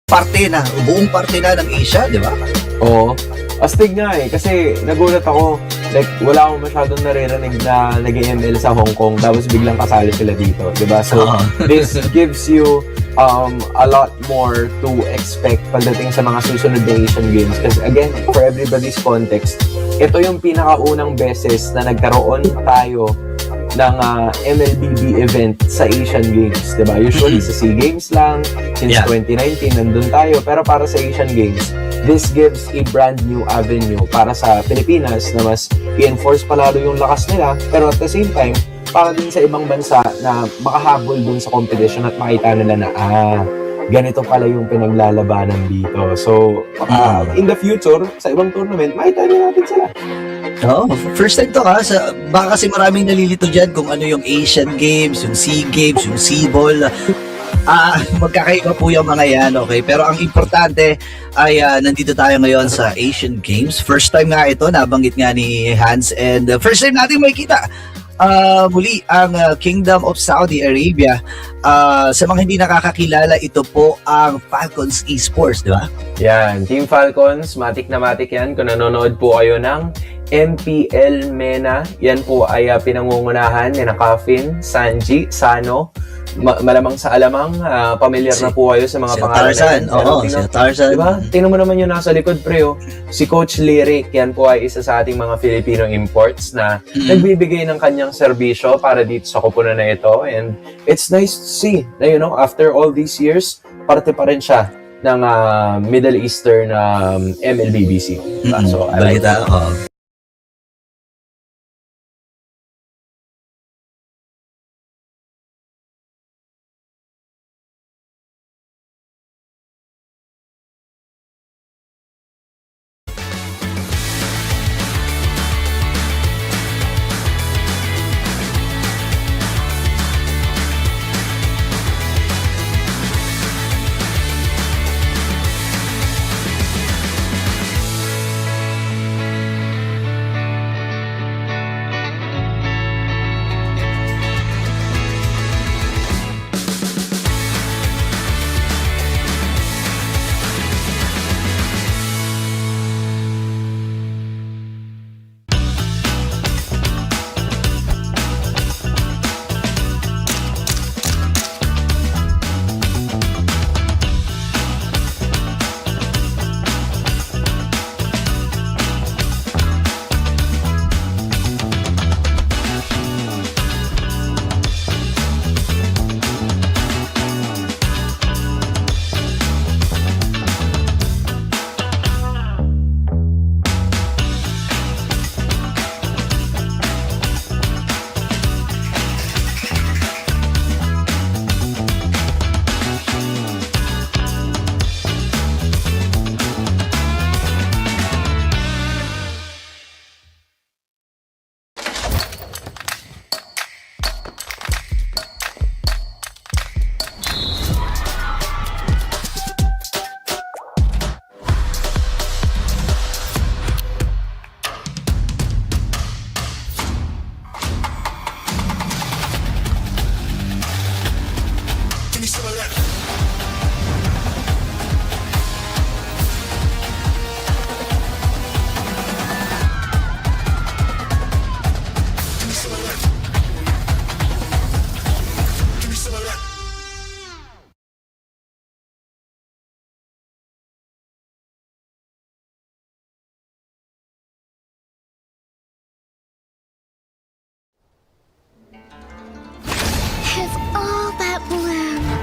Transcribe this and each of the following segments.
buong parte na ng Asia, di ba? Oo. Astig nga kasi nagulat ako. Like, wala akong masyadong naririnig na nag-ML sa Hong Kong tapos biglang kasali sila dito, di ba? So, this gives you a lot more to expect pagdating sa mga susunod na Asian Games. Kasi again, for everybody's context, ito yung pinakaunang beses na nagkaroon tayo ng MLBB event sa Asian Games, di ba? Usually sa SEA Games lang, since 2019, nandun tayo. Pero para sa Asian Games, this gives a brand new avenue para sa Pilipinas na mas i-enforce palalo yung lakas nila. Pero at the same time, para din sa ibang bansa na makahabol dun sa competition at makita nila na, ganito pala yung pinaglalabanan dito. So, in the future, sa ibang tournament, makita din natin sila. First time to baka kasi maraming nalilito dyan kung ano yung Asian Games, yung SEA Games, yung SEA Ball. Magkakaiba po yung mga yan, okay? Pero ang importante ay nandito tayo ngayon sa Asian Games. First time nga ito, nabanggit nga ni Hans, and first time natin makikita muli ang Kingdom of Saudi Arabia. Sa mga hindi nakakakilala, ito po ang Falcons Esports, di ba? Yan, Team Falcons, matik na matik yan. Kung nanonood po kayo ng MPL MENA, yan po ay pinangungunahan ni Kafin, Sanji, Sano. Malamang sa alamang, pamilyar na po kayo sa mga pangalan. Tarzan, si Tarzan. Diba? Tingnan mo naman yung nasa likod, pre. Si Coach Lyric, yan po ay isa sa ating mga Filipino imports na nagbibigay ng kanyang serbisyo para dito sa kupunan na ito. And it's nice to see na, after all these years, parte pa rin siya ng Middle Eastern MLBBC. So, I like that.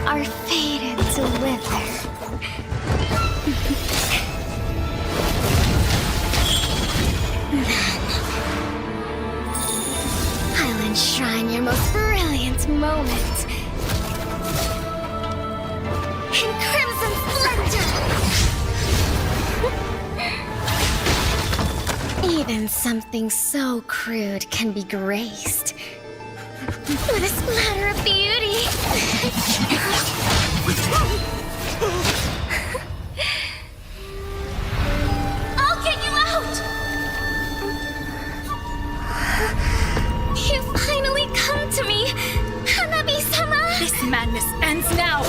Are faded to wither. Then I'll enshrine your most brilliant moment in crimson splendor. Even something so crude can be graced with a splatter of beauty. I'll get you out! You finally come to me, Hanabi-sama! This madness ends now!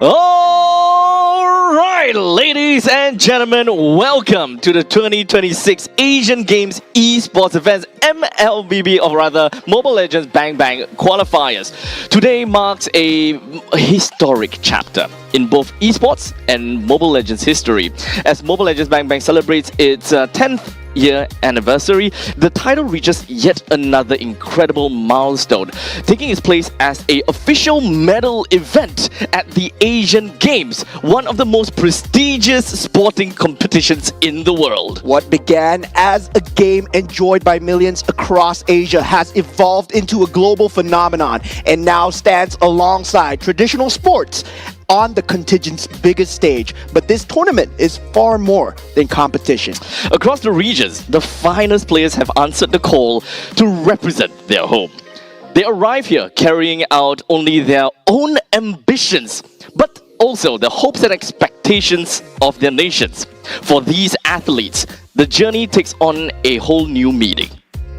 All right, ladies and gentlemen, welcome to the 2026 Asian Games Esports events, MLBB, or rather Mobile Legends Bang Bang Qualifiers. Today marks a historic chapter in both esports and Mobile Legends history. As Mobile Legends Bang Bang celebrates its 10th year anniversary, the title reaches yet another incredible milestone, taking its place as an official medal event at the Asian Games, one of the most prestigious sporting competitions in the world. What began as a game enjoyed by millions across Asia has evolved into a global phenomenon and now stands alongside traditional sports on the contingent's biggest stage. But this tournament is far more than competition. Across the regions, the finest players have answered the call to represent their home. They arrive here carrying out only their own ambitions, but also the hopes and expectations of their nations. For these athletes, the journey takes on a whole new meaning.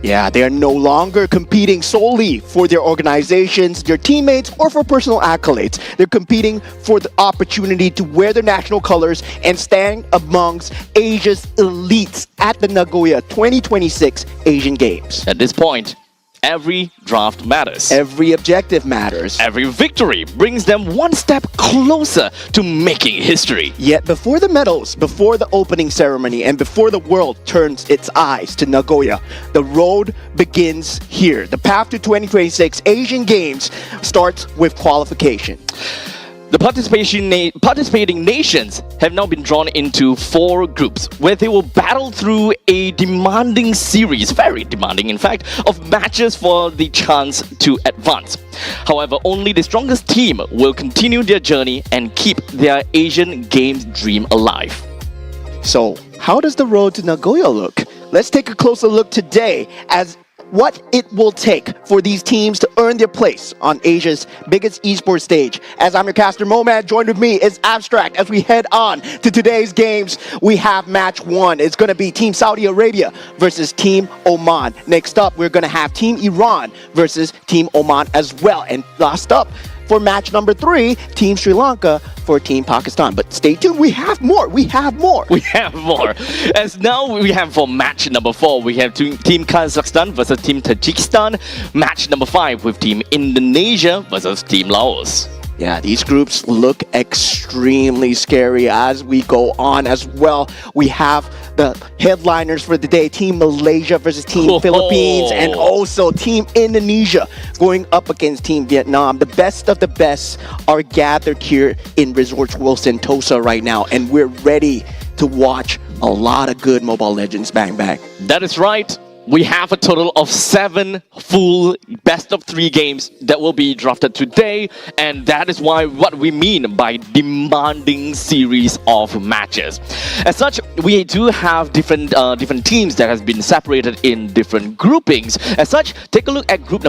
Yeah, they are no longer competing solely for their organizations, their teammates, or for personal accolades. They're competing for the opportunity to wear their national colors and stand amongst Asia's elites at the Nagoya 2026 Asian Games. At this point, every draft matters. Every objective matters. Every victory brings them one step closer to making history. Yet before the medals, before the opening ceremony, and before the world turns its eyes to Nagoya, the road begins here. The path to 2026 Asian Games starts with qualification. The participating nations have now been drawn into 4 groups where they will battle through a demanding series, very demanding in fact, of matches for the chance to advance. However, only the strongest team will continue their journey and keep their Asian Games dream alive. So, how does the road to Nagoya look? Let's take a closer look today as what it will take for these teams to earn their place on Asia's biggest esports stage. As I'm your caster Momad, joined with me is Abstract. As we head on to today's games, we have match 1. It's going to be Team Saudi Arabia versus Team Oman. Next up, we're going to have Team Iran versus Team Oman as well. And last up, for match number 3, Team Sri Lanka for Team Pakistan. But stay tuned, we have more. We have more. As now we have for match number 4, we have Team Kazakhstan versus Team Tajikistan. Match number 5 with Team Indonesia versus Team Laos. Yeah, these groups look extremely scary as we go on as well. We have the headliners for the day, Team Malaysia versus Team Philippines, and also Team Indonesia going up against Team Vietnam. The best of the best are gathered here in Resorts World Sentosa right now, and we're ready to watch a lot of good Mobile Legends Bang Bang. That is right. We have a total of 7 full best of 3 games that will be drafted today, and that is what we mean by demanding series of matches. As such, we do have different teams that has been separated in different groupings. As such, take a look at Group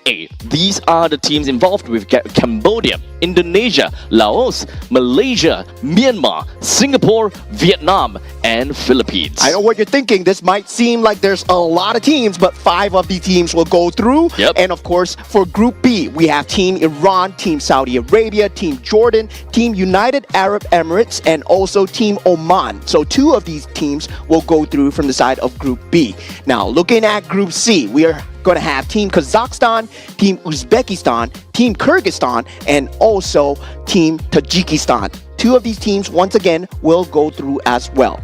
A. These are the teams involved with Cambodia, Indonesia, Laos, Malaysia, Myanmar, Singapore, Vietnam, and Philippines. I know what you're thinking. This might seem like there's a lot of teams, but 5 of the teams will go through. Yep. And of course, for Group B, we have Team Iran, Team Saudi Arabia, Team Jordan, Team United Arab Emirates, and also Team Oman. So 2 of these teams will go through from the side of Group B. Now, looking at Group C, we are going to have Team Kazakhstan, Team Uzbekistan, Team Kyrgyzstan, and also Team Tajikistan. 2 of these teams, once again, will go through as well.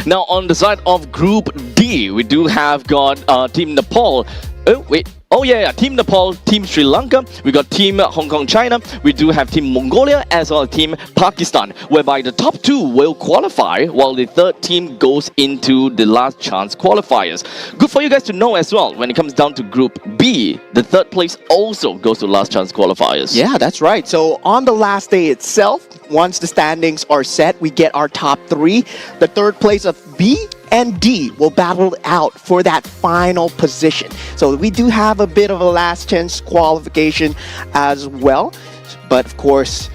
Now, on the side of Group D, we do have got Team Nepal. Team Nepal, Team Sri Lanka, we got Team Hong Kong, China, we do have Team Mongolia as well as Team Pakistan, whereby the top 2 will qualify while the third team goes into the last chance qualifiers. Good for you guys to know as well, when it comes down to Group B, the third place also goes to last chance qualifiers. Yeah, that's right. So on the last day itself, once the standings are set, we get our top 3. The third place of B and D will battle out for that final position. So we do have a bit of a last chance qualification as well. But of course,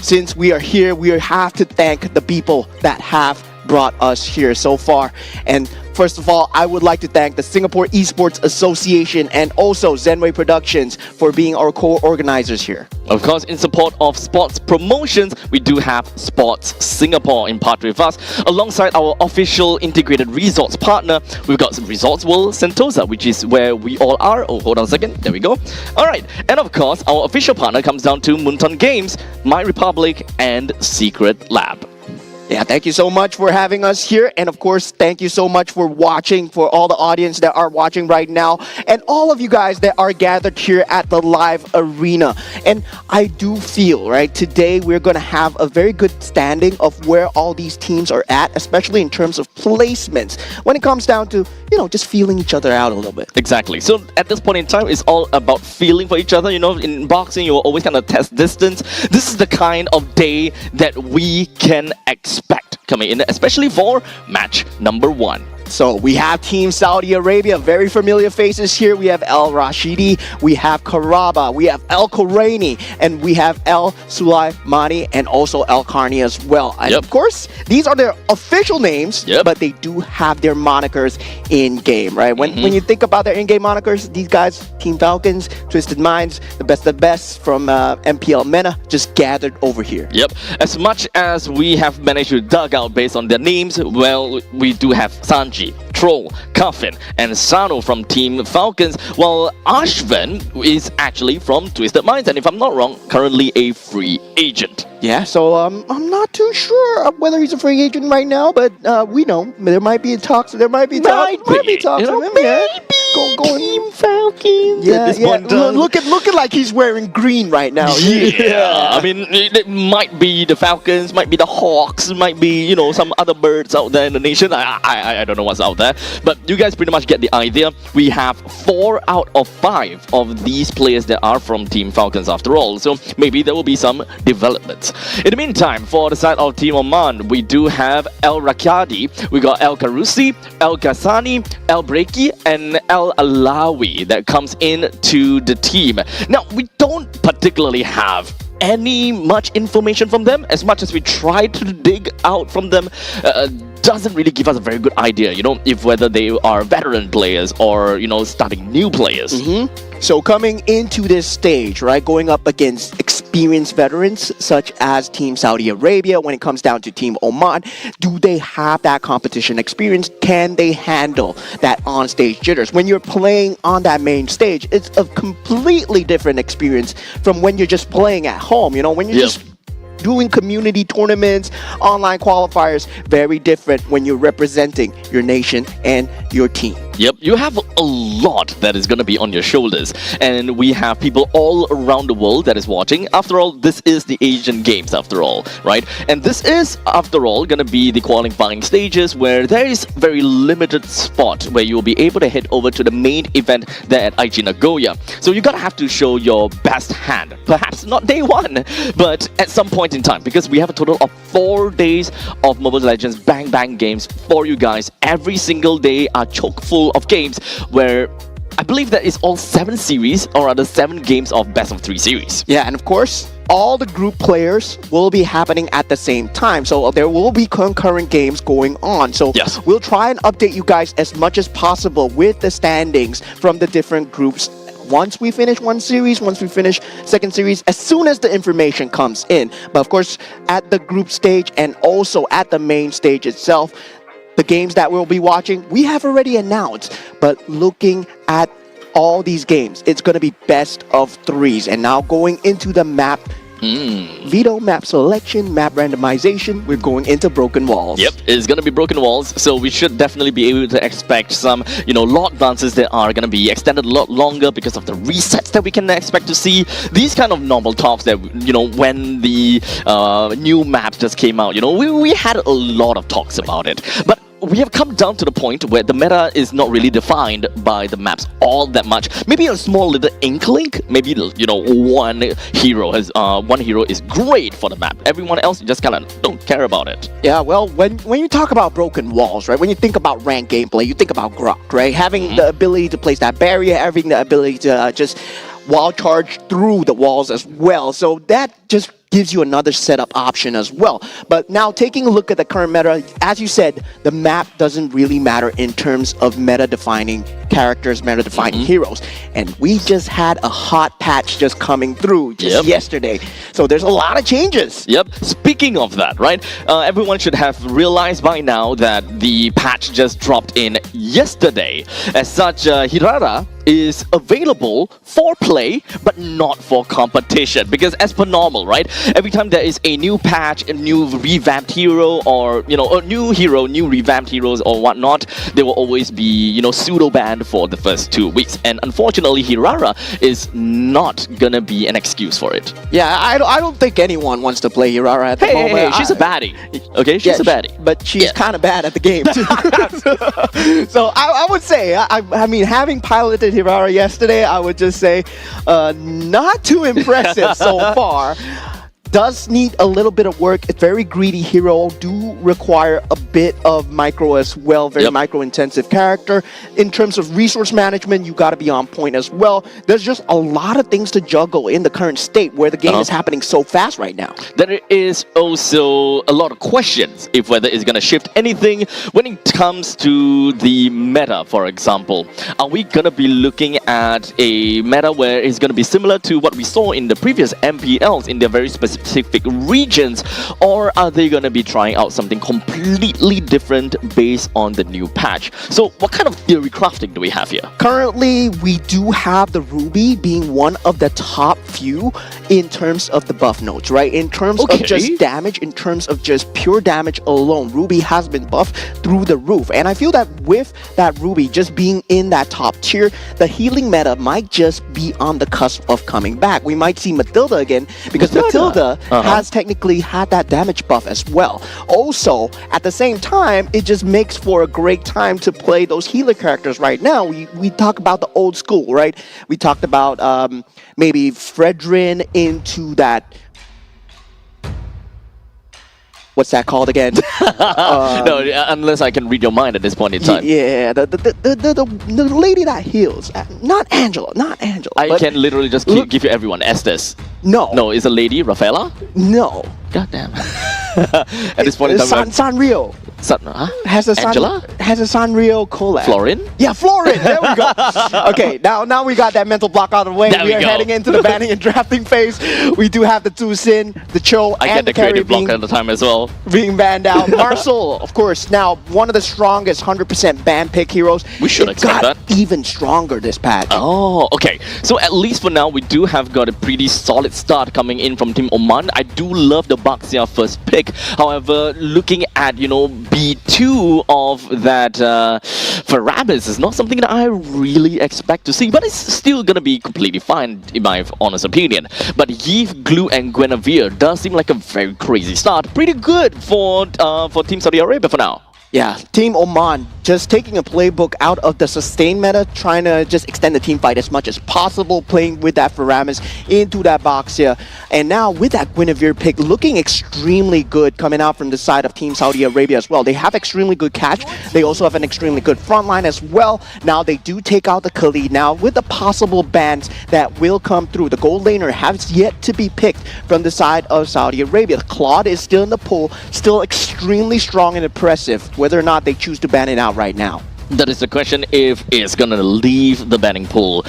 since we are here, we have to thank the people that have brought us here so far. And first of all, I would like to thank the Singapore Esports Association and also Zenway Productions for being our co-organizers here. Of course, in support of sports promotions, we do have Sports Singapore in part with us. Alongside our official integrated resorts partner, we've got Resorts World Sentosa, which is where we all are. Oh, hold on a second. There we go. All right. And of course, our official partner comes down to Moonton Games, My Republic, and Secret Lab. Yeah, thank you so much for having us here. And of course, thank you so much for watching, for all the audience that are watching right now, and all of you guys that are gathered here at the live arena. And I do feel, right, today we're going to have a very good standing of where all these teams are at, especially in terms of placements, when it comes down to, just feeling each other out a little bit. Exactly. So at this point in time, it's all about feeling for each other. In boxing, you always kind of test distance. This is the kind of day that we can expect coming in, especially for match number 1. So we have Team Saudi Arabia, very familiar faces here. We have El Rashidi, we have Karaba, we have El Khoraini, and we have El Sulaimani, and also El Karni as well. And of course, these are their official names, but they do have their monikers in-game, right? When you think about their in-game monikers, these guys, Team Falcons, Twisted Minds, the best from MPL MENA, just gathered over here. Yep. As much as we have managed to dug out based on their names, well, we do have Sanji, Troll, Coffin, and Sano from Team Falcons, while Ashvin is actually from Twisted Minds, and if I'm not wrong, currently a free agent. Yeah, so I'm not too sure of whether he's a free agent right now, but we know there might be talks. There might be talks. Might be talks. Team Falcons. Yeah, looking like he's wearing green right now. Yeah. I mean, it might be the Falcons, might be the Hawks, might be some other birds out there in the nation. I don't know what's out there, but you guys pretty much get the idea. We have 4 out of 5 of these players that are from Team Falcons after all, so maybe there will be some developments. In the meantime, for the side of Team Oman, we do have El Rakadi, we got El Karusi, El Ghasani, El Breki, and El Alawi that comes in to the team. Now, we don't particularly have any much information from them. As much as we try to dig out from them, doesn't really give us a very good idea, if whether they are veteran players or, starting new players. So coming into this stage, right, going up against experienced veterans such as Team Saudi Arabia, when it comes down to Team Oman, do they have that competition experience? Can they handle that on-stage jitters? When you're playing on that main stage, it's a completely different experience from when you're just playing at home, when you're just doing community tournaments, online qualifiers. Very different when you're representing your nation and your team. Yep, you have a lot that is going to be on your shoulders, and we have people all around the world that is watching. After all, this is the Asian Games after all, right? And this is, after all, going to be the qualifying stages where there is very limited spot where you will be able to head over to the main event there at Aichi Nagoya. So you're going to have to show your best hand. Perhaps not day 1, but at some point in time, because we have a total of 4 days of Mobile Legends Bang Bang games for you guys. Every single day are chock full of games where I believe that it's all 7 series, or rather 7 games of best of 3 series. Yeah, and of course, all the group players will be happening at the same time. So there will be concurrent games going on. So we'll try and update you guys as much as possible with the standings from the different groups. Once we finish one series, once we finish second series, as soon as the information comes in. But of course, at the group stage and also at the main stage itself, the games that we'll be watching, we have already announced. But looking at all these games, it's going to be best of 3s. And now going into the map veto, map selection, map randomization, we're going into Broken Walls. Yep, it's going to be Broken Walls, so we should definitely be able to expect some, lot dances that are going to be extended a lot longer because of the resets that we can expect to see. These kind of normal talks that, when the new maps just came out, we had a lot of talks about it. But we have come down to the point where the meta is not really defined by the maps all that much. Maybe a small little inkling. Maybe one hero is great for the map. Everyone else just kind of don't care about it. Yeah, well, when you talk about Broken Walls, right? When you think about ranked gameplay, you think about Grok, right? Having the ability to place that barrier, having the ability to just wall charge through the walls as well. So that just gives you another setup option as well. But now taking a look at the current meta, as you said, the map doesn't really matter in terms of meta-defining characters, meta-defining heroes. And we just had a hot patch just coming through just yesterday. So there's a lot of changes. Yep. Speaking of that, right? Everyone should have realized by now that the patch just dropped in yesterday. As such, Hirara is available for play, but not for competition. Because as per normal, right? Every time there is a new patch, a new revamped hero, or, you know, a new hero, new revamped heroes or whatnot, they will always be, you know, pseudo-banned for the first 2 weeks. And unfortunately, Hirara is not gonna be an excuse for it. Yeah, I don't think anyone wants to play Hirara at the moment. Hey, she's a baddie. Okay, she's a baddie. But she's kind of bad at the game too. So I would say, I mean, having piloted Hirara yesterday, I would just say, not too impressive so far. Does need a little bit of work. It's very greedy hero, do require a bit of micro as well, very micro intensive character. In terms of resource management, you got to be on point as well. There's just a lot of things to juggle in the current state where the game is happening so fast right now. There is also a lot of questions if whether it's going to shift anything when it comes to the meta, for example. Are we going to be looking at a meta where it's going to be similar to what we saw in the previous MPLs in their very specific regions, or are they going to be trying out something completely different based on the new patch? So what kind of theory crafting do we have here? Currently, we do have the Ruby being one of the top few in terms of the buff nodes, right? In terms of just damage, in terms of just pure damage alone, Ruby has been buffed through the roof. And I feel that with that Ruby just being in that top tier, the healing meta might just be on the cusp of coming back. We might see Matilda again, because Matilda has technically had that damage buff as well. Also, at the same time, it just makes for a great time to play those healer characters right now. We talk about the old school, right? We talked about maybe Fredrin into that... What's that called again? No, unless I can read your mind at this point in time. Yeah, the lady that heals. Not Angela. I can literally just give you everyone. Estes. No. No, is a lady, Rafaela? No. God damn. At this point in time. Sanrio. Has a Sanrio collab. Florin? Yeah, Florin. There we go. Okay, now we got that mental block out of the way. We are heading into the banning and drafting phase. We do have the two Sin, the Cho, and the creative carry block at the time as well. being banned out. Marcel, of course, now one of the strongest 100% ban pick heroes. We should expect got that. even stronger this patch. Oh, okay. So at least for now, we do have got a pretty solid start coming in from Team Oman. I do love the Baxia first pick. However, looking at, you know, B2 of that Faramis is not something that I really expect to see, but it's still gonna be completely fine in my honest opinion. But Yves, Glue, and Guinevere does seem like a very crazy start. Pretty good for Team Saudi Arabia for now. Yeah, Team Oman just taking a playbook out of the sustain meta, trying to just extend the team fight as much as possible, playing with that Faramis into that Baxia. And now with that Guinevere pick, looking extremely good coming out from the side of Team Saudi Arabia as well. They have extremely good catch. They also have an extremely good front line as well. Now they do take out the Khalid. Now with the possible bans that will come through, the gold laner has yet to be picked from the side of Saudi Arabia. Claude is still in the pool, still extremely strong and impressive. Whether or not they choose to ban it out right now. That is the question, if it's gonna leave the banning pool,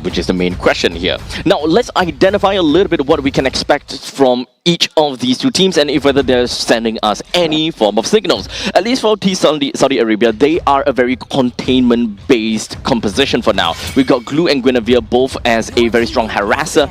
which is the main question here. Now, let's identify a little bit what we can expect from each of these two teams and if whether they're sending us any form of signals. At least for Team Saudi Arabia, they are a very containment-based composition for now. We've got Glue and Guinevere both as a very strong harasser,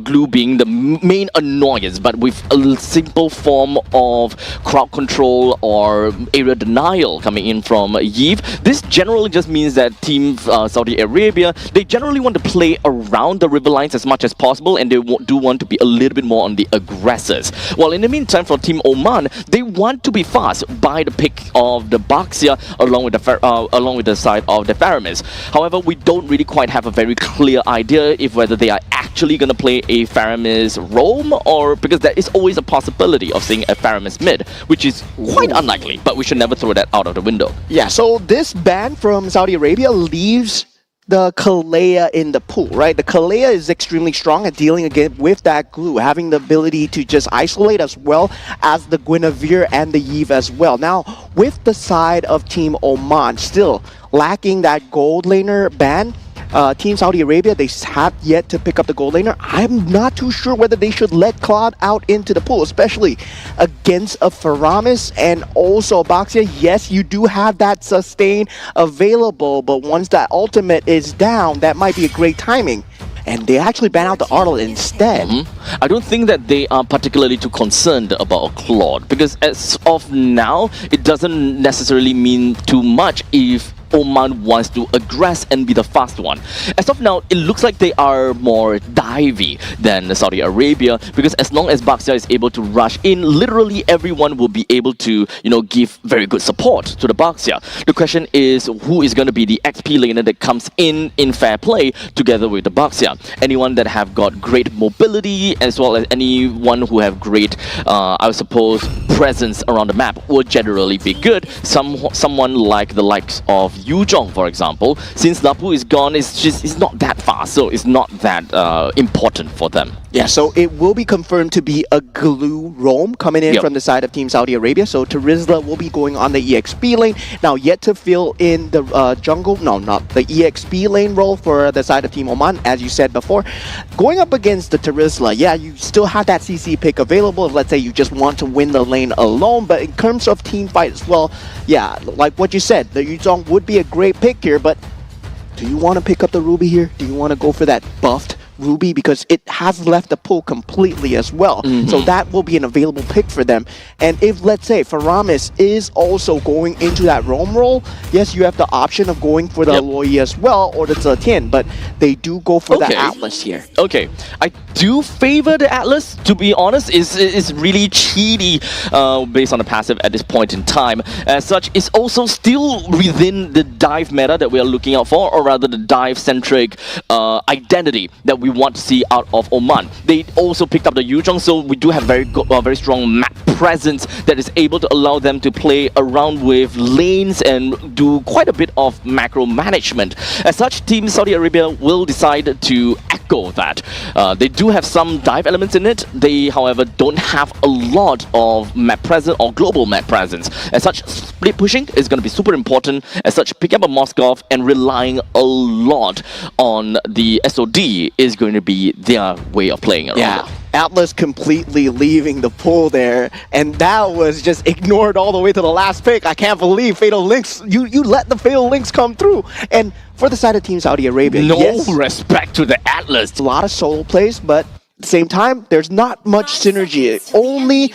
Glue being the main annoyance, but with a simple form of crowd control or area denial coming in from Yves. This generally just means that Team Saudi Arabia, they generally want to play around the river lines as much as possible, and they do want to be a little bit more on the aggressors. While in the meantime, for Team Oman, they want to be fast by the pick of the Baxia along with the side of the Faramis. However, we don't really quite have a very clear idea if whether they are actually going to play a Faramis roam, or because there is always a possibility of seeing a Faramis mid, which is quite unlikely, but we should never throw that out of the window. Yeah, so this ban from Saudi Arabia leaves the Kalea in the pool, right? The Kalea is extremely strong at dealing again with that glue, having the ability to just isolate as well as the Guinevere and the Eve as well. Now, with the side of Team Oman still lacking that gold laner ban, Team Saudi Arabia, they have yet to pick up the gold laner. I'm not too sure whether they should let Claude out into the pool, especially against a Faramis and also Baxia. Yes, you do have that sustain available, but once that ultimate is down, that might be a great timing. And they actually ban out the Ardle instead. I don't think that they are particularly too concerned about Claude, because as of now, it doesn't necessarily mean too much if Oman wants to aggress and be the fast one. As of now, it looks like they are more divey than Saudi Arabia, because as long as Baxia is able to rush in, literally everyone will be able to, give very good support to the Baxia. The question is, who is going to be the XP laner that comes in fair play together with the Baxia? Anyone that have got great mobility, as well as anyone who have great, I suppose, presence around the map will generally be good. Someone like the likes of Yuzhong, for example, since Lapu is gone, it's not that fast, so it's not that important for them. Yeah, so it will be confirmed to be a glue roam coming in from the side of Team Saudi Arabia. So Terizla will be going on the EXP lane. Now, yet to fill in the jungle, no, not the EXP lane role for the side of Team Oman, as you said before. Going up against the Terizla, yeah, you still have that CC pick available if, let's say, you just want to win the lane alone. But in terms of team fight as well, yeah, like what you said, the Yuzhong would be a great pick here, but do you want to pick up the Ruby here? Do you want to go for that buffed Ruby, because it has left the pool completely as well. So that will be an available pick for them. And if, let's say, Faramis is also going into that roam role, yes, you have the option of going for the Aloy as well, or the Zetian, but they do go for the Atlas here. Okay, I do favor the Atlas, to be honest. It's really cheaty based on the passive at this point in time. As such, it's also still within the dive meta that we are looking out for, or rather the dive-centric identity that we want to see out of Oman. They also picked up the Yuzhong, so we do have very strong map presence that is able to allow them to play around with lanes and do quite a bit of macro management. As such, Team Saudi Arabia will decide to echo that. They do have some dive elements in it. They, however, don't have a lot of map presence or global map presence. As such, split pushing is going to be super important. As such, picking up a Moskov and relying a lot on the SOD is going to be their way of playing around. Yeah. Atlas completely leaving the pool there, and that was just ignored all the way to the last pick. I can't believe Fatal Links, you let the Fatal Links come through. And for the side of Team Saudi Arabia, no respect to the Atlas. It's a lot of solo plays, but at the same time, there's not much synergy. Only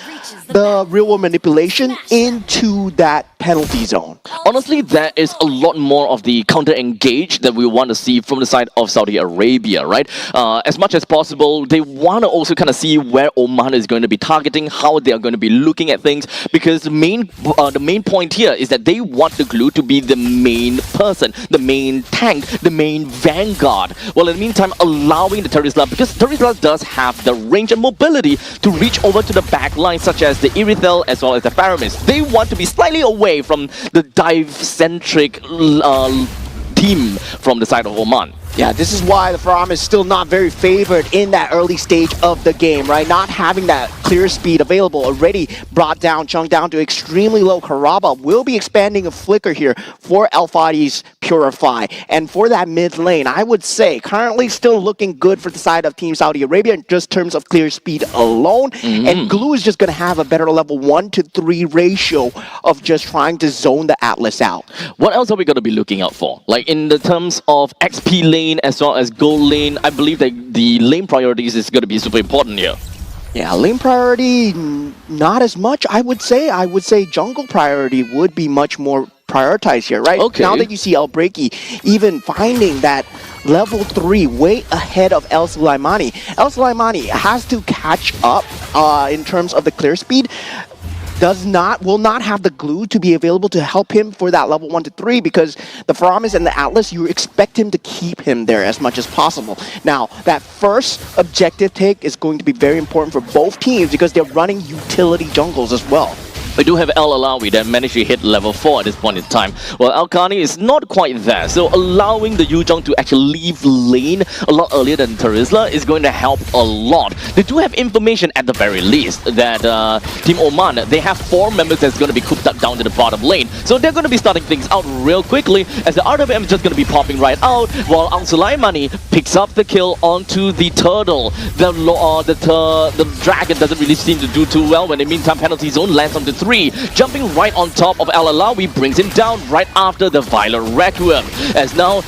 the real-world manipulation into that penalty zone. Honestly, there is a lot more of the counter-engage that we want to see from the side of Saudi Arabia, right? As much as possible, they want to also kind of see where Oman is going to be targeting, how they are going to be looking at things, because the main point here is that they want the glue to be the main person, the main tank, the main vanguard. While in the meantime, allowing the Terizla, because Terizla does have the range and mobility to reach over to the back line, such as the Irithel as well as the Faramis. They want to be slightly away from the dive-centric team from the side of Oman. Yeah, this is why the Faram is still not very favored in that early stage of the game, right? Not having that clear speed available, already brought down Chung down to extremely low. Karaba will be expanding a flicker here for Al-Fadi's Purify. And for that mid lane, I would say currently still looking good for the side of Team Saudi Arabia in just terms of clear speed alone. And Glue is just going to have a better level 1-to-3 ratio of just trying to zone the Atlas out. What else are we going to be looking out for? Like in the terms of XP lane as well as gold lane, I believe that the lane priorities is going to be super important here. Yeah, lane priority, not as much, I would say. I would say jungle priority would be much more prioritized here, right? Okay. Now that you see El Breaky even finding that level 3 way ahead of El Sulaimani. El Sulaimani has to catch up in terms of the clear speed. Will not have the glue to be available to help him for that level 1-3, because the Faramis and the Atlas, you expect him to keep him there as much as possible. Now, that first objective take is going to be very important for both teams because they're running utility jungles as well. We do have El Alawi that managed to hit level 4 at this point in time. Well, Alkani is not quite there, so allowing the Yuzhong to actually leave lane a lot earlier than Terizla is going to help a lot. They do have information at the very least that Team Oman, they have 4 members that's going to be cooped up down to the bottom lane. So they're going to be starting things out real quickly as the RWM is just going to be popping right out while Ang Sulaimani picks up the kill onto the turtle. The dragon doesn't really seem to do too well when the meantime penalty zone lands onto 3. Jumping right on top of Al Alawi brings him down right after the Violet Requiem. As now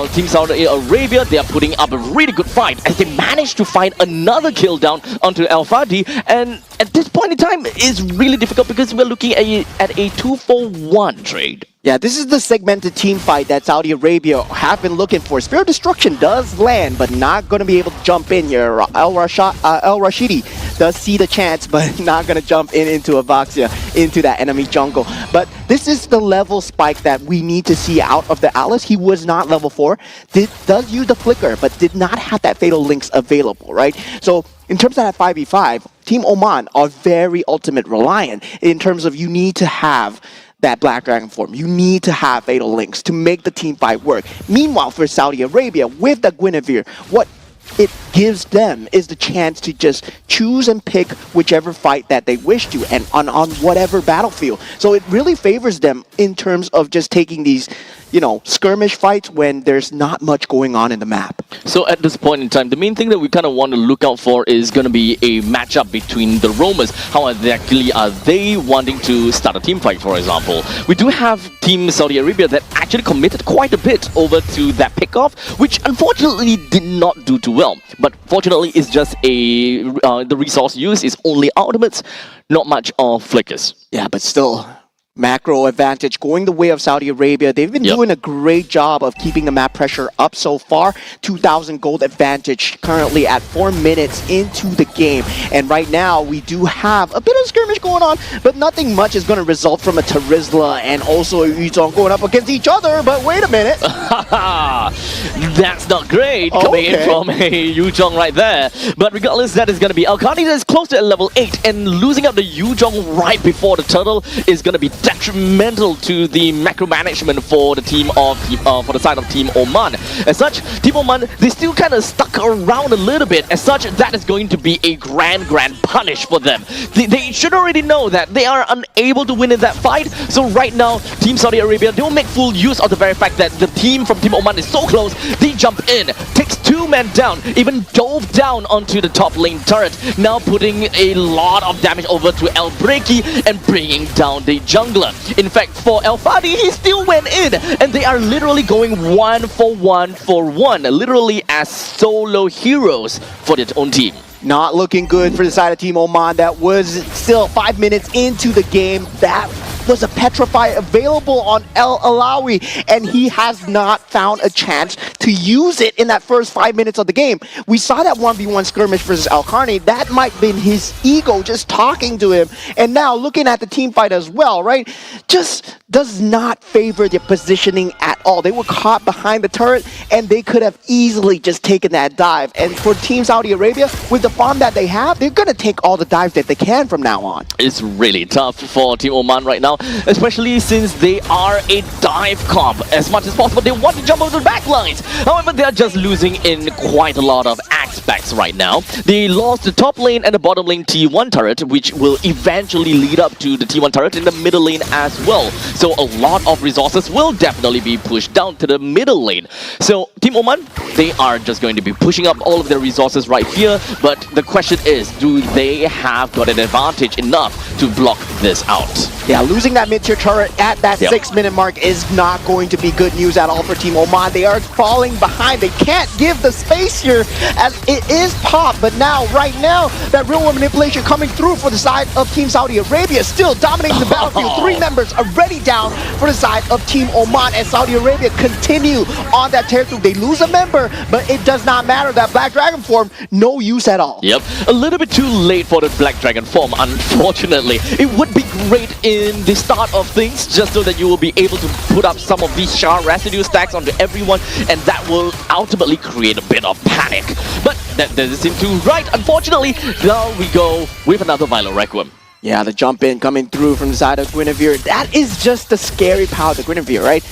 Team Saudi Arabia, they are putting up a really good fight as they manage to find another kill down onto Al Fadi, and at this point in time it's really difficult because we're looking at a 2-for-1 trade. Yeah, this is the segmented team fight that Saudi Arabia have been looking for. Spirit of Destruction does land, but not going to be able to jump in here. El Rashidi does see the chance, but not going to jump into Avaxia, into that enemy jungle. But this is the level spike that we need to see out of the Alice. He was not level 4. Does use the Flicker, but did not have that Fatal Links available, right? So in terms of that 5v5, Team Oman are very ultimate reliant in terms of you need to have that Black Dragon form. You need to have Fatal Links to make the team fight work. Meanwhile, for Saudi Arabia, with the Guinevere, what it gives them is the chance to just choose and pick whichever fight that they wish to, and on whatever battlefield. So it really favors them in terms of just taking these, you know, skirmish fights when there's not much going on in the map. So at this point in time, the main thing that we kind of want to look out for is going to be a matchup between the Roamers. How exactly are they wanting to start a team fight, for example? We do have Team Saudi Arabia that actually committed quite a bit over to that pickoff, which unfortunately did not do too well. But fortunately, it's just the resource used is only ultimates, not much of flickers. Yeah, but still, macro advantage going the way of Saudi Arabia. They've been doing a great job of keeping the map pressure up so far. 2,000 gold advantage currently at 4 minutes into the game. And right now, we do have a bit of skirmish going on, but nothing much is going to result from a Terizla and also a Yuzhong going up against each other. But wait a minute. That's not great coming in from a Yuzhong right there. But regardless, that is going to be Alkani that is close to level 8, and losing up the Yuzhong right before the turtle is going to be detrimental to the macro management for the team of for the side of Team Oman. As such, Team Oman, they still kind of stuck around a little bit. As such, that is going to be a grand punish for them. They should already know that they are unable to win in that fight. So right now, Team Saudi Arabia, they will make full use of the very fact that the team from Team Oman is so close. They jump in, takes 2 men down, even dove down onto the top lane turret, now putting a lot of damage over to El Breaki and bringing down the jungler. In fact, for El Fadi, he still went in, and they are literally going 1-for-1, literally as solo heroes for their own team. Not looking good for the side of Team Oman. That was still 5 minutes into the game. That was a Petrify available on El Alawi, and he has not found a chance to use it in that first 5 minutes of the game. We saw that 1v1 skirmish versus Alkarni. That might have been his ego just talking to him. And now looking at the team fight as well, right? Just does not favor their positioning at all. They were caught behind the turret, and they could have easily just taken that dive. And for Team Saudi Arabia, with the farm that they have, they're going to take all the dives that they can from now on. It's really tough for Team Oman right now, especially since they are a dive comp. As much as possible, they want to jump over the backlines. However, they are just losing in quite a lot of aspects right now. They lost the top lane and the bottom lane T1 turret, which will eventually lead up to the T1 turret in the middle lane as well. So a lot of resources will definitely be pushed down to the middle lane. So Team Oman, they are just going to be pushing up all of their resources right here. But the question is, do they have got an advantage enough to block this out? Yeah, losing that mid-tier turret at that 6 minute mark is not going to be good news at all for Team Oman. They are falling behind. They can't give the space here as it is pop. But now, right now, that real-world manipulation coming through for the side of Team Saudi Arabia, still dominating the battlefield. 3 members already down for the side of Team Oman, and Saudi Arabia continue on that territory. They lose a member, but it does not matter. That Black Dragon form, no use at all. Yep, a little bit too late for the Black Dragon form, unfortunately. It would be great in the start of things, just so that you will be able to put up some of these Shard residue stacks onto everyone, and that will ultimately create a bit of panic. But that doesn't seem too right, unfortunately. Now we go with another Violet Requiem. Yeah, the jump in coming through from the side of Guinevere. That is just the scary power of the Guinevere, right?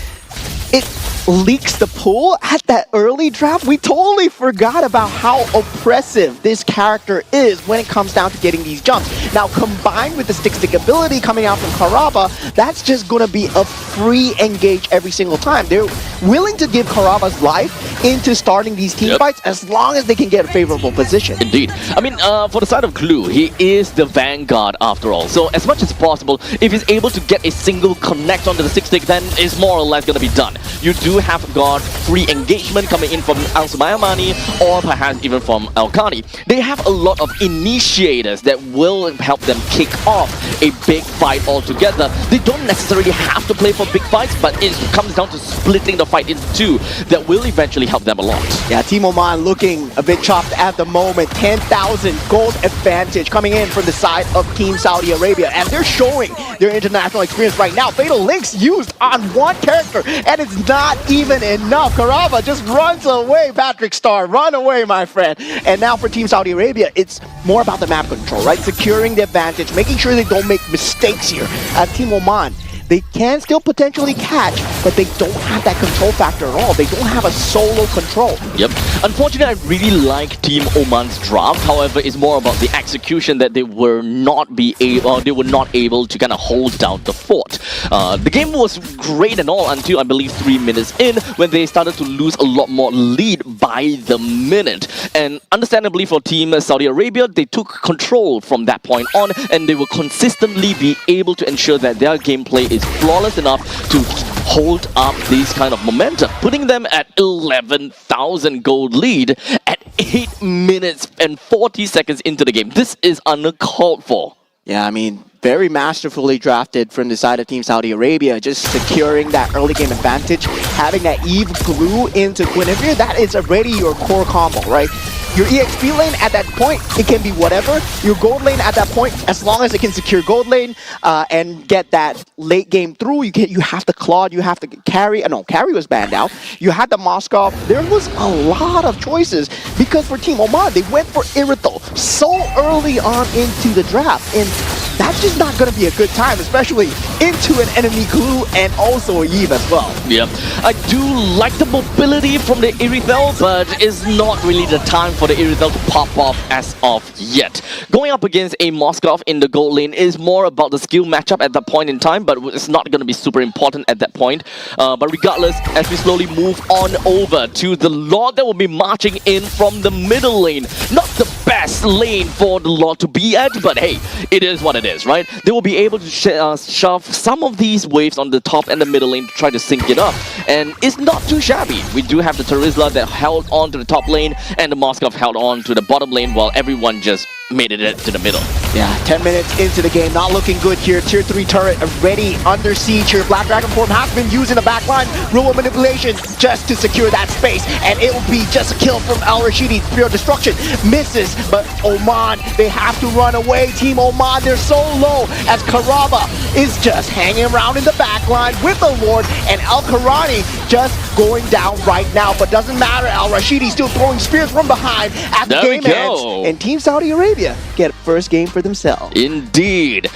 It leaks the pool at that early draft. We totally forgot about how oppressive this character is when it comes down to getting these jumps. Now, combined with the stick ability coming out from Karaba, that's just going to be a free engage every single time. They're willing to give Karaba's life into starting these team fights as long as they can get a favorable position. Indeed. I mean, for the side of Clue, he is the vanguard after all. So as much as possible, if he's able to get a single connect onto the stick, then it's more or less going to be done. You do have got free engagement coming in from Alsumayamani or perhaps even from Alkani. They have a lot of initiators that will help them kick off a big fight altogether. They don't necessarily have to play for big fights, but it comes down to splitting the fight into two that will eventually help them a lot. Yeah, Team Oman looking a bit chopped at the moment. 10,000 gold advantage coming in from the side of Team Saudi Arabia, and they're showing their international experience right now. Fatal Links used on one character, and it's not even enough. Karava just runs away, Patrick Starr. Run away, my friend. And now for Team Saudi Arabia, it's more about the map control, right? Securing the advantage, making sure they don't make mistakes here. At Team Oman, they can still potentially catch, but they don't have that control factor at all. They don't have a solo control. Yep. Unfortunately, I really like Team Oman's draft. However, it's more about the execution that they were not able to kind of hold down the fort. The game was great and all until I believe 3 minutes in, when they started to lose a lot more lead by the minute. And understandably for Team Saudi Arabia, they took control from that point on, and they will consistently be able to ensure that their gameplay is flawless enough to hold up these kind of momentum, putting them at 11,000 gold lead at 8 minutes and 40 seconds into the game. This is uncalled for. Yeah, I mean, very masterfully drafted from the side of Team Saudi Arabia, just securing that early game advantage, having that Eve glue into Guinevere, that is already your core combo, right? Your EXP lane at that point, it can be whatever. Your gold lane at that point, as long as it can secure gold lane and get that late game through, you have the Claude, you have the Carry. No, Carry was banned out. You had the Moskov. There was a lot of choices because for Team Oman, they went for Irithel so early on into the draft. And that's just not going to be a good time, especially into an enemy glue and also a Eve as well. Yep. I do like the mobility from the Irithel, but it's not really the time for the Irithel to pop off as of yet. Going up against a Moskov in the gold lane is more about the skill matchup at that point in time, but it's not going to be super important at that point. But regardless, as we slowly move on over to the Lord that will be marching in from the middle lane. Not the best lane for the Lord to be at, but hey, it is what it is, right? They will be able to shove some of these waves on the top and the middle lane to try to sync it up. And it's not too shabby. We do have the Terizla that held on to the top lane, and the Moskov held on to the bottom lane, while everyone just made it to the middle. Yeah, 10 minutes into the game, not looking good here. Tier 3 turret already under siege here. Black Dragon form has been using the backline. Rule manipulation just to secure that space. And it will be just a kill from Al Rashidi. Pure destruction misses, but Oman, they have to run away. Team Oman, they're so low as Karaba is just hanging around in the backline with the Lord, and Al Karani just going down right now. But doesn't matter, Al Rashidi still throwing spears from behind as the game ends. And Team Saudi Arabia get first game for themselves. Indeed.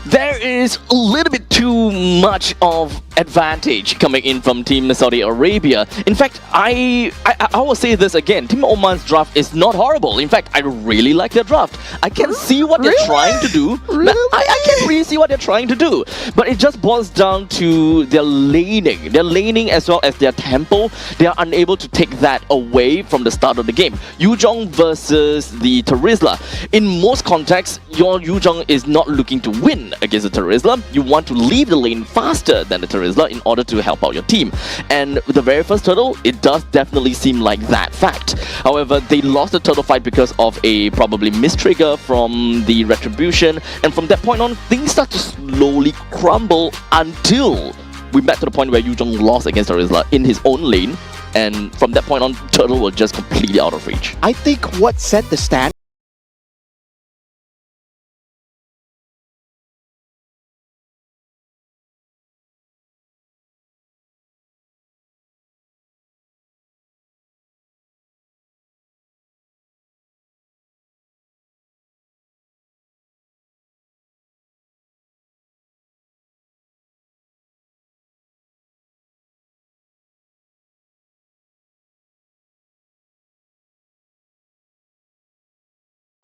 There is a little bit too much of advantage coming in from Team Saudi Arabia. In fact, I will say this again. Team Oman's draft is not horrible. In fact, I really like their draft. I can see what they're trying to do. I can really see what they're trying to do. But it just boils down to their laning. Their laning as well as their tempo. They are unable to take that away from the start of the game. Yuzhong versus the Terizla. In most contexts, your Yuzhong is not looking to win against the Terizla. You want to leave the lane faster than the Terizla in order to help out your team. And with the very first turtle, it does definitely seem like that fact. However, they lost the turtle fight because of a probably mistrigger from the retribution, and from that point on, things start to slowly crumble until we met to the point where Yuzhong lost against Terizla in his own lane, and from that point on, turtle was just completely out of reach. I think what set the standard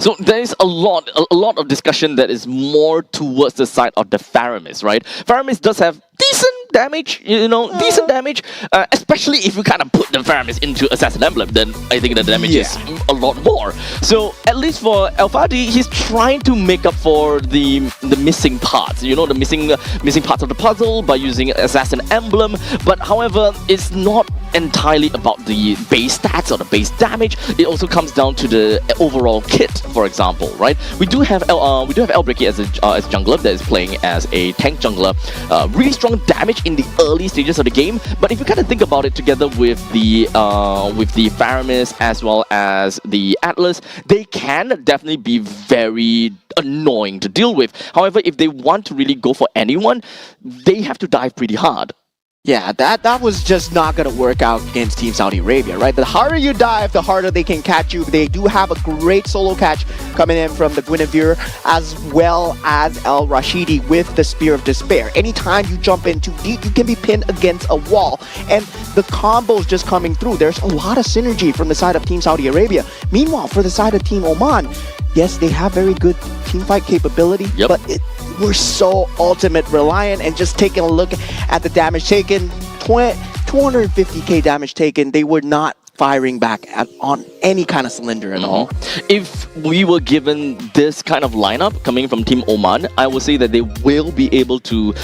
So there is a lot of discussion that is more towards the side of the Faramis, right? Faramis does have decent damage, decent damage, especially if you kind of put the Faramis into Assassin Emblem, then I think the damage is a lot more. So at least for Alfadi, he's trying to make up for the missing parts, the missing parts of the puzzle by using Assassin Emblem. But however, it's not entirely about the base stats or the base damage. It also comes down to the overall kit, for example, right? We do have Elbreki as a jungler that is playing as a tank jungler, really strong damage in the early stages of the game. But if you kind of think about it, together with the Faramis as well as the Atlas, they can definitely be very annoying to deal with. However, if they want to really go for anyone, they have to dive pretty hard. Yeah, that was just not going to work out against Team Saudi Arabia, right? The harder you dive, the harder they can catch you. They do have a great solo catch coming in from the Guinevere, as well as El Rashidi with the Spear of Despair. Anytime you jump in too deep, you can be pinned against a wall. And the combos just coming through. There's a lot of synergy from the side of Team Saudi Arabia. Meanwhile, for the side of Team Oman, yes, they have very good teamfight capability, but we're so ultimate reliant, and just taking a look at the damage taken, 250k damage taken, they were not firing back on any kind of cylinder at all. If we were given this kind of lineup coming from Team Oman, I would say that they will be able to,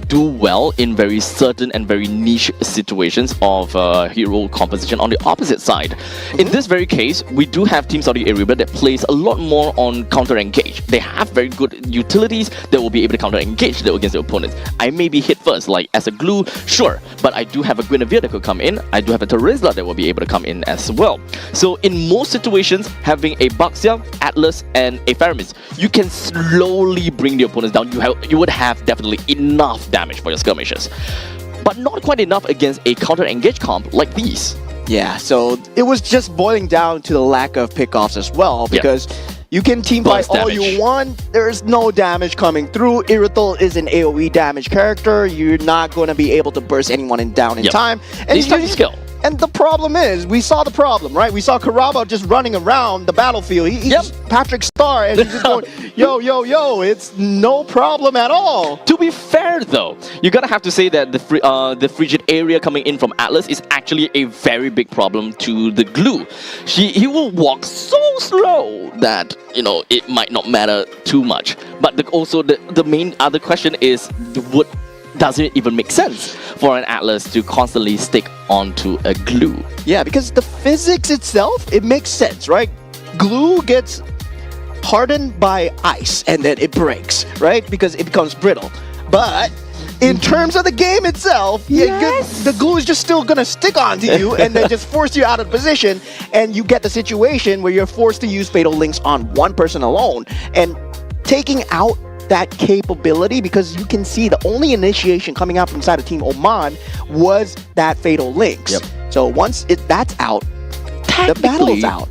do well in very certain and very niche situations of hero composition on the opposite side. In this very case, we do have Team Saudi Arabia that plays a lot more on counter-engage. They have very good utilities that will be able to counter-engage against the opponents. I may be hit first, like as a glue, sure, but I do have a Guinevere that could come in. I do have a Terizla that will be able to come in as well. So in most situations, having a Baxia, Atlas, and a Faramis, you can slowly bring the opponents down. You would have definitely enough damage for your skirmishes, but not quite enough against a counter-engage comp like these. Yeah, so it was just boiling down to the lack of pickoffs as well, because you can team fight all you want, there's no damage coming through. Irithel is an AoE damage character, you're not going to be able to burst anyone down in time. And he's using skill. And the problem is, we saw the problem, right? We saw Karaba just running around the battlefield. He's just Patrick Star, and he's just going, yo, it's no problem at all. To be fair, though, you're gonna have to say that the frigid area coming in from Atlas is actually a very big problem to the glue. He will walk so slow that, it might not matter too much. But also the main other question is, does it even make sense for an Atlas to constantly stick onto a glue? Yeah, because the physics itself, it makes sense, right? Glue gets hardened by ice and then it breaks, right? Because it becomes brittle. But in terms of the game itself, the glue is just still gonna stick onto you and then just force you out of position, and you get the situation where you're forced to use Fatal Links on one person alone. And taking out that capability, because you can see the only initiation coming out from inside of Team Oman was that Fatal Links. So once that's out, the battle's out.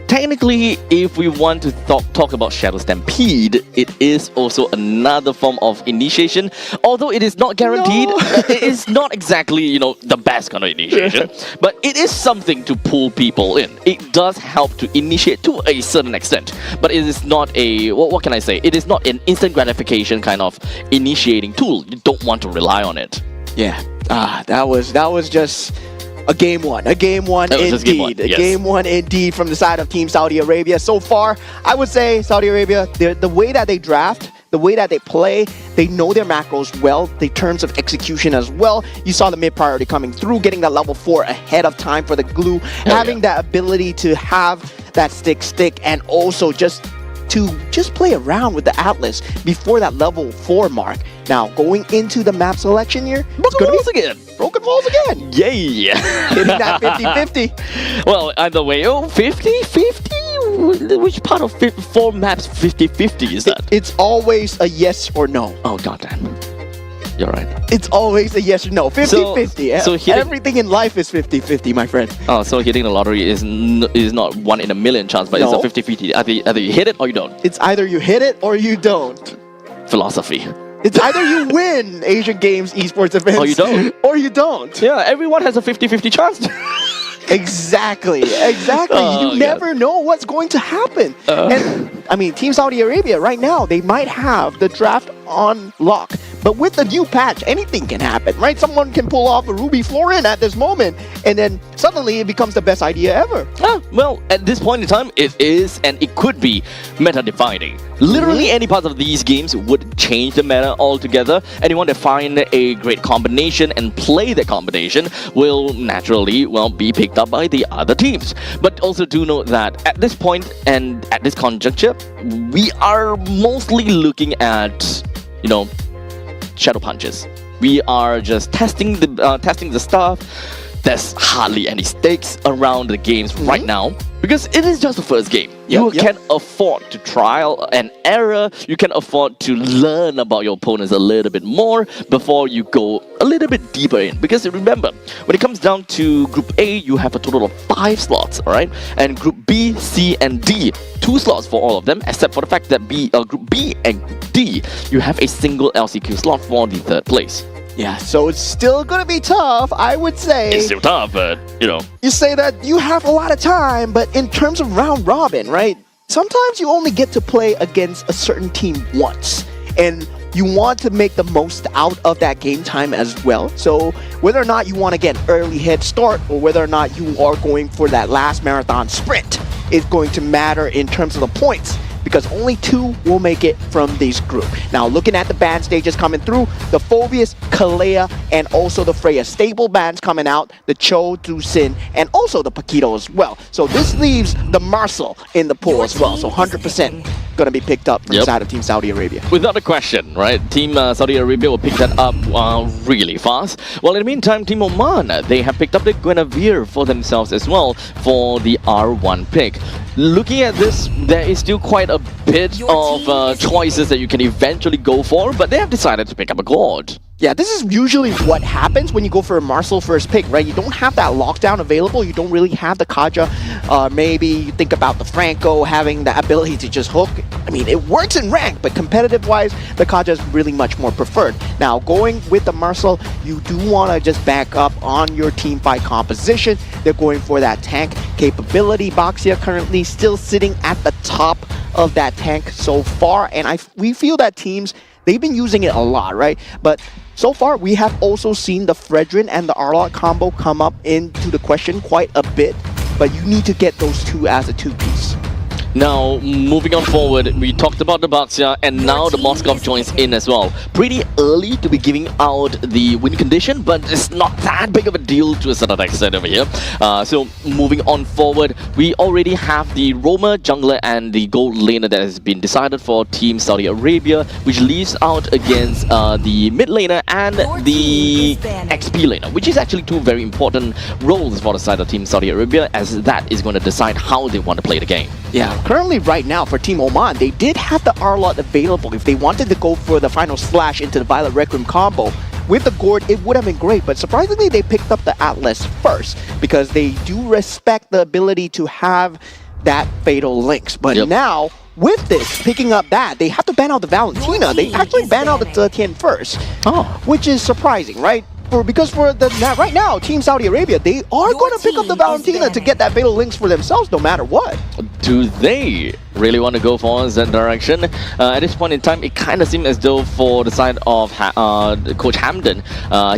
Technically, if we want to talk about Shadow Stampede, it is also another form of initiation. Although it is not guaranteed, it is not exactly, the best kind of initiation. But it is something to pull people in. It does help to initiate to a certain extent. But it is not a, what can I say? It is not an instant gratification kind of initiating tool. You don't want to rely on it. Yeah, that was just a game one indeed. A game one indeed from the side of Team Saudi Arabia. So far, I would say Saudi Arabia, the way that they draft, the way that they play, they know their macros well, the terms of execution as well. You saw the mid priority coming through, getting that level 4 ahead of time for the glue, having that ability to have that stick, and also just play around with the Atlas before that level 4 mark. Now, going into the map selection here, Broken walls again! Yay! Hitting that 50-50. Well, either way, 50-50? Which part of 4 maps 50-50 is that? It's always a yes or no. Oh, goddamn. You're right. It's always a yes or no. 50-50. So everything in life is 50-50, my friend. Oh, so hitting the lottery is not 1 in a million chance, but it's a 50-50. Either you hit it or you don't. It's either you hit it or you don't. Philosophy. It's either you win Asian Games esports events or you don't. Or you don't. Yeah, everyone has a 50-50 chance. Exactly. Oh, You God. never know what's going to happen. And I mean, Team Saudi Arabia right now, they might have the draft on lock. But with the new patch, anything can happen, right? Someone can pull off a Ruby Florin at this moment, and then suddenly it becomes the best idea ever. Well, at this point in time, it is and it could be meta-defining. Literally any part of these games would change the meta altogether. Anyone that find a great combination and play that combination will naturally, well, be picked up by the other teams. But also do note that at this point and at this conjuncture, we are mostly looking at, you know, shadow punches. We are just testing the stuff. There's hardly any stakes around the games right now because it is just the first game. You can afford to trial and error. You can afford to learn about your opponents a little bit more before you go a little bit deeper in. Because remember, when it comes down to Group A, you have a total of 5 slots, all right? And Group B, C, and D, 2 slots for all of them, except for the fact that Group B and D, you have a single LCQ slot for the 3rd place. Yeah, so it's still gonna be tough, I would say. It's still tough, but, you know. You say that you have a lot of time, but in terms of round robin, right? Sometimes you only get to play against a certain team once. And you want to make the most out of that game time as well. So whether or not you want to get an early head start or whether or not you are going for that last marathon sprint is going to matter in terms of the points, because only 2 will make it from this group. Now, looking at the band stages coming through, the Phobius, Kalea, and also the Freya stable bands coming out, the Cho, Dusin, and also the Paquito as well. So this leaves the Marcel in the pool as well. So 100% going to be picked up from the side of Team Saudi Arabia. Without a question, right? Team Saudi Arabia will pick that up really fast. Well, in the meantime, Team Oman, they have picked up the Guinevere for themselves as well for the R1 pick. Looking at this, there is still quite a bit of choices that you can eventually go for, but they have decided to pick up a God. Yeah, this is usually what happens when you go for a Marcel first pick, right? You don't have that lockdown available. You don't really have the Kaja. Maybe you think about the Franco having the ability to just hook. I mean, it works in rank, but competitive-wise, the Kaja is really much more preferred. Now, going with the Marcel, you do want to just back up on your team fight composition. They're going for that tank capability. Baxia currently still sitting at the top of that tank so far, and we feel that teams, they've been using it a lot, right? But so far, we have also seen the Fredrin and the Arlot combo come up into the question quite a bit, but you need to get those 2 as a 2-piece. Now, moving on forward, we talked about the Baxia and now the Moskov joins in as well. Pretty early to be giving out the win condition, but it's not that big of a deal to a certain extent over here. So, moving on forward, we already have the Roamer, Jungler, and the Gold Laner that has been decided for Team Saudi Arabia, which leaves out against the Mid Laner and the XP Laner, which is actually 2 very important roles for the side of Team Saudi Arabia, as that is going to decide how they want to play the game. Yeah, currently right now for Team Oman, they did have the Arlot available. If they wanted to go for the final slash into the Violet Requiem combo, with the Gourd, it would have been great, but surprisingly they picked up the Atlas first because they do respect the ability to have that Fatal Links. But now, with this, picking up that, they have to ban out the Valentina. They actually ban out the Tien first, which is surprising, right? Because right now, Team Saudi Arabia, they are going to pick up the Valentina to get that Fatal Links for themselves no matter what. Do they really want to go for that direction? At this point in time, it kind of seems as though for the side of Coach Hamden,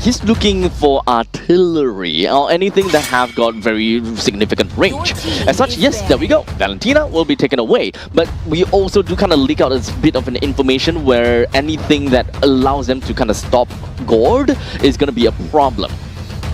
he's looking for artillery or anything that have got very significant range. As such, yes, there we go. Valentina will be taken away. But we also do kind of leak out a bit of an information where anything that allows them to kind of stop Gourd is going to be a problem.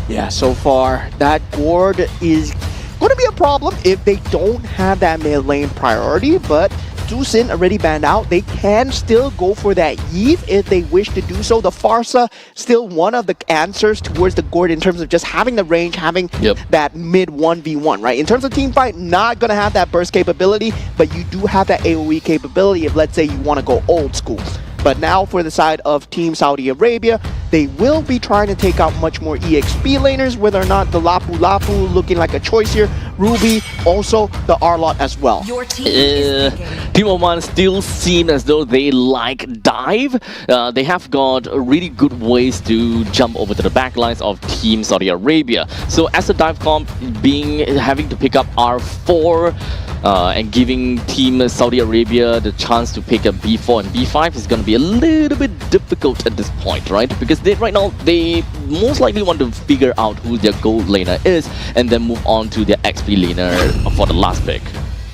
Yeah, so far, that Gourd is going to be a problem if they don't have that mid lane priority, but Dusin already banned out. They can still go for that Eve if they wish to do so. The Farsa, still one of the answers towards the Gourd in terms of just having the range, having that mid 1v1, right? In terms of team fight, not going to have that burst capability, but you do have that AoE capability if, let's say, you want to go old school. But now for the side of Team Saudi Arabia, they will be trying to take out much more EXP laners, whether or not the Lapu Lapu looking like a choice here. Ruby, also the R-Lot as well. Your team is picking. Team Oman still seem as though they like dive. They have got really good ways to jump over to the backlines of Team Saudi Arabia. So as a dive comp, having to pick up R4 and giving Team Saudi Arabia the chance to pick up B4 and B5 is going to be a little bit difficult at this point, right? Because right now they most likely want to figure out who their gold laner is and then move on to their XP laner for the last pick.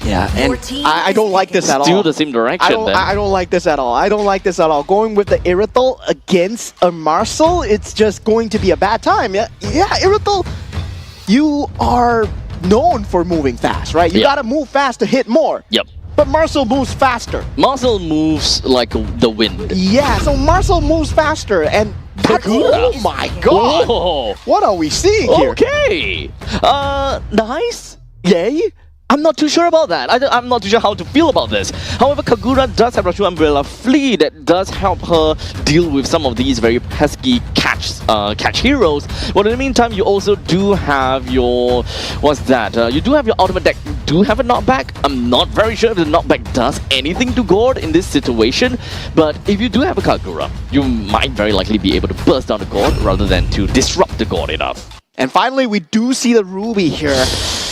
Yeah, and Your team I is don't like this at all. Still the same direction then. I don't like this at all. I don't like this at all. Going with the Irithel against a Marcel, it's just going to be a bad time. Yeah, Irithel, you are known for moving fast, right? You Yep. gotta move fast to hit more. Yep. But Marcel moves faster. Marcel moves like the wind. Yeah, so Marcel moves faster, and that, Kagura. oh my god! Whoa. What are we seeing here? Okay. Nice. Yay. I'm not too sure about that. I'm not too sure how to feel about this. However, Kagura does have a true Umbrella Flea that does help her deal with some of these very pesky catch heroes. But in the meantime, you also do have your... What's that? You do have your ultimate deck. Do have a knockback. I'm not very sure if the knockback does anything to Gord in this situation. But if you do have a Kagura, you might very likely be able to burst down the Gord rather than to disrupt the Gord enough. And finally, we do see the Ruby here.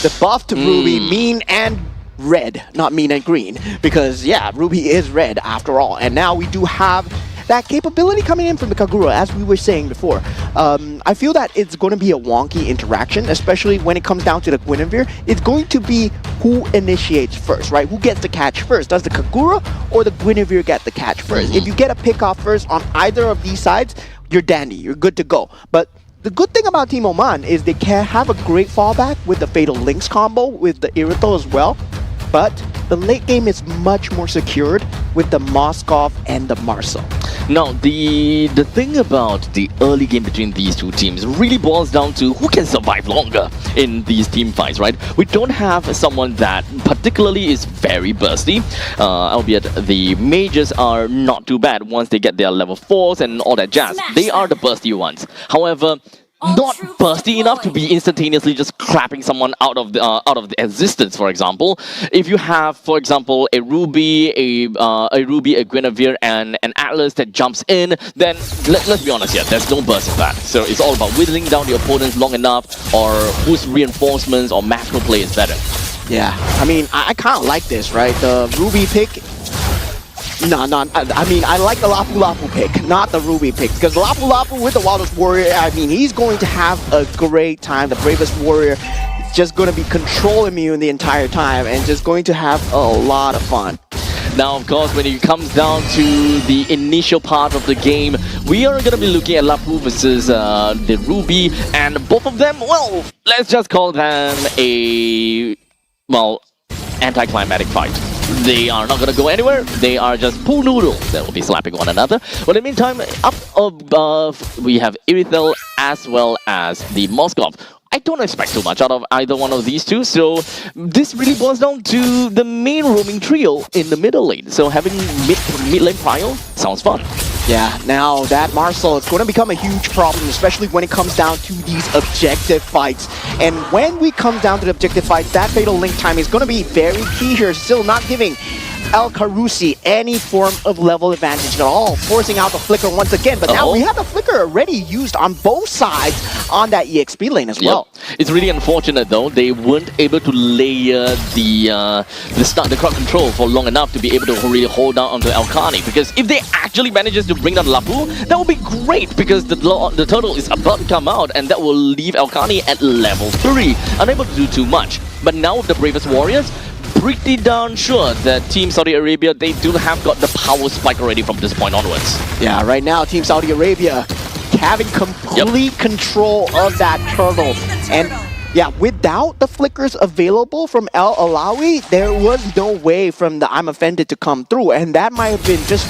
The buff to Ruby, mean and red, not mean and green. Because, yeah, Ruby is red after all. And now we do have that capability coming in from the Kagura, as we were saying before. I feel that it's going to be a wonky interaction, especially when it comes down to the Guinevere. It's going to be who initiates first, right? Who gets the catch first? Does the Kagura or the Guinevere get the catch first? If you get a pick off first on either of these sides, you're dandy. You're good to go. But the good thing about Team Oman is they can have a great fallback with the Fatal Links combo with the Irithel as well. But the late game is much more secured with the Moskov and the Marcel. Now, the thing about the early game between these two teams really boils down to who can survive longer in these team fights, right? We don't have someone that particularly is very bursty, albeit the mages are not too bad once they get their level 4s and all that jazz. They are the bursty ones. However, not bursty enough to be instantaneously just clapping someone out of the existence. For example, if you have, for example, a Ruby, a Guinevere, and an Atlas that jumps in, then let's be honest here, there's no burst of that. So it's all about whittling down the opponents long enough, or whose reinforcements or macro play is better. Yeah, I mean, I kind of like this, right? The Ruby pick. No, I mean, I like the Lapu Lapu pick, not the Ruby pick. Because Lapu Lapu with the Wildest Warrior, I mean, he's going to have a great time. The Bravest Warrior is just going to be control immune the entire time and just going to have a lot of fun. Now, of course, when it comes down to the initial part of the game, we are going to be looking at Lapu versus the Ruby, and both of them, well, let's just call them a, well, anticlimactic fight. They are not going to go anywhere. They are just pool noodles that will be slapping one another. But in the meantime, up above, we have Irithel as well as the Moskov. I don't expect too much out of either one of these two, so this really boils down to the main roaming trio in the middle lane. So having mid lane Prio sounds fun. Yeah, now that Marcel is going to become a huge problem, especially when it comes down to these objective fights. And when we come down to the objective fights, that Fatal Link time is going to be very key here, still not giving El Carusi any form of level advantage at all, forcing out the Flicker once again. But now we have the Flicker already used on both sides on that EXP lane as well. It's really unfortunate though, they weren't able to layer the crowd control for long enough to be able to really hold down onto Elkani. Because if they actually manages to bring down Lapu, that would be great, because the turtle is about to come out and that will leave Elkani at level 3, unable to do too much. But now with the Bravest Warriors, pretty darn sure that Team Saudi Arabia, they do have got the power spike already from this point onwards. Yeah, right now Team Saudi Arabia having complete control of that turtle. And yeah, without the flickers available from El Alawi, there was no way from the I'm Offended to come through. And that might have been just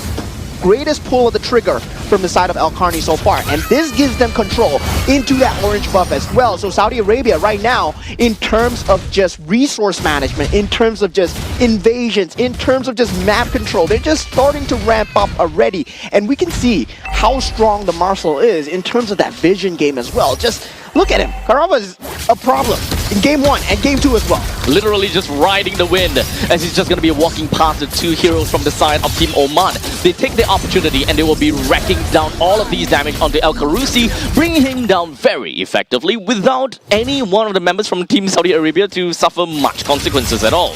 greatest pull of the trigger from the side of El Carni so far. And this gives them control into that orange buff as well. So Saudi Arabia right now, in terms of just resource management, in terms of just invasions, in terms of just map control, they're just starting to ramp up already. And we can see how strong the Marcel is in terms of that vision game as well. Just look at him. Karava is a problem. in game 1 and game 2 as well. Literally just riding the wind as he's just going to be walking past the two heroes from the side of Team Oman. They take the opportunity and they will be wrecking down all of these damage onto El Karousi, bringing him down very effectively without any one of the members from Team Saudi Arabia to suffer much consequences at all.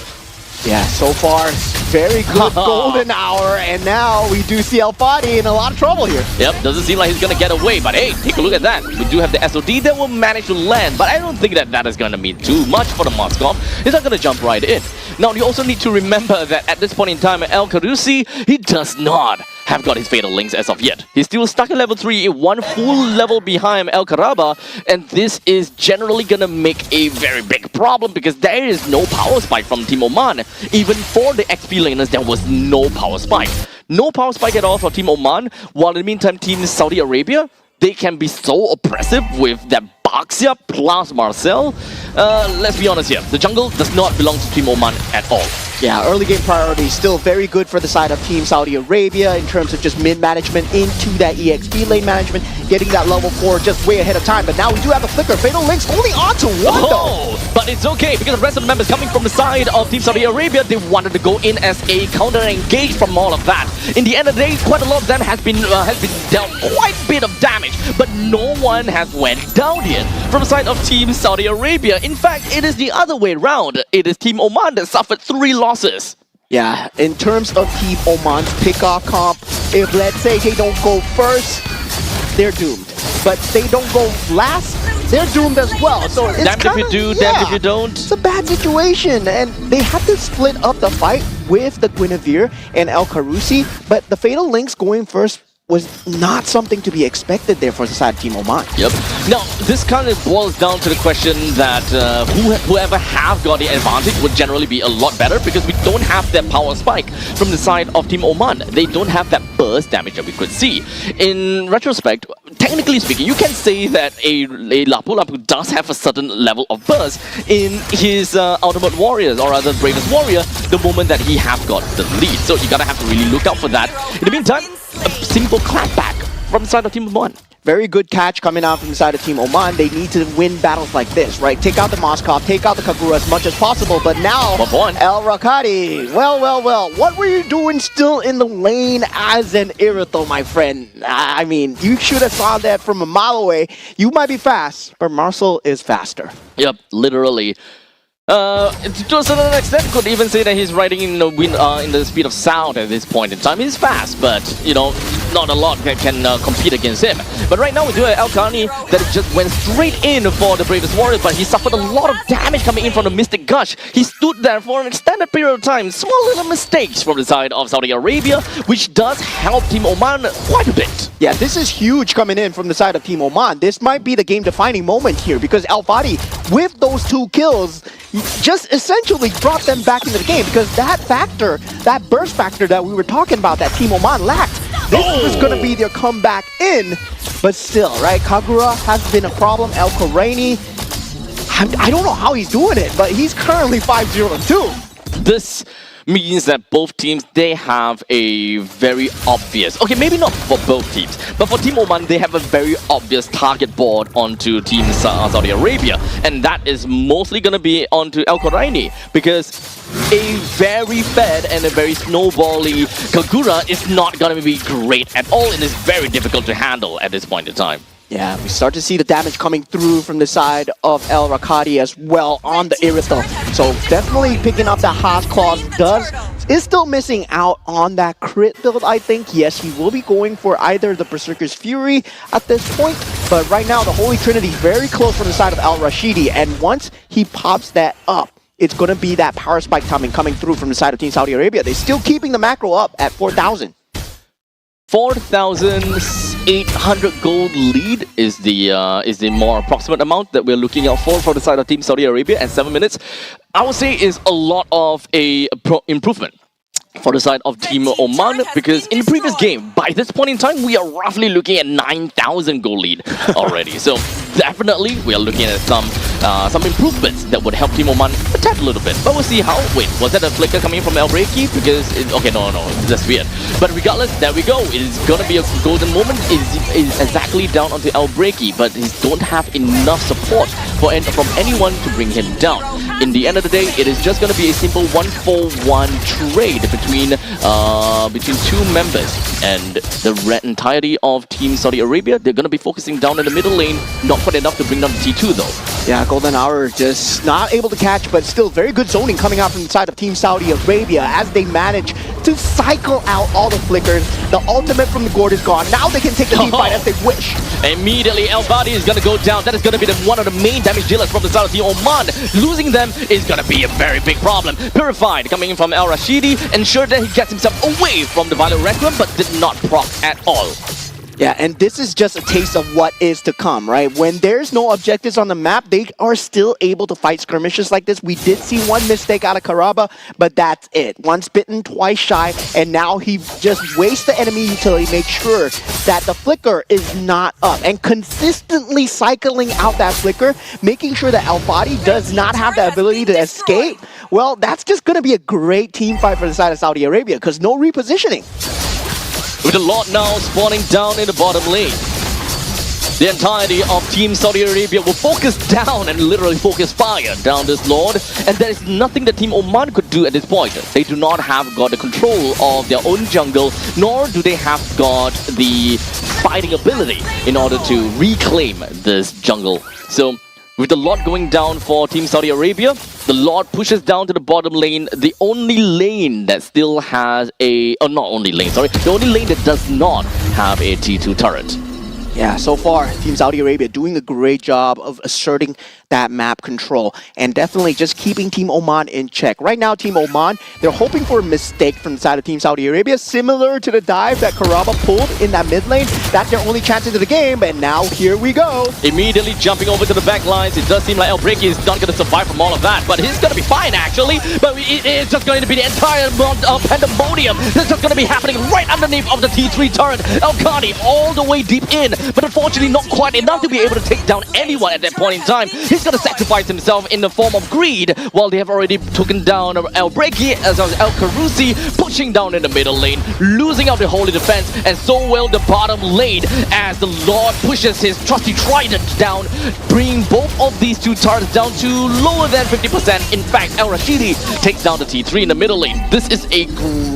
Yeah, so far, very good golden hour, and now we do see El Fadi in a lot of trouble here. Yep, doesn't seem like he's gonna get away, but hey, take a look at that. We do have the SOD that will manage to land, but I don't think that that is gonna mean too much for the Moskov. He's not gonna jump right in. Now, you also need to remember that at this point in time, El Karousi, he does not have got his Fatal Links as of yet. He's still stuck at level 3, one full level behind El Karaba, and this is generally gonna make a very big problem because there is no power spike from Team Oman. Even for the XP laners, there was no power spike. No power spike at all for Team Oman, while in the meantime, Team Saudi Arabia, they can be so oppressive with their Baxia plus Marcel. Let's be honest here, the jungle does not belong to Team Oman at all. Yeah, early game priority still very good for the side of Team Saudi Arabia in terms of just mid management into that EXP lane management, getting that level 4 just way ahead of time. But now we do have a flicker. Fatal Links only on to 1 though. But it's okay because the rest of the members coming from the side of Team Saudi Arabia, they wanted to go in as a counter and engage from all of that. In the end of the day, quite a lot of them has been dealt quite a bit of damage, but no one has went down yet from the side of Team Saudi Arabia. In fact, it is the other way around. It is Team Oman that suffered 3 losses. Yeah, in terms of Team Oman's pickoff comp, if let's say they don't go first, they're doomed. But they don't go last, they're doomed as well. So it's Damned if you do, damned if you don't. It's a bad situation, and they had to split up the fight with the Guinevere and El Karousi, but the Fatal Links going first was not something to be expected there for the side of Team Oman. Yep. Now, this kind of boils down to the question that whoever have got the advantage would generally be a lot better because we don't have that power spike from the side of Team Oman. They don't have that burst damage that we could see. In retrospect, technically speaking, you can say that a Lapu Lapu does have a certain level of burst in his Ultimate Warriors, or rather Bravest Warrior, the moment that he have got the lead. So you gotta have to really look out for that. In the meantime, a simple clapback from the side of Team Oman. Very good catch coming out from the side of Team Oman. They need to win battles like this, right? Take out the Moskov, take out the Kagura as much as possible, but now, El Rakati, well, what were you doing still in the lane as an Irithel, my friend? I mean, you should have saw that from a mile away. You might be fast, but Marcel is faster. Yep, literally. To a certain extent, could even say that he's riding in the wind, in the speed of sound at this point in time. He's fast, but you know, not a lot can compete against him. But right now we do have El Kani that just went straight in for the Bravest Warrior, but he suffered a lot of damage coming in from the Mystic Gush. He stood there for an extended period of time. Small little mistakes from the side of Saudi Arabia, which does help Team Oman quite a bit. Yeah, this is huge coming in from the side of Team Oman. This might be the game-defining moment here because Al Fadi, with those 2 kills, just essentially brought them back into the game because that factor, that burst factor that we were talking about that Team Oman lacked, this was going to be their comeback in, but still, right? Kagura has been a problem. El Koraini, I don't know how he's doing it, but he's currently 5-0-2. This means that both teams, they have a very obvious, okay, maybe not for both teams, but for Team Oman, they have a very obvious target board onto Team Saudi Arabia, and that is mostly going to be onto El Koraini, because a very fed and a very snowbally Kagura is not going to be great at all, and is very difficult to handle at this point in time. Yeah, we start to see the damage coming through from the side of El Rakati as well on the Irithel. So definitely picking up that Haas Claws is still missing out on that crit build, I think. Yes, he will be going for either the Berserker's Fury at this point, but right now the Holy Trinity very close from the side of Al Rashidi, and once he pops that up, it's going to be that power spike coming through from the side of Team Saudi Arabia. They're still keeping the macro up at 4,000. 4,800 gold lead is the more approximate amount that we're looking out for the side of Team Saudi Arabia at 7 minutes. I would say is a lot of a improvement for the side of Team Oman, because in the previous game, by this point in time, we are roughly looking at 9,000 gold lead already. So definitely, we are looking at some some improvements that would help Team Oman a tad little bit. But we'll see how. Wait, was that a flicker coming from El Breaky? Because okay, no, that's weird. But regardless, there we go. It is gonna be a golden moment. Is exactly down onto El Breaky, but he don't have enough support from anyone to bring him down. In the end of the day, it is just gonna be a simple 1-for-1 trade between two members, and the entirety of Team Saudi Arabia, they're gonna be focusing down in the middle lane. Not quite enough to bring down the T2 though. Yeah, Golden Hour just not able to catch, but still very good zoning coming out from the side of Team Saudi Arabia as they manage to cycle out all the flickers. The ultimate from the Gord is gone. Now they can take the team fight as they wish. Immediately, El Badi is going to go down. That is going to be one of the main damage dealers from the side of Team Oman. Losing them is going to be a very big problem. Purified coming in from El Rashidi ensured that he gets himself away from the Violet Requiem, but did not proc at all. Yeah, and this is just a taste of what is to come, right? When there's no objectives on the map, they are still able to fight skirmishes like this. We did see one mistake out of Karaba, but that's it. Once bitten, twice shy, and now he just wastes the enemy utility, make sure that the flicker is not up, and consistently cycling out that flicker, making sure that Al-Fadi does not have the ability to escape. Well, that's just going to be a great team fight for the side of Saudi Arabia, because no repositioning. With the Lord now spawning down in the bottom lane. The entirety of Team Saudi Arabia will focus down and literally focus fire down this Lord. And there is nothing that Team Oman could do at this point. They do not have got the control of their own jungle, nor do they have got the fighting ability in order to reclaim this jungle. So, with the Lord going down for Team Saudi Arabia, the Lord pushes down to the bottom lane, the only lane that still has a... Oh, not only lane, sorry. The only lane that does not have a T2 turret. Yeah, so far, Team Saudi Arabia doing a great job of asserting that map control and definitely just keeping Team Oman in check. Right now, Team Oman, they're hoping for a mistake from the side of Team Saudi Arabia, similar to the dive that Karaba pulled in that mid lane. That's their only chance into the game, and now here we go. Immediately jumping over to the back lines. It does seem like El Breaky is not going to survive from all of that, but he's going to be fine, actually. But it's just going to be the entire pandemonium that's just going to be happening right underneath of the T3 turret. El Khani all the way deep in, but unfortunately not quite enough to be able to take down anyone at that point in time. He's going to sacrifice himself in the form of greed, while they have already taken down El Breaky as well as El Karusi, pushing down in the middle lane, losing out the holy defense, and so will the bottom lane as the Lord pushes his trusty trident down, bringing both of these two turrets down to lower than 50%. In fact, El Rashidi takes down the T3 in the middle lane. This is a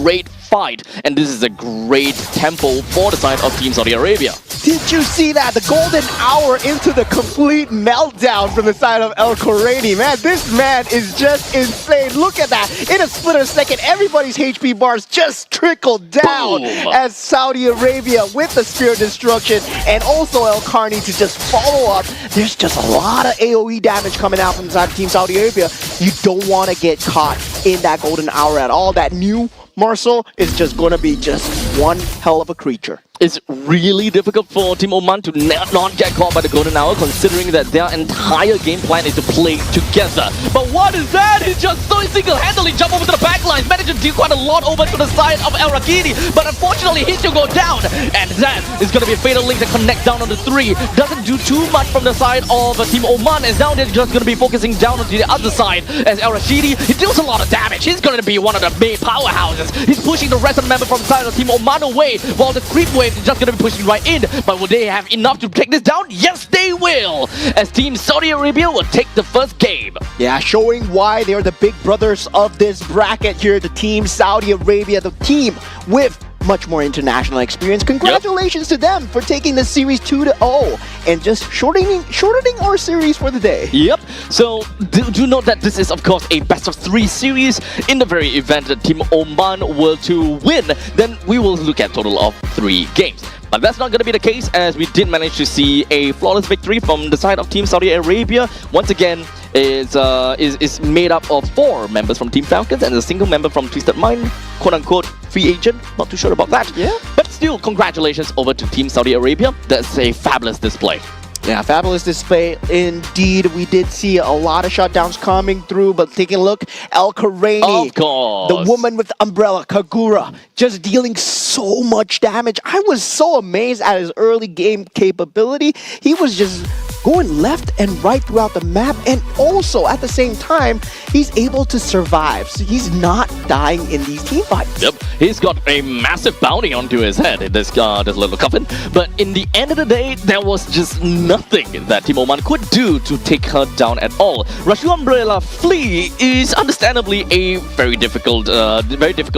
great fight, and this is a great tempo for the side of Team Saudi Arabia. Did you see that? The golden hour into the complete meltdown from the side of El Khoraini. Man, this man is just insane. Look at that. In a split of a second, everybody's HP bars just trickled down. Boom. As Saudi Arabia with the Spear of Destruction and also El Khani to just follow up. There's just a lot of AoE damage coming out from the side of Team Saudi Arabia. You don't want to get caught in that golden hour at all. That new Marcel is just going to be just one hell of a creature. It's really difficult for Team Oman to not get caught by the golden hour, considering that their entire game plan is to play together. But what is that? He just so single-handedly jump over to the backlines, managed to do quite a lot over to the side of El Rakini, but unfortunately he still go down, and that is going to be a fatal link to connect down on the 3. Doesn't do too much from the side of Team Oman, as now they're just going to be focusing down onto the other side, as El Rashidi, he deals a lot of damage. He's going to be one of the main powerhouses. He's pushing the rest of the members from the side of Team Oman away, while the creep wave is just going to be pushing right in. But will they have enough to take this down? Yes, they will, as Team Saudi Arabia will take the first game. Yeah, showing why they're the big brothers of this bracket here, the Team Saudi Arabia, the team with much more international experience. Congratulations to them for taking the series 2-0 and just shortening our series for the day. Yep. So do note that this is of course a best of 3 series. In the very event that Team Oman were to win, then we will look at total of 3 games. But that's not going to be the case, as we did manage to see a flawless victory from the side of Team Saudi Arabia. Once again, is made up of 4 members from Team Falcons and a single member from Twisted Mind, quote-unquote free agent. Not too sure about that. Yeah. But still, congratulations over to Team Saudi Arabia. That's a fabulous display. Yeah, fabulous display indeed. We did see a lot of shutdowns coming through, but taking a look, El Khoraini, Of course. the woman with the umbrella, Kagura, just dealing so much damage. I was so amazed at his early game capability. He was just going left and right throughout the map, and also at the same time, he's able to survive. So he's not dying in these team fights. Yep, he's got a massive bounty onto his head in this little coffin. But in the end of the day, there was just nothing that Team Oman could do to take her down at all. Rashu Umbrella Flea is understandably a very difficult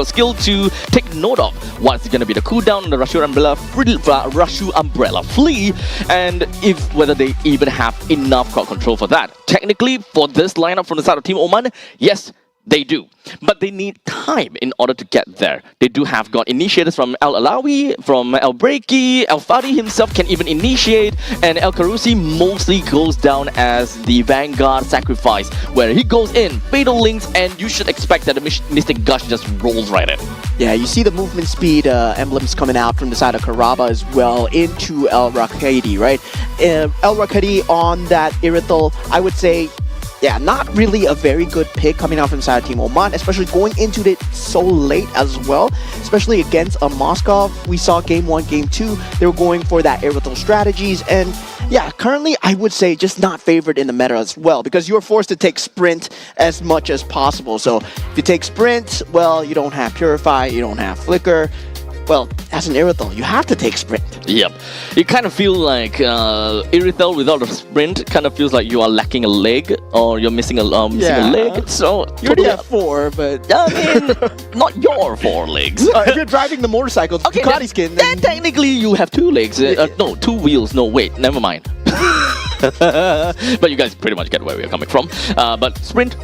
skill to take note of. What's going to be the cooldown on the Rashu Umbrella Flea, and if whether they even have enough crowd control for that. Technically, for this lineup from the side of Team Oman, yes, they do. But they need time in order to get there. They do have got initiators from El Alawi, from El Breaki, El Fadi himself can even initiate, and El Karusi mostly goes down as the Vanguard sacrifice, where he goes in, fatal links, and you should expect that the Mystic Gush just rolls right in. Yeah, you see the movement speed emblems coming out from the side of Karaba as well into El Rakadi, right? El Rakadi on that Irithel, I would say, yeah, not really a very good pick coming out from the side of Team Oman, especially going into it so late as well, especially against a Moskov. We saw game 1, game 2, they were going for that Irithel strategies, and yeah, currently I would say just not favored in the meta as well, because you're forced to take sprint as much as possible. So if you take sprint, well, you don't have Purify, you don't have Flicker. Well, as an Irithel, you have to take sprint. Yep. It kind of feels like Irithel without a sprint kind of feels like you are lacking a leg, or you're missing a leg. So You already have 4, but I mean, not your 4 legs. if you're driving the motorcycle, Ducati skin, then technically you have 2 legs. No, 2 wheels. No, wait, never mind. But you guys pretty much get where we're coming from. But sprint,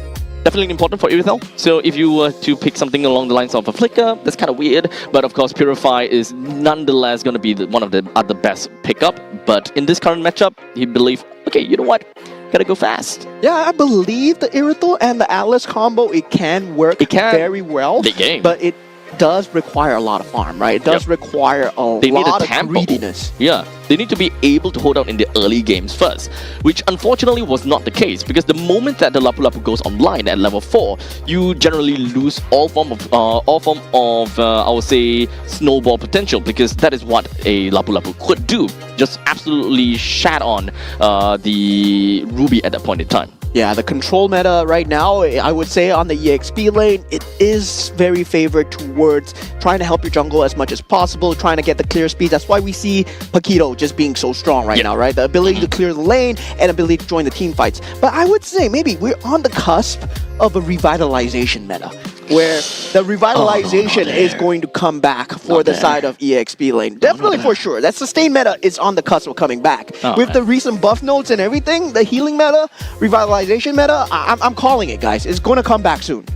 definitely important for Irithel. So if you were to pick something along the lines of a Flicker, that's kind of weird. But of course, Purify is nonetheless going to be one of the other best pickup. But in this current matchup, he believed, okay, you know what? Gotta go fast. yeah, I believe the Irithel and the Atlas combo, it can work very well. Big game. But it does require a lot of farm, right? It does require a lot of greediness. Yeah, they need to be able to hold out in the early games first, which unfortunately was not the case, because the moment that the Lapu Lapu goes online at level 4, you generally lose all form of I would say snowball potential, because that is what a Lapu Lapu could do. Just absolutely shat on the Ruby at that point in time. Yeah, the control meta right now, I would say on the EXP lane, it is very favored towards trying to help your jungle as much as possible, trying to get the clear speed. That's why we see Paquito just being so strong right now, right? The ability to clear the lane and ability to join the team fights. But I would say maybe we're on the cusp of a revitalization meta, where the revitalization is going to come back for the side of EXP lane. Definitely for sure. That sustain meta is on the cusp of coming back. With the recent buff notes and everything, the healing meta, revitalization meta, I'm calling it, guys. It's going to come back soon.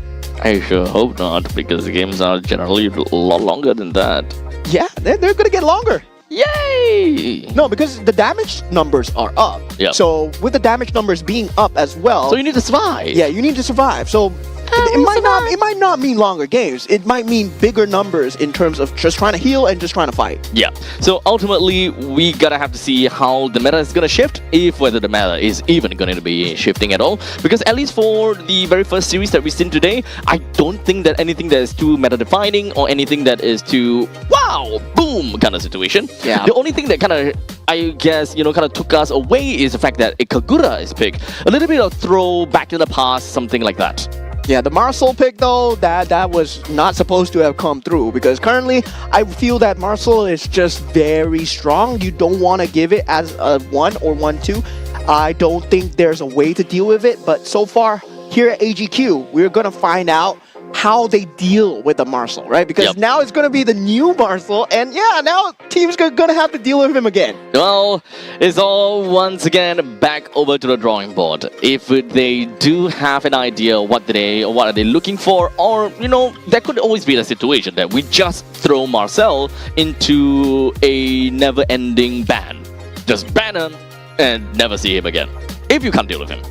I sure hope not, because the games are generally a lot longer than that. Yeah, they're going to get longer. Yay! No, because the damage numbers are up. Yep. So with the damage numbers being up as well, So you need to survive. yeah, you need to survive. So it might not mean longer games. It might mean bigger numbers in terms of just trying to heal and just trying to fight. Yeah. So ultimately, we gotta have to see how the meta is gonna shift, if whether the meta is even going to be shifting at all. Because at least for the very first series that we've seen today, I don't think that anything that is too meta-defining or anything that is too wow, boom kind of situation. Yeah. The only thing that kind of, I guess, kind of took us away is the fact that a Kagura is picked. A little bit of throw back in the past, something like that. Yeah, the Marcel pick though, that was not supposed to have come through, because currently I feel that Marcel is just very strong. You don't want to give it as a 1 or 1-2. I don't think there's a way to deal with it, but so far here at AGQ, we're going to find out how they deal with the Marcel, right? Because now it's going to be the new Marcel, and yeah, now teams are going to have to deal with him again. Well, it's all once again back over to the drawing board. If they do have an idea what are they looking for, or there could always be a situation that we just throw Marcel into a never-ending ban. Just ban him and never see him again. If you can't deal with him,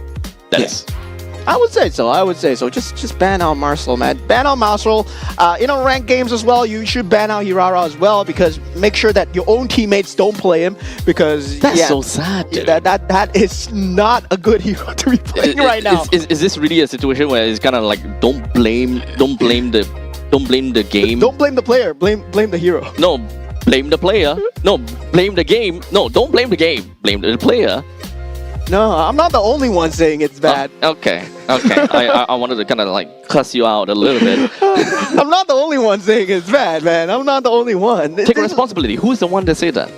that is. I would say so. Just ban out Marcel, man. Ban out Marcel. Ranked games as well, you should ban out Hirara as well, because make sure that your own teammates don't play him, because that's so sad, dude. That is not a good hero to be playing right now. Is this really a situation where it's kind of like don't blame the game? Don't blame the player. Blame the hero. No, blame the player. No, blame the game. No, don't blame the game. Blame the player. No, I'm not the only one saying it's bad. Okay. I wanted to kind of like cuss you out a little bit. I'm not the only one saying it's bad, man. I'm not the only one. Take responsibility. Who's the one that said that?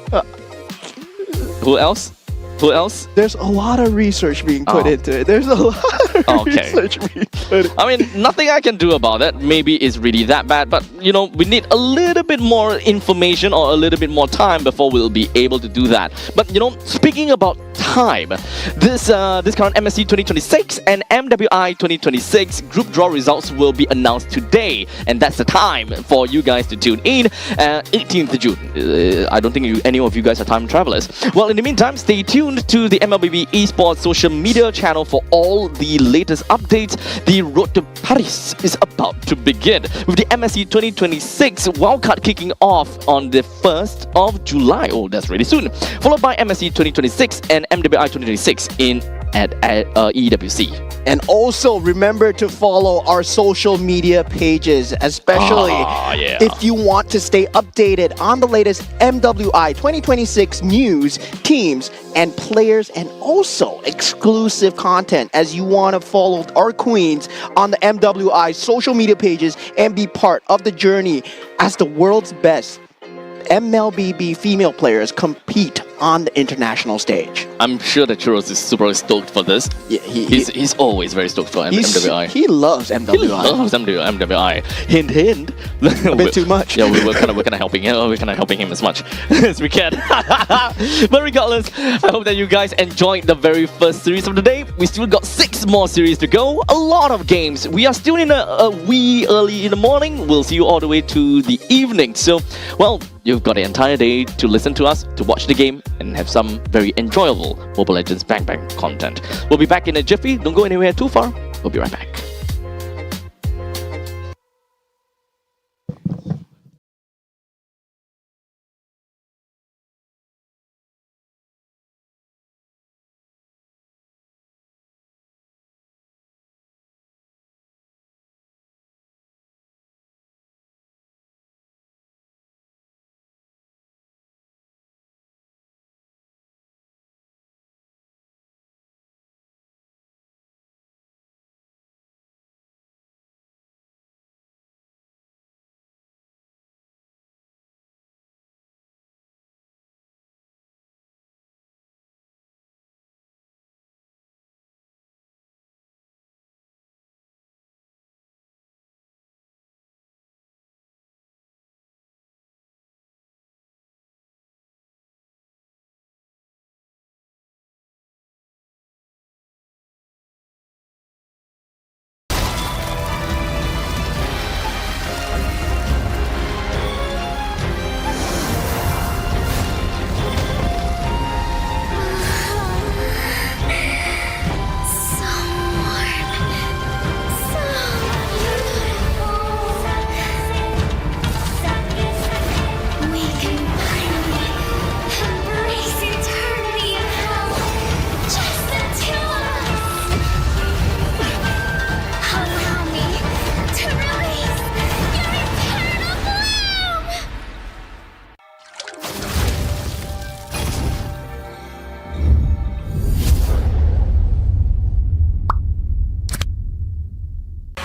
Who else? Who else? There's a lot of research being put Oh. into it. There's a lot of Okay. research being put into it. I mean, nothing I can do about that. Maybe it's really that bad, but you know, we need a little bit more information or a little bit more time before we'll be able to do that. But you know, speaking about time, this current MSC 2026 and MWI 2026 group draw results will be announced today, and that's the time for you guys to tune in. 18th of June. I don't think any of you guys are time travelers. Well, in the meantime, stay tuned to the MLBB Esports social media channel for all the latest updates. The road to Paris is about to begin with the MSC 2026 wildcard kicking off on the 1st of July. Oh, that's really soon. Followed by MSC 2026 and MWI 2026 at EWC. And also remember to follow our social media pages, especially yeah. if you want to stay updated on the latest MWI 2026 news, teams, and players, and also exclusive content as you want to follow our queens on the MWI social media pages and be part of the journey as the world's best MLBB female players compete on the international stage. I'm sure that Churros is super stoked for this. Yeah, He's always very stoked for MWI. He loves MWI. He loves MWI. Hint, hint. A bit too much. Yeah, we're kind of helping him. We're kind of helping him as much as we can. But regardless, I hope that you guys enjoyed the very first series of the day. We still got 6 more series to go. A lot of games. We are still in a wee early in the morning. We'll see you all the way to the evening. So, well, you've got the entire day to listen to us, to watch the game, and have some very enjoyable Mobile Legends Bang Bang content. We'll be back in a jiffy. Don't go anywhere too far. We'll be right back.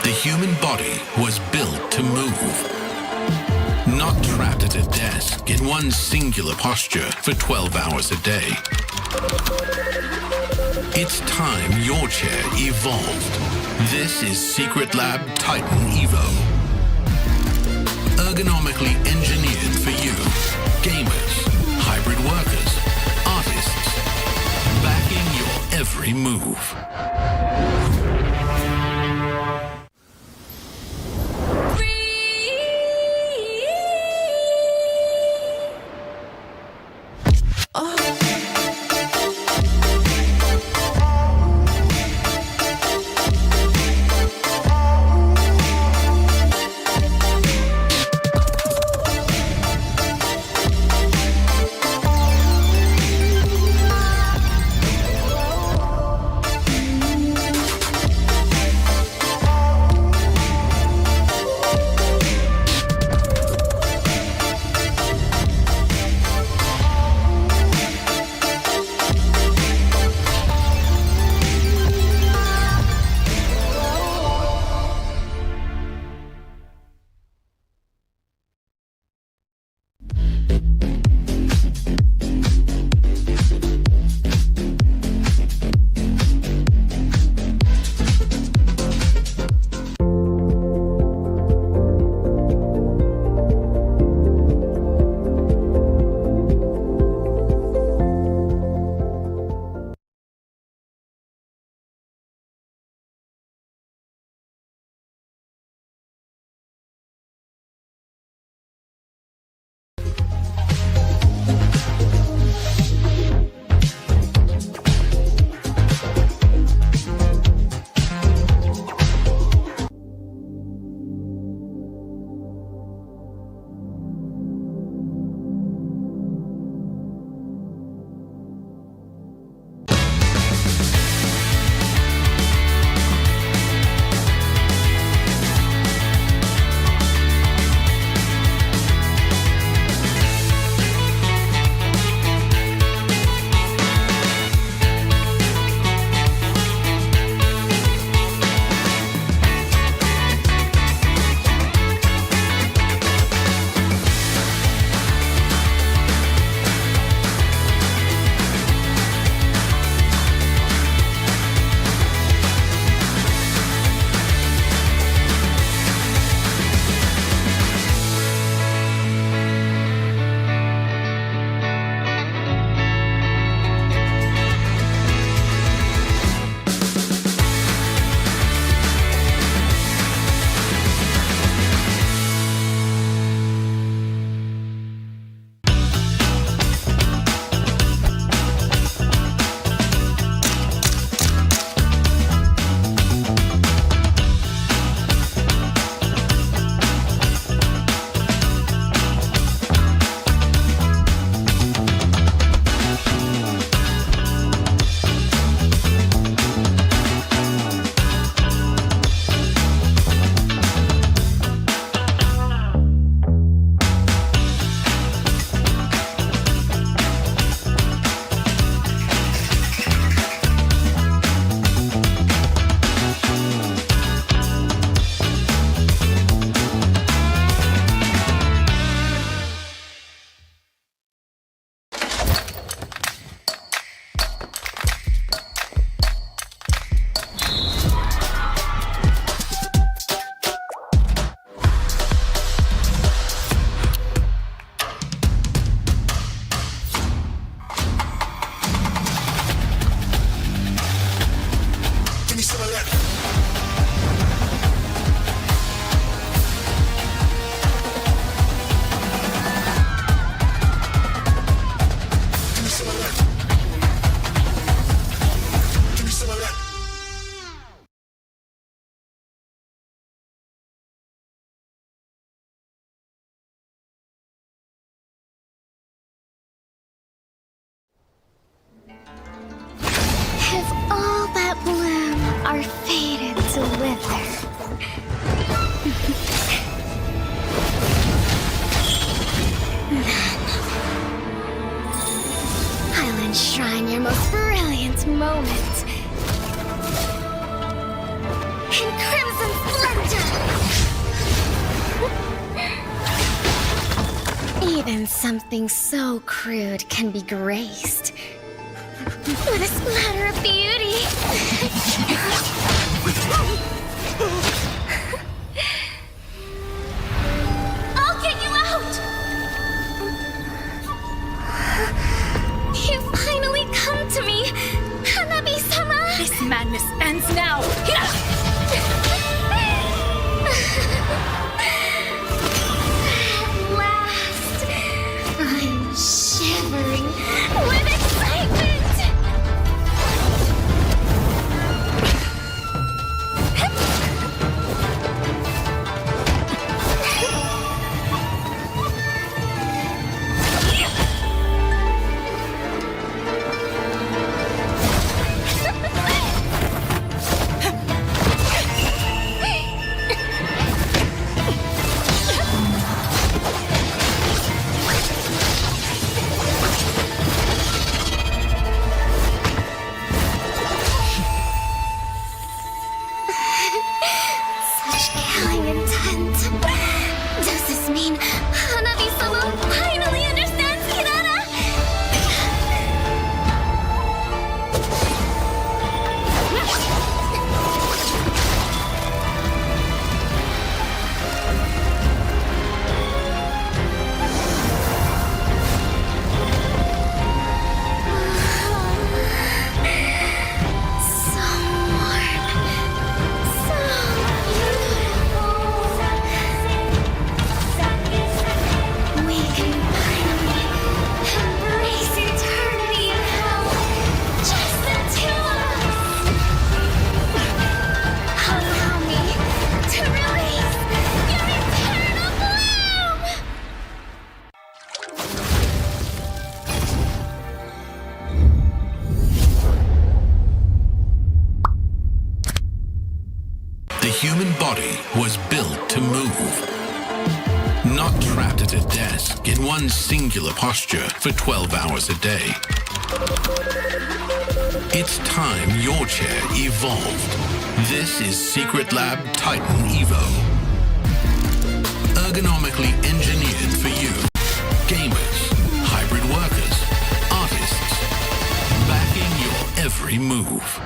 The human body was built to move, not trapped at a desk in one singular posture for 12 hours a day. It's time your chair evolved. This is Secret Lab Titan Evo. Ergonomically engineered for you, gamers, hybrid workers, artists, backing your every move. enshrine your most brilliant moment in crimson splendor. Even something so crude can be graced with a splatter of beauty. I'll get you out! You finally come to me, Hanabi-sama! This madness ends now! At last, I'm shivering with excitement! Such killing intent. Does this mean Hanabi-sama finally understands Kirara? So warm. So beautiful. We can finally embrace eternity now. Just the two of us. Allow me to release your eternal bloom. The human body was built to move. Not trapped at a desk in one singular posture for 12 hours a day. It's time your chair evolved. This is Secret Lab Titan Evo. Ergonomically engineered for you. Gamers, hybrid workers, artists. Backing your every move.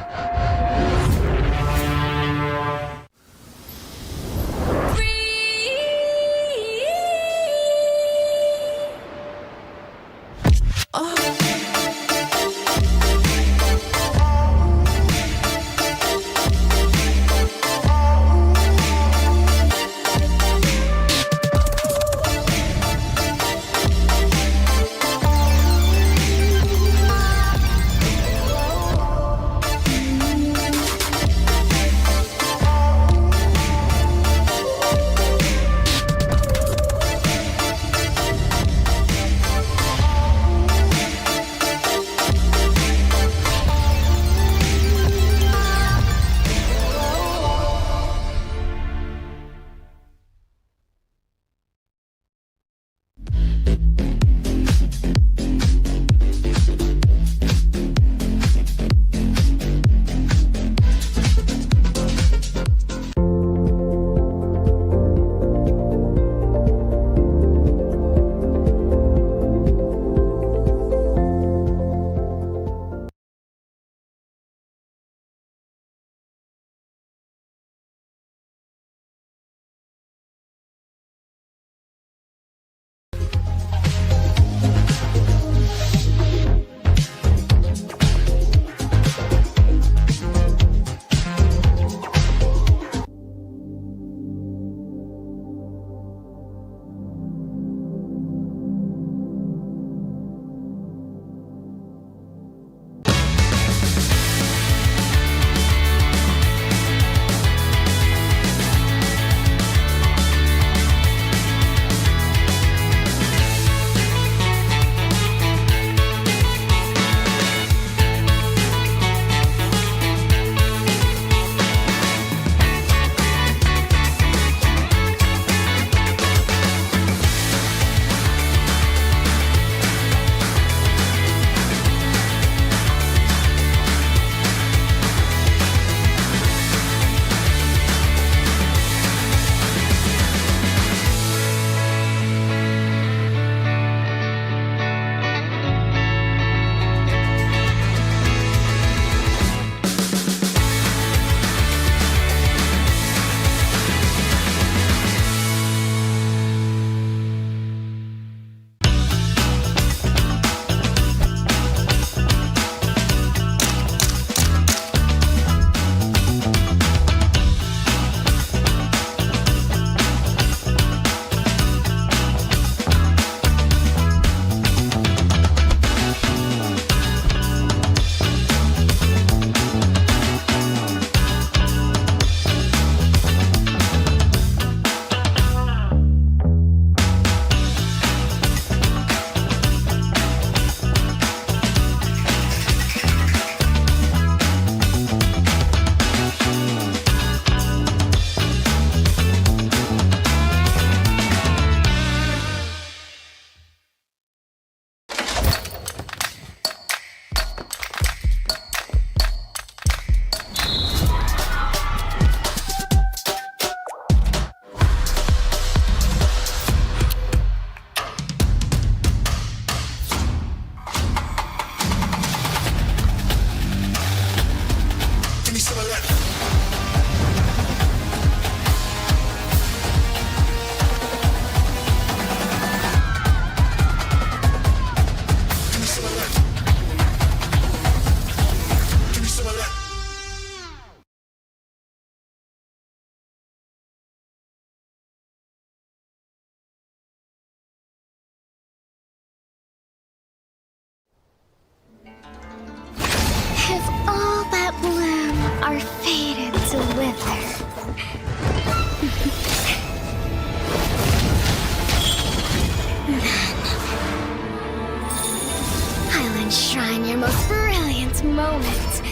most brilliant moment.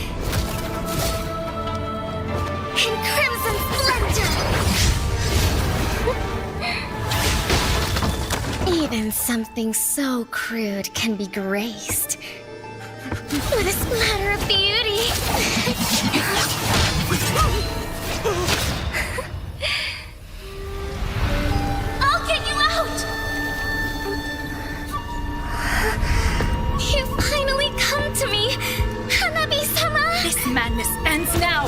In crimson splendor! Even something so crude can be graced with a splatter of beauty. I'll get you out! You finally come to me, Hanabi-sama! This madness ends now!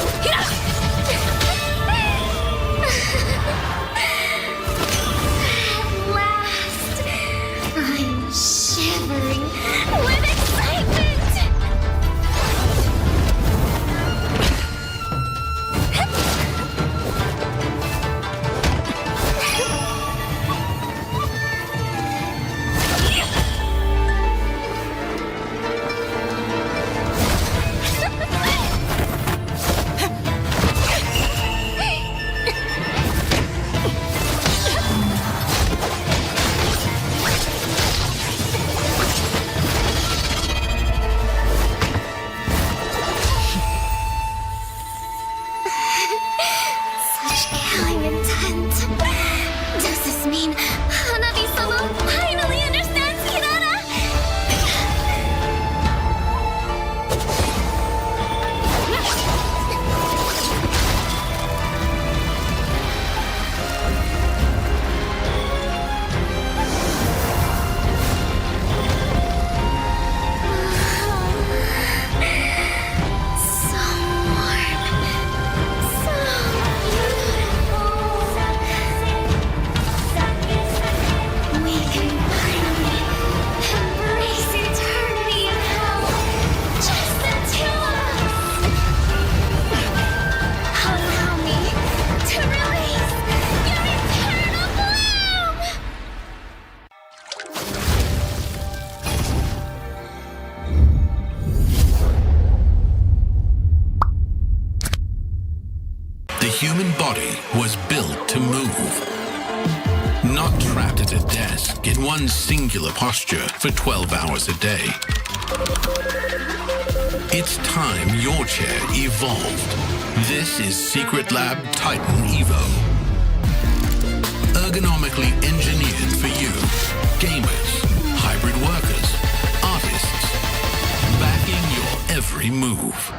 At last, I'm shivering with excitement! Such killing intent. Does this mean Hanabi-sama finally understands Hinata? So warm. So beautiful. We can finally embrace eternity in hell. Just the two of us. Allow me to release your eternal bloom. The human body was built to move, not trapped at a desk in one singular posture for 12 hours a day. It's time your chair evolved. This is Secret Lab Titan Evo. Ergonomically engineered for you, gamers, hybrid workers, artists, backing your every move.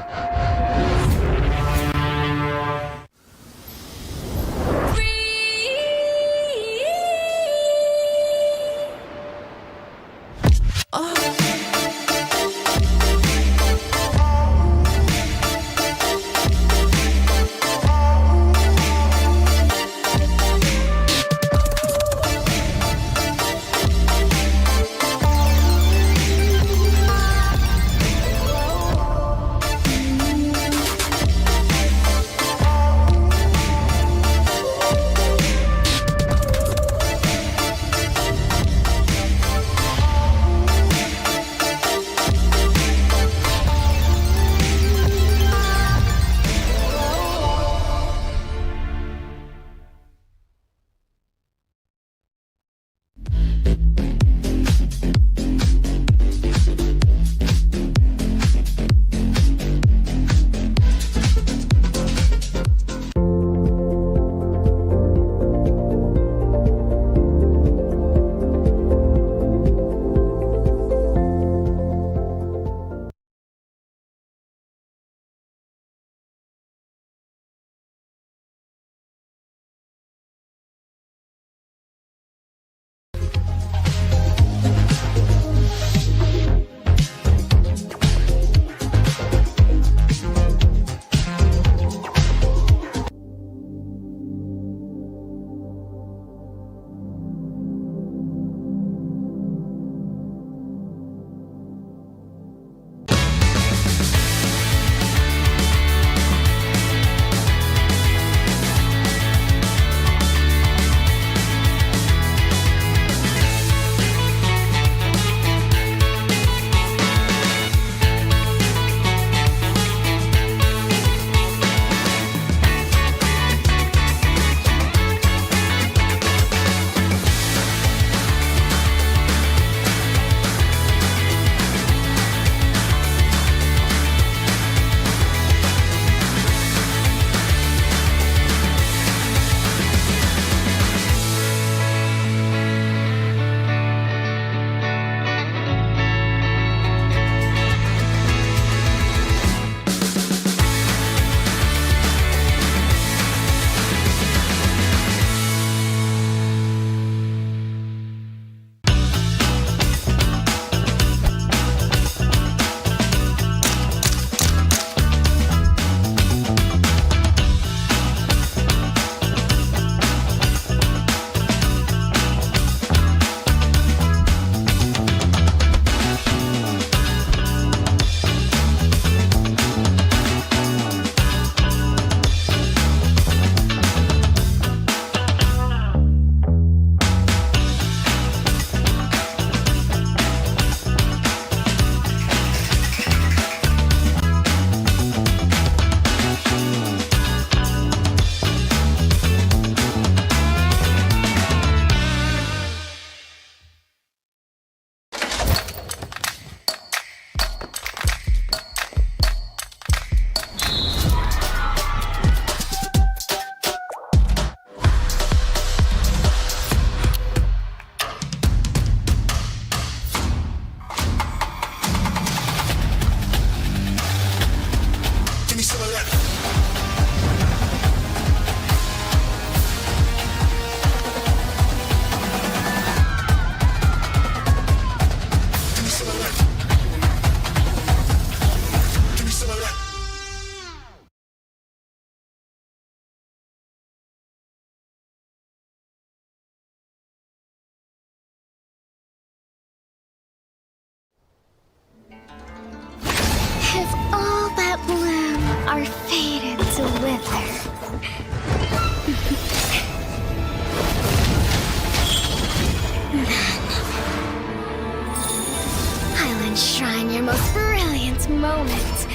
most brilliant moment.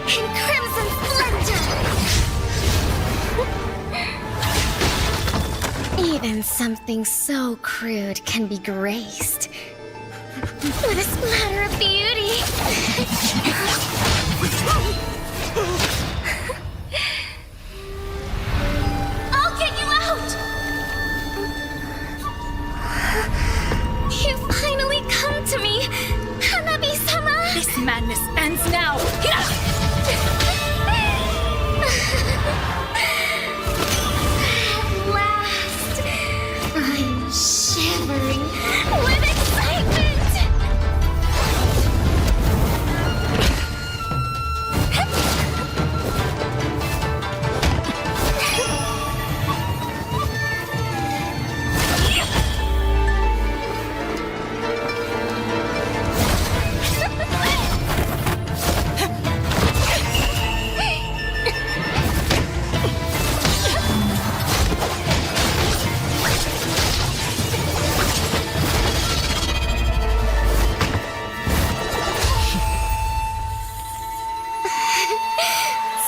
In crimson splendor! Even something so crude can be graced with a splatter of beauty. I'll get you out! You finally come to me, Hanabi-sama! This madness ends now! At last, I'm shivering with excitement!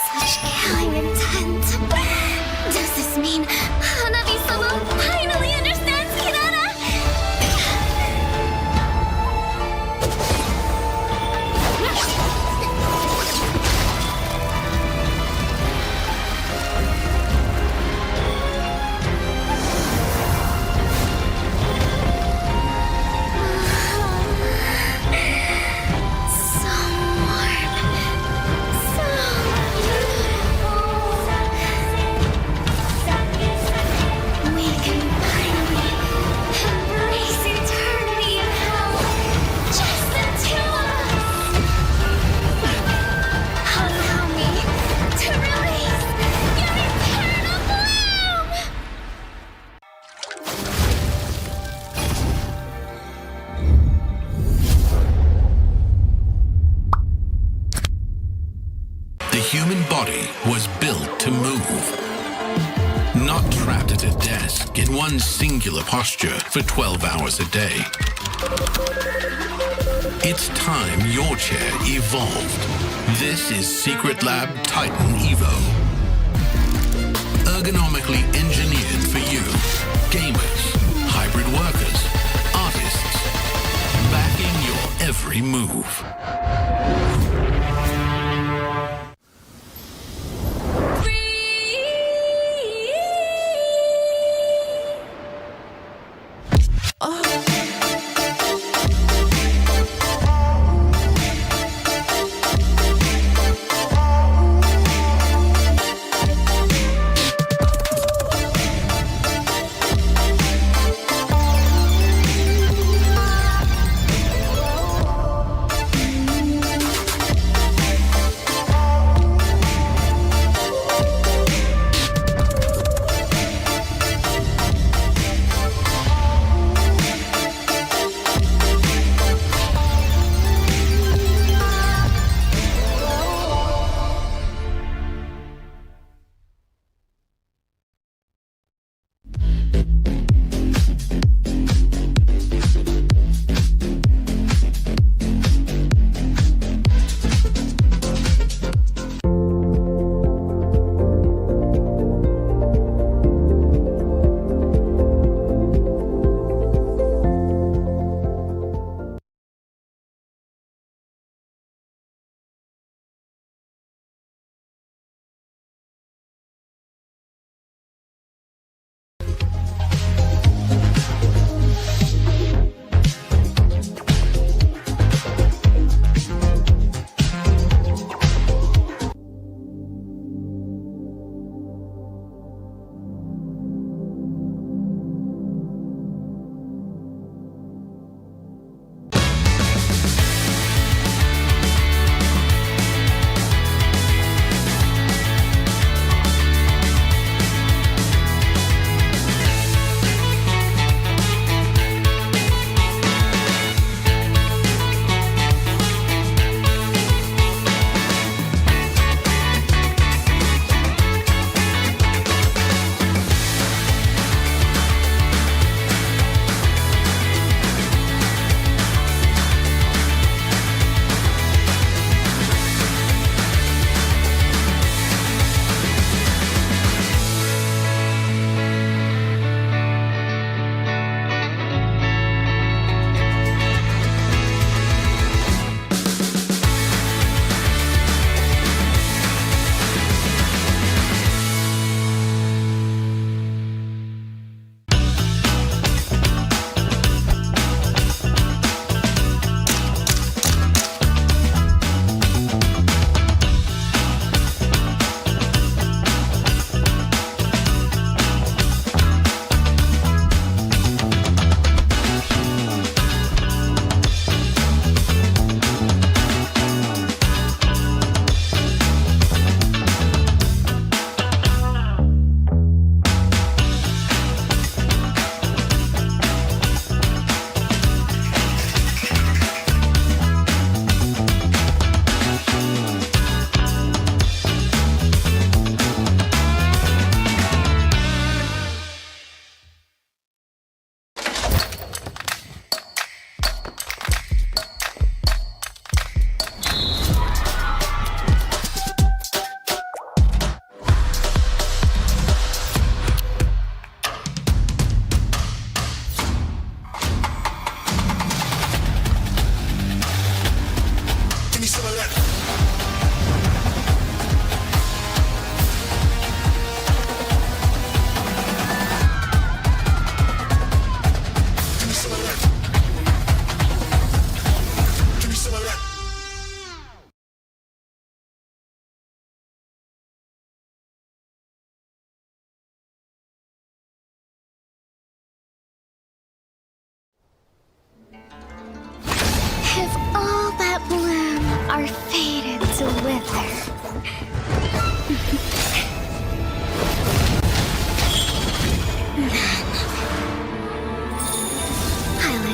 Such killing intent. Does this mean Hanabi-sama finally understands Kirara? So warm. So beautiful. We can finally embrace eternity in hell. Just the two of us. Allow me to release your eternal bloom. The human body was built to move, not trapped at a desk in one singular posture for 12 hours a day. It's time your chair evolved. This is Secret Lab Titan Evo. Ergonomically engineered for you, gamers, hybrid workers, artists, backing your every move.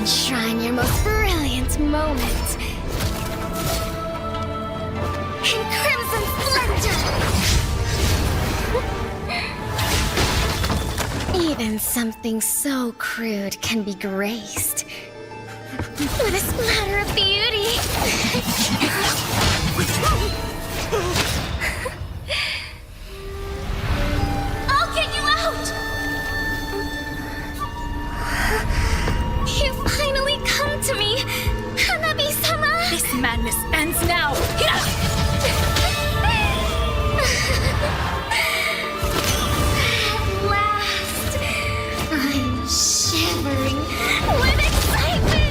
enshrine your most brilliant moment in crimson splendor. Even something so crude can be graced with a splatter of beauty. I'll get you out! You finally come to me, Hanabi-sama! This madness ends now! At last, I'm shivering with excitement!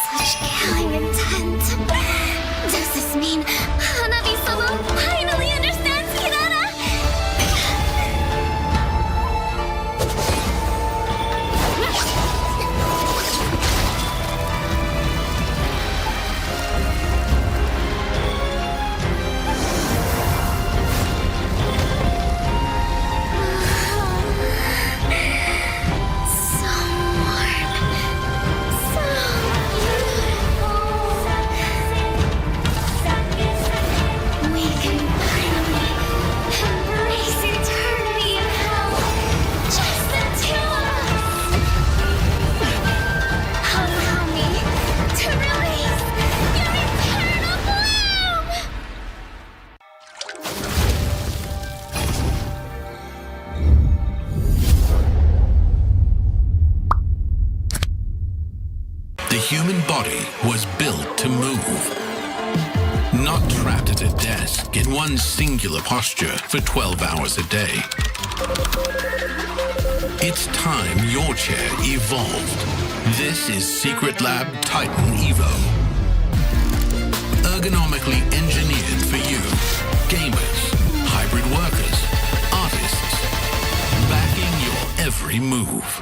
Such killing intent. Does this mean Hanabi-sama finally understands Kirara? So warm. So beautiful. We can finally embrace eternity in hell. Just the two of us. Allow me to release your eternal bloom. The human body was built to move, not trapped at a desk in one singular posture for 12 hours a day. It's time your chair evolved. This is Secret Lab Titan Evo. Ergonomically engineered for you, gamers, hybrid workers, artists, backing your every move.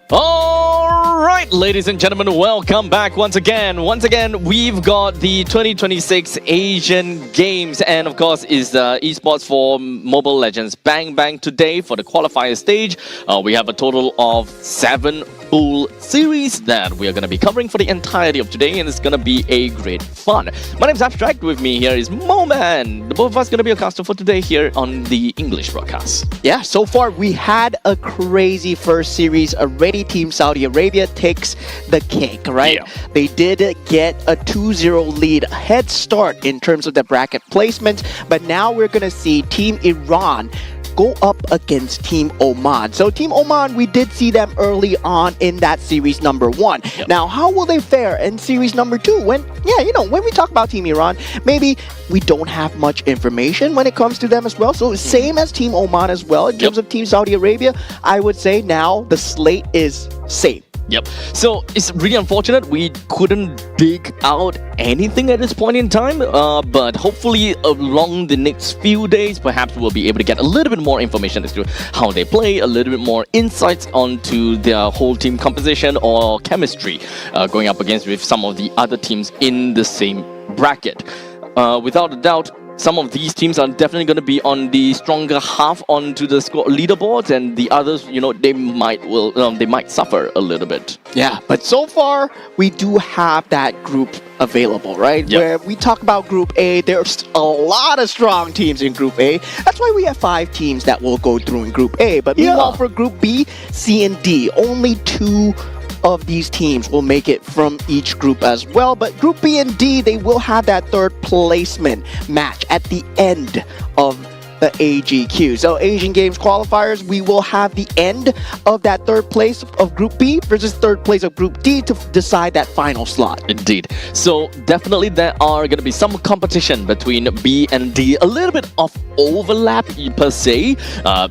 All right, ladies and gentlemen, welcome back once again. Once again, we've got the 2026 Asian Games, and of course, is the esports for Mobile Legends Bang Bang today for the qualifier stage. We have a total of 7 full series that we are going to be covering for the entirety of today, and it's going to be a great fun. My name's Abstract. With me here is Moman. The both of us going to be a caster for today here on the English broadcast. Yeah, so far we had a crazy first series already. Team Saudi Arabia takes the cake, right? Yeah. They did get a 2-0 lead, head start in terms of the bracket placement, but now we're going to see Team Iran go up against Team Oman. So Team Oman, we did see them early on in that series number 1. Yep. Now, how will they fare in series number 2? When we talk about Team Iran, maybe we don't have much information when it comes to them as well. So same as Team Oman as well. In terms of Team Saudi Arabia, I would say now the slate is safe. Yep. So it's really unfortunate we couldn't dig out anything at this point in time, but hopefully along the next few days, perhaps we'll be able to get a little bit more information as to how they play, a little bit more insights onto their whole team composition or chemistry, going up against with some of the other teams in the same bracket. Without a doubt, some of these teams are definitely going to be on the stronger half onto the score leaderboards, and the others, they might suffer a little bit. Yeah, but so far we do have that group available, right? Yep. Where we talk about Group A, there's a lot of strong teams in Group A. That's why we have 5 teams that will go through in Group A. But meanwhile, for Group B, C, and D, only 2 of these teams will make it from each group as well. But Group B and D, they will have that third placement match at the end of the AGQ. So Asian Games qualifiers, we will have the end of that third place of Group B versus third place of Group D to decide that final slot. Indeed. So definitely there are going to be some competition between B and D. A little bit of overlap per se.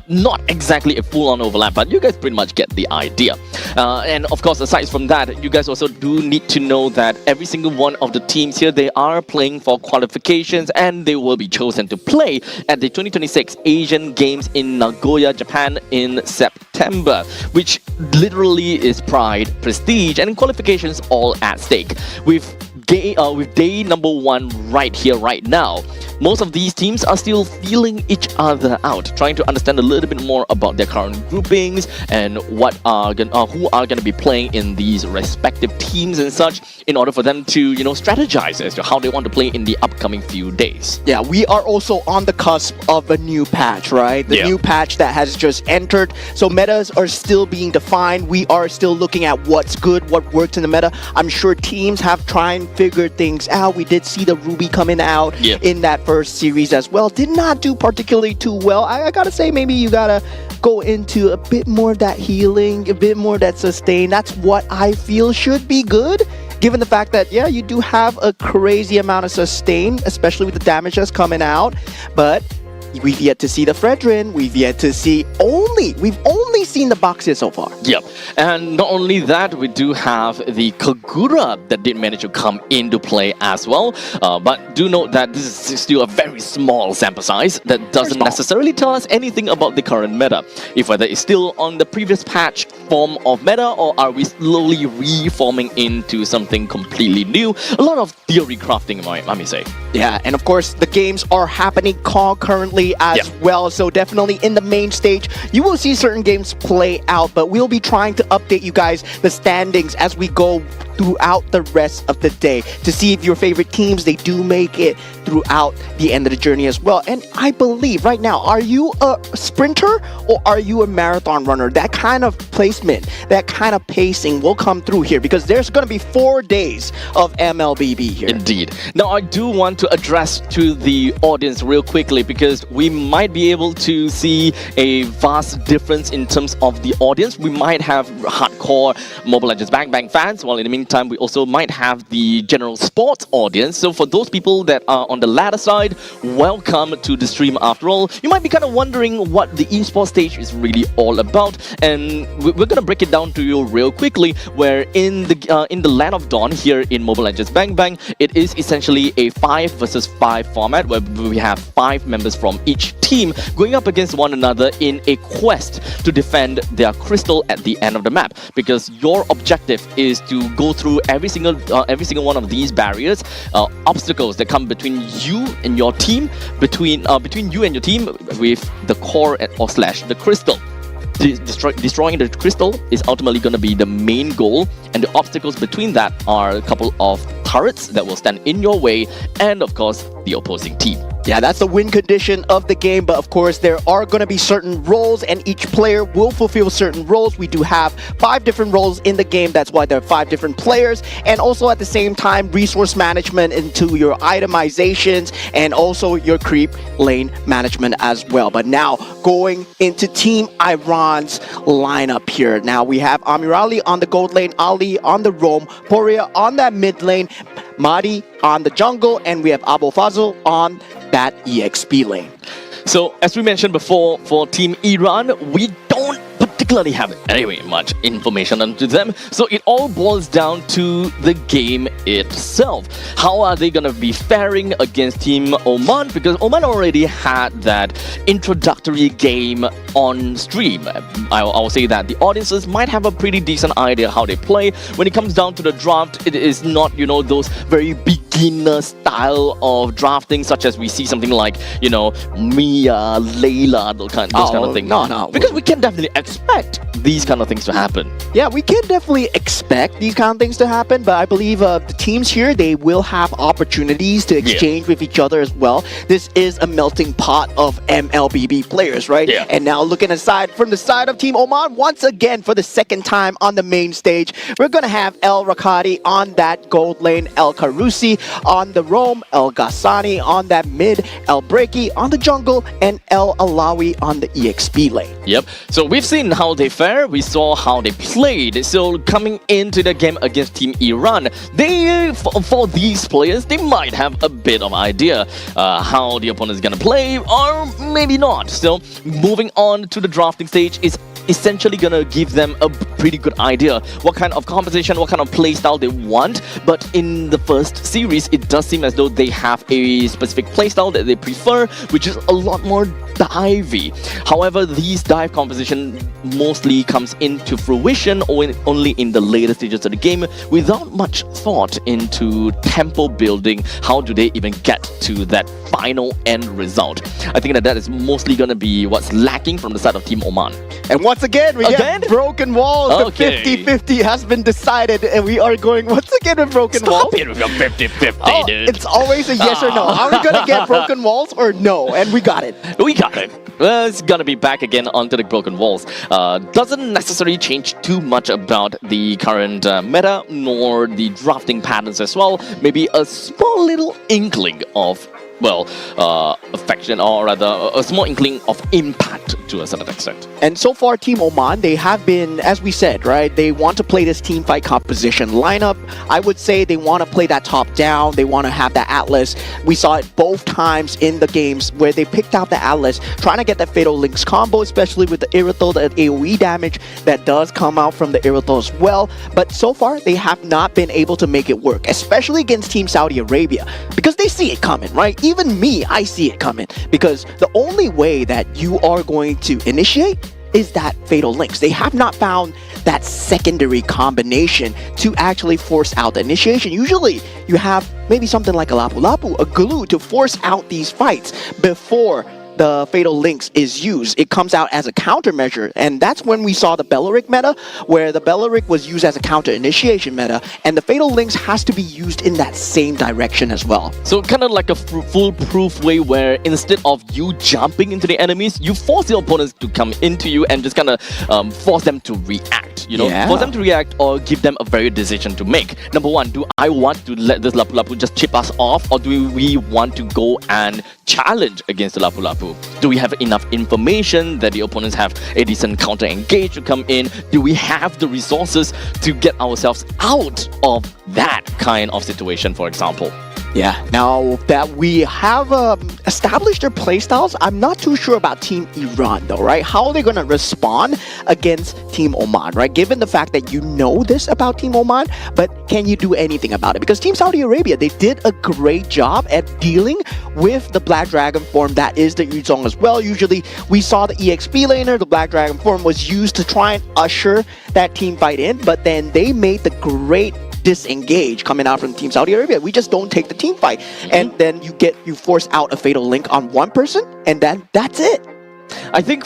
Not exactly a full-on overlap, but you guys pretty much get the idea. And of course, aside from that, you guys also do need to know that every single one of the teams here, they are playing for qualifications, and they will be chosen to play at the 2026 Asian Games in Nagoya, Japan in September, which literally is pride, prestige, and qualifications all at stake. With day number 1 right here, right now, most of these teams are still feeling each other out, trying to understand a little bit more about their current groupings and who are going to be playing in these respective teams and such, in order for them to strategize as to how they want to play in the upcoming few days. Yeah, we are also on the cusp of a new patch, right? The new patch that has just entered. So metas are still being defined. We are still looking at what's good, what works in the meta. I'm sure teams have tried and figured things out. We did see the Ruby coming out in that first series as well. Did not do particularly too well. I gotta say, maybe you gotta go into a bit more of that healing, a bit more of that sustain. That's what I feel should be good, given the fact that, yeah, you do have a crazy amount of sustain, especially with the damage that's coming out. But we've yet to see the Fredrin. We've only seen the boxes so far. Yep. And not only that, we do have the Kagura that did manage to come into play as well. But do note that this is still a very small sample size that doesn't necessarily tell us anything about the current meta. If whether it's still on the previous patch form of meta, or are we slowly reforming into something completely new. A lot of theory crafting, I may say. Yeah, and of course, the games are happening concurrently as well. So definitely in the main stage, you will see certain games play out, but we'll be trying to update you guys the standings as we go throughout the rest of the day to see if your favorite teams, they do make it throughout the end of the journey as well. And I believe right now, are you a sprinter or are you a marathon runner? That kind of placement, that kind of pacing will come through here, because there's going to be 4 days of MLBB here. Indeed. Now, I do want to address to the audience real quickly, because we might be able to see a vast difference in terms of the audience. We might have hardcore Mobile Legends Bang Bang fans, while in the meantime, time, we also might have the general sports audience. So for those people that are on the latter side, welcome to the stream after all. You might be kind of wondering what the esports stage is really all about, and we're gonna break it down to you real quickly. Where in the Land of Dawn here in Mobile Legends Bang Bang, it is essentially a 5 versus 5 format where we have 5 members from each team going up against one another in a quest to defend their crystal at the end of the map. Because your objective is to go through every single one of these barriers, obstacles that come between you and your team, between you and your team with the core or slash the crystal. Destroying the crystal is ultimately going to be the main goal, and the obstacles between that are a couple of turrets that will stand in your way, and of course the opposing team. Yeah, that's the win condition of the game, but of course there are going to be certain roles and each player will fulfill certain roles. We do have 5 different roles in the game, that's why there are 5 different players, and also at the same time resource management into your itemizations and also your creep lane management as well. But now going into Team Iran's lineup here. Now we have Amirali on the gold lane, Ali on the roam, Poria on that mid lane, Madi on the jungle, and we have Abu Fazl on that EXP lane. So as we mentioned before, for Team Iran, we don't particularly have anyway much information onto them, so it all boils down to the game itself. How are they gonna be faring against Team Oman? Because Oman already had that introductory game on stream. I'll say that the audiences might have a pretty decent idea how they play. When it comes down to the draft, it is not, those very beginner style of drafting, such as we see something like, Mia, Layla, those kind of things. No. Because we can definitely expect these kind of things to happen. Yeah, we can definitely expect these kind of things to happen, but I believe the teams here, they will have opportunities to exchange with each other as well. This is a melting pot of MLBB players, right? Yeah. And now looking aside from the side of Team Oman, once again for the second time on the main stage, we're going to have El Rakati on that gold lane, El Karusi on the roam, El Ghassani on that mid, El Breaki on the jungle, and El Alawi on the EXP lane. Yep. So we've seen how they fare. We saw how they played. So coming into the game against Team Iran, for these players, they might have a bit of idea how the opponent is gonna play, or maybe not. So moving on to the drafting stage is essentially gonna give them a pretty good idea what kind of composition, what kind of play style they want. But in the first series, it does seem as though they have a specific play style that they prefer, which is a lot more divey. However, these dive composition mostly comes into fruition only in the later stages of the game, without much thought into tempo building. How do they even get to that final end result? I think that is mostly going to be what's lacking from the side of Team Oman. And once again, we get broken walls. Okay. The 50-50 has been decided, and we are going once again with broken walls. Stop it with your 50-50, dude. It's always a yes or no. Are we going to get broken walls or no? And we got it. We got it. Well, it's gonna be back again onto the broken walls. Doesn't necessarily change too much about the current meta, nor the drafting patterns as well. Maybe a small little inkling of, affection, or rather a small inkling of impact to a certain extent. And so far, Team Oman, they have been, as we said, right, they want to play this team fight composition lineup. I would say they want to play that top down. They want to have that Atlas. We saw it both times in the games where they picked out the Atlas, trying to get that Fatal Links combo, especially with the Irithel, that AoE damage that does come out from the Irithel as well. But so far, they have not been able to make it work, especially against Team Saudi Arabia, because they see it coming, right? Even me, I see it coming, because the only way that you are going to initiate is that Fatal Links. They have not found that secondary combination to actually force out the initiation. Usually you have maybe something like a Lapu Lapu, a glue, to force out these fights before the Fatal Links is used. It comes out as a countermeasure, and that's when we saw the Belleric meta, where the Belleric was used as a counter initiation meta, and the Fatal Links has to be used in that same direction as well. So kind of like a foolproof way where instead of you jumping into the enemies, you force your opponents to come into you and just kind of force them to react, force them to react, or give them a very decision to make. Number one, do I want to let this Lapu Lapu just chip us off, or do we want to go and challenge against the Lapu Lapu? Do we have enough information that the opponents have a decent counter engage to come in? Do we have the resources to get ourselves out of that kind of situation, for example? Yeah, now that we have established their playstyles, I'm not too sure about Team Iran though, right? How are they going to respond against Team Oman, right? Given the fact that you know this about Team Oman, but can you do anything about it? Because Team Saudi Arabia, they did a great job at dealing with the Black Dragon form that is the Yuzong as well. Usually we saw the EXP laner, the Black Dragon form was used to try and usher that team fight in, but then they made the great disengage coming out from Team Saudi Arabia. We just don't take the team fight. And then you force out a fatal link on one person, and then that's it. I think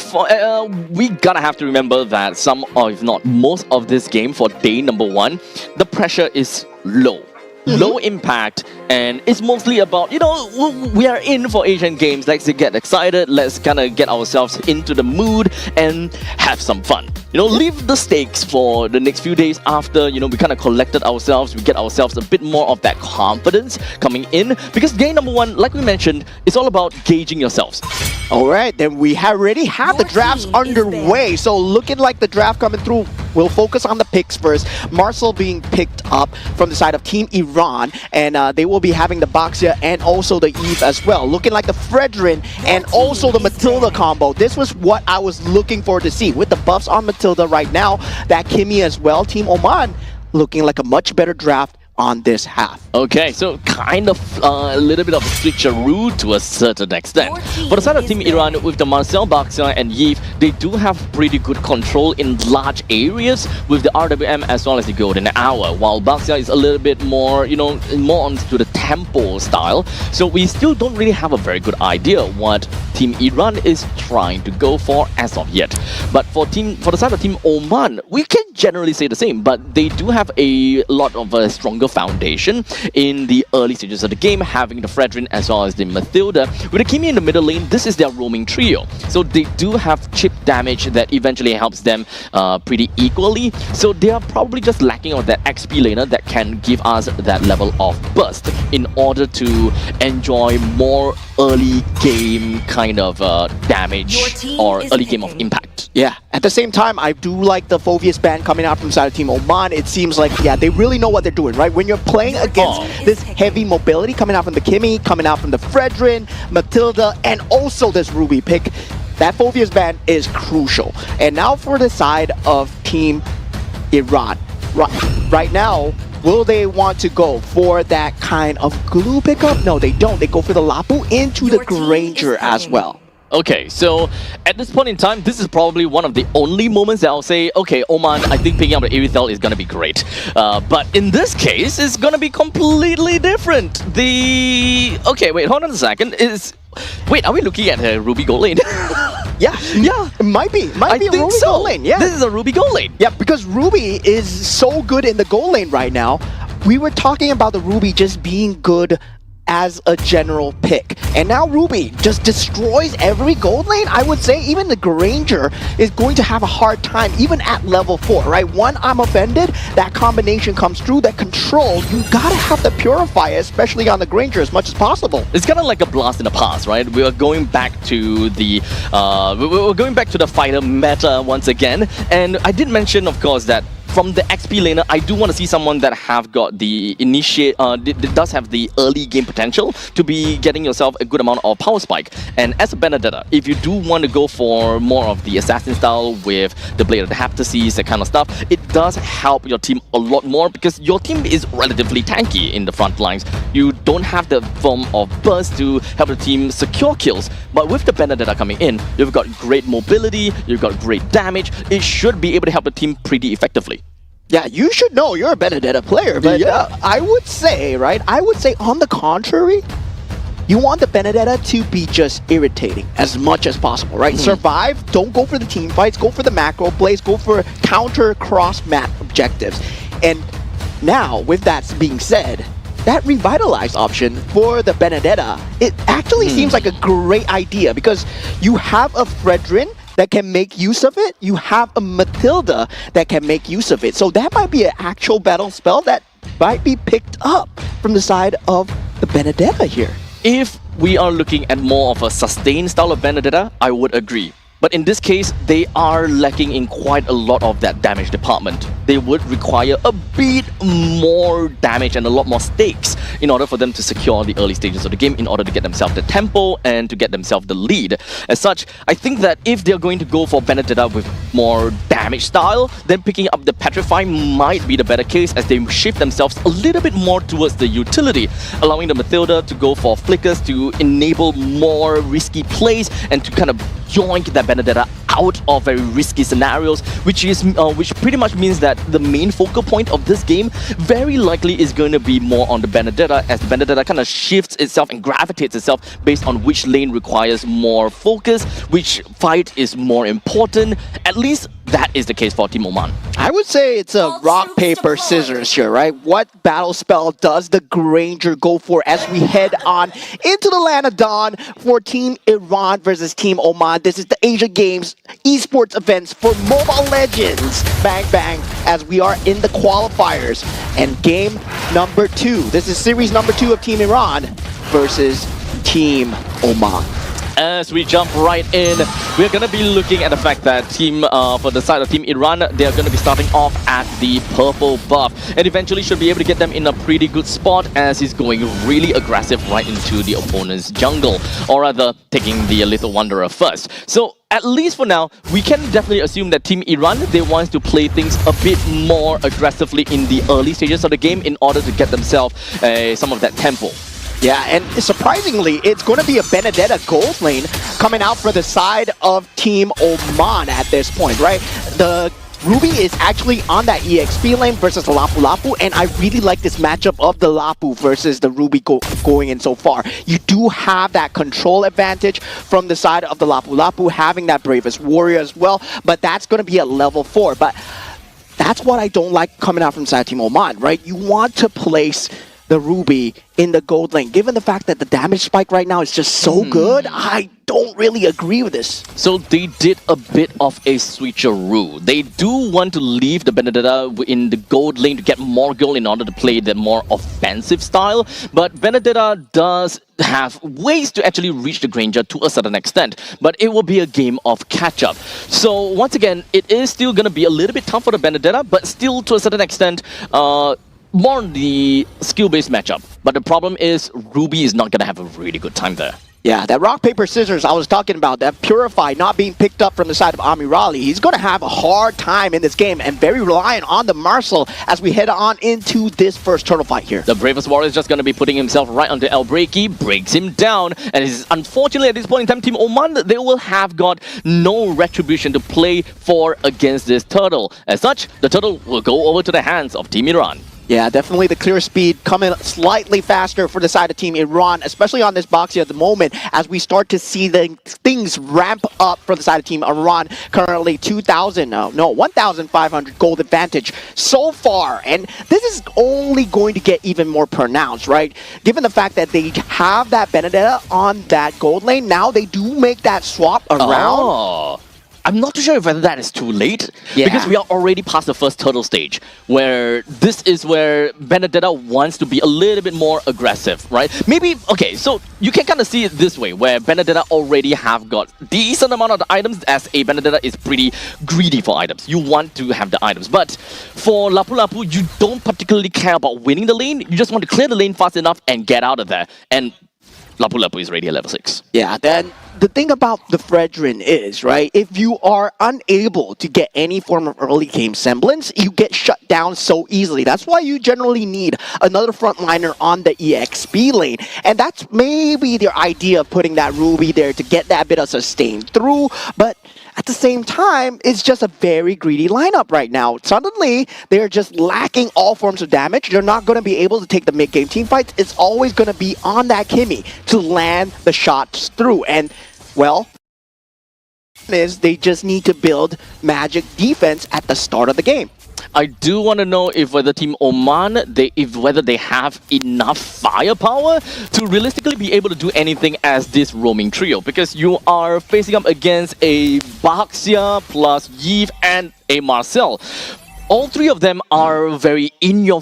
we gotta have to remember that some, or if not most of this game for day number 1, the pressure is low. Low impact, and it's mostly about, you know, we are in for Asian Games. Let's get excited, let's kind of get ourselves into the mood and have some fun. You know, leave the stakes for the next few days after, you know, we kind of collected ourselves, we get ourselves a bit more of that confidence coming in, because day number 1, like we mentioned, it's all about gauging yourselves. All right, then we already have the drafts underway. So looking like the draft coming through, we'll focus on the picks first. Marcel being picked up from the side of Team Iran, and they will be having the Baxia and also the Eve as well. Looking like the Fredrin and also the Matilda combo. This was what I was looking for to see. With the buffs on Matilda right now, that Kimmy as well. Team Oman looking like a much better draft on this half. Okay, so kind of a little bit of a switcheroo to a certain extent. For the side of Team Iran, with the Marcel, Baxia and Yves, they do have pretty good control in large areas with the RWM as well as the Golden Hour, while Baxia is a little bit more, you know, more onto the tempo style. So we still don't really have a very good idea what Team Iran is trying to go for as of yet. But for the side of Team Oman, we can generally say the same, but they do have a lot of a stronger foundation in the early stages of the game, having the Fredrin as well as the Matilda. With the Kimi in the middle lane, this is their roaming trio. So they do have chip damage that eventually helps them pretty equally. So they are probably just lacking on that XP laner that can give us that level of burst in order to enjoy more early game kind of damage or early game of impact. Yeah, at the same time, I do like the Phoveus ban coming out from the side of Team Oman. It seems like, yeah, they really know what they're doing, right? When you're playing against this heavy mobility coming out from the Kimmy, coming out from the Fredrin, Matilda, and also this Ruby pick, that Phoveus ban is crucial. And now for the side of Team Iran. Right now, will they want to go for that kind of glue pickup? No, they don't. They go for the Lapu into the Granger as well. Okay, so at this point in time, this is probably one of the only moments that I'll say, okay, Oman, I think picking up the Aerithel is going to be great. But in this case, it's going to be completely different. Okay, wait, hold on a second. Wait, are we looking at a Ruby gold lane? Yeah, it might be. Might be a Ruby gold lane, yeah. This is a Ruby gold lane. Yeah, because Ruby is so good in the gold lane right now. We were talking about the Ruby just being good as a general pick. And now Ruby just destroys every gold lane. I would say even the Granger is going to have a hard time, even at level 4, right? One, I'm offended. That combination comes through, that control. You gotta have the Purifier, especially on the Granger, as much as possible. It's kind of like a blast in the past, right? We are going back to the we're going back to the fighter meta once again. And I did mention, of course, that from the XP laner, I do want to see someone that have got the that does have the early game potential to be getting yourself a good amount of power spike. And as a Benedetta, if you do want to go for more of the assassin style with the Blade of the Heptases, that kind of stuff, it does help your team a lot more because your team is relatively tanky in the front lines. You don't have the form of burst to help the team secure kills, but with the Benedetta coming in, you've got great mobility, you've got great damage. It should be able to help the team pretty effectively. Yeah, you should know you're a Benedetta player, but I would say, right? I would say on the contrary, you want the Benedetta to be just irritating as much as possible, right? Survive, don't go for the team fights, go for the macro plays, go for counter cross-map objectives. And now, with that being said, that revitalized option for the Benedetta, it actually seems like a great idea because you have a Fredrin that can make use of it. You have a Matilda that can make use of it. So that might be an actual battle spell that might be picked up from the side of the Benedetta here. If we are looking at more of a sustained style of Benedetta, I would agree. But in this case, they are lacking in quite a lot of that damage department. They would require a bit more damage and a lot more stakes in order for them to secure the early stages of the game, in order to get themselves the tempo and to get themselves the lead. As such, I think that if they're going to go for Benedetta with more damage style, then picking up the Petrify might be the better case, as they shift themselves a little bit more towards the utility, allowing the Mathilda to go for flickers to enable more risky plays and to kind of yoink that Benedetta out of very risky scenarios, which pretty much means that the main focal point of this game very likely is going to be more on the Benedetta, as the Benedetta kind of shifts itself and gravitates itself based on which lane requires more focus, which fight is more important. At least that is the case for Team Oman. I would say it's a rock, paper, scissors here, right? What battle spell does the Granger go for as we head on into the land of dawn for Team Iran versus Team Oman? This is the Asia Games Esports events for Mobile Legends. Bang, bang, as we are in the qualifiers. And game number 2. This is series number 2 of Team Iran versus Team Oman. As we jump right in, we're going to be looking at the fact that for the side of Team Iran, they're going to be starting off at the purple buff, and eventually should be able to get them in a pretty good spot, as he's going really aggressive right into the opponent's jungle, or rather taking the Little Wanderer first. So at least for now, we can definitely assume that Team Iran, they want to play things a bit more aggressively in the early stages of the game in order to get themselves some of that tempo. Yeah, and surprisingly, it's going to be a Benedetta gold lane coming out for the side of Team Oman at this point, right? The Ruby is actually on that EXP lane versus the Lapu Lapu, and I really like this matchup of the Lapu versus the Ruby going in so far. You do have that control advantage from the side of the Lapu Lapu, having that Bravest Warrior as well, but that's going to be at level 4. But that's what I don't like coming out from side Team Oman, right? You want to place the Ruby in the gold lane. Given the fact that the damage spike right now is just so good, I don't really agree with this. So they did a bit of a switcheroo. They do want to leave the Benedetta in the gold lane to get more gold in order to play the more offensive style, but Benedetta does have ways to actually reach the Granger to a certain extent, but it will be a game of catch-up. So once again, it is still going to be a little bit tough for the Benedetta, but still to a certain extent, more on the skill-based matchup. But the problem is Ruby is not going to have a really good time there. Yeah, that rock, paper, scissors I was talking about, that Purify not being picked up from the side of Amirali, he's going to have a hard time in this game and very reliant on the Marcel as we head on into this first turtle fight here. The Bravest Warrior is just going to be putting himself right onto El Breaky, breaks him down, and it's unfortunately at this point in time, Team Oman, they will have got no retribution to play for against this turtle. As such, the turtle will go over to the hands of Team Iran. Yeah, definitely the clear speed coming slightly faster for the side of Team Iran, especially on this box here at the moment, as we start to see the things ramp up for the side of Team Iran. Currently 1,500 gold advantage so far, and this is only going to get even more pronounced, right? Given the fact that they have that Benedetta on that gold lane, now they do make that swap around. Oh. I'm not too sure whether that is too late, because we are already past the first turtle stage, where this is where Benedetta wants to be a little bit more aggressive, right? Maybe, okay, so you can kind of see it this way, where Benedetta already have got decent amount of the items, as a Benedetta is pretty greedy for items. You want to have the items, but for Lapu Lapu, you don't particularly care about winning the lane, you just want to clear the lane fast enough and get out of there, and Lapu Lapu is already at level 6. Yeah, then the thing about the Fredrin is, right, if you are unable to get any form of early game semblance, you get shut down so easily. That's why you generally need another frontliner on the EXP lane. And that's maybe their idea of putting that Ruby there to get that bit of sustain through. But at the same time, it's just a very greedy lineup right now. Suddenly, they're just lacking all forms of damage. They're not going to be able to take the mid-game team fights. It's always going to be on that Kimmy to land the shots through. And, well, is they just need to build magic defense at the start of the game. I do want to know if whether Team Oman, whether they have enough firepower to realistically be able to do anything as this roaming trio, because you are facing up against a Baxia plus Yves and a Marcel. All three of them are very in your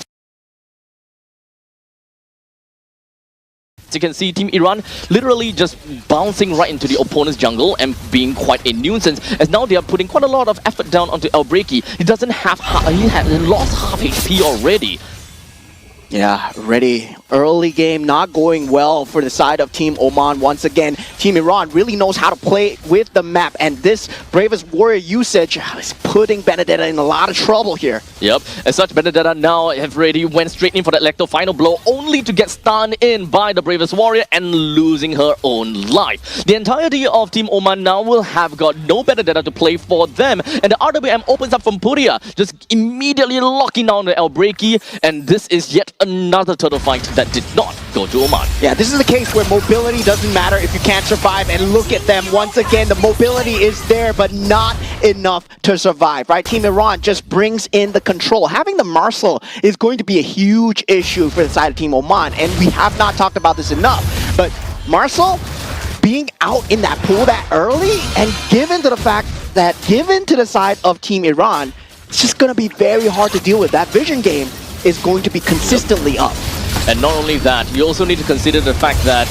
As you can see, Team Iran literally just bouncing right into the opponent's jungle and being quite a nuisance. As now they are putting quite a lot of effort down onto Elbreki. He doesn't have, he had lost half HP already. Yeah, ready. Early game not going well for the side of Team Oman. Once again, Team Iran really knows how to play with the map, and this Bravest Warrior usage is putting Benedetta in a lot of trouble here. Yep, as such, Benedetta now have already went straight in for that Lecto final blow, only to get stunned in by the Bravest Warrior and losing her own life. The entirety of Team Oman now will have got no Benedetta to play for them, and the RWM opens up from Puria, just immediately locking down the Elbreki, and this is yet another turtle fight that did not go to Oman. Yeah, this is the case where mobility doesn't matter if you can't survive, and look at them once again. The mobility is there, but not enough to survive, right? Team Iran just brings in the control. Having the Marcel is going to be a huge issue for the side of Team Oman, and we have not talked about this enough, but Marcel being out in that pool that early, and given to the fact that given to the side of Team Iran, it's just going to be very hard to deal with. That vision game is going to be consistently up. And not only that, you also need to consider the fact that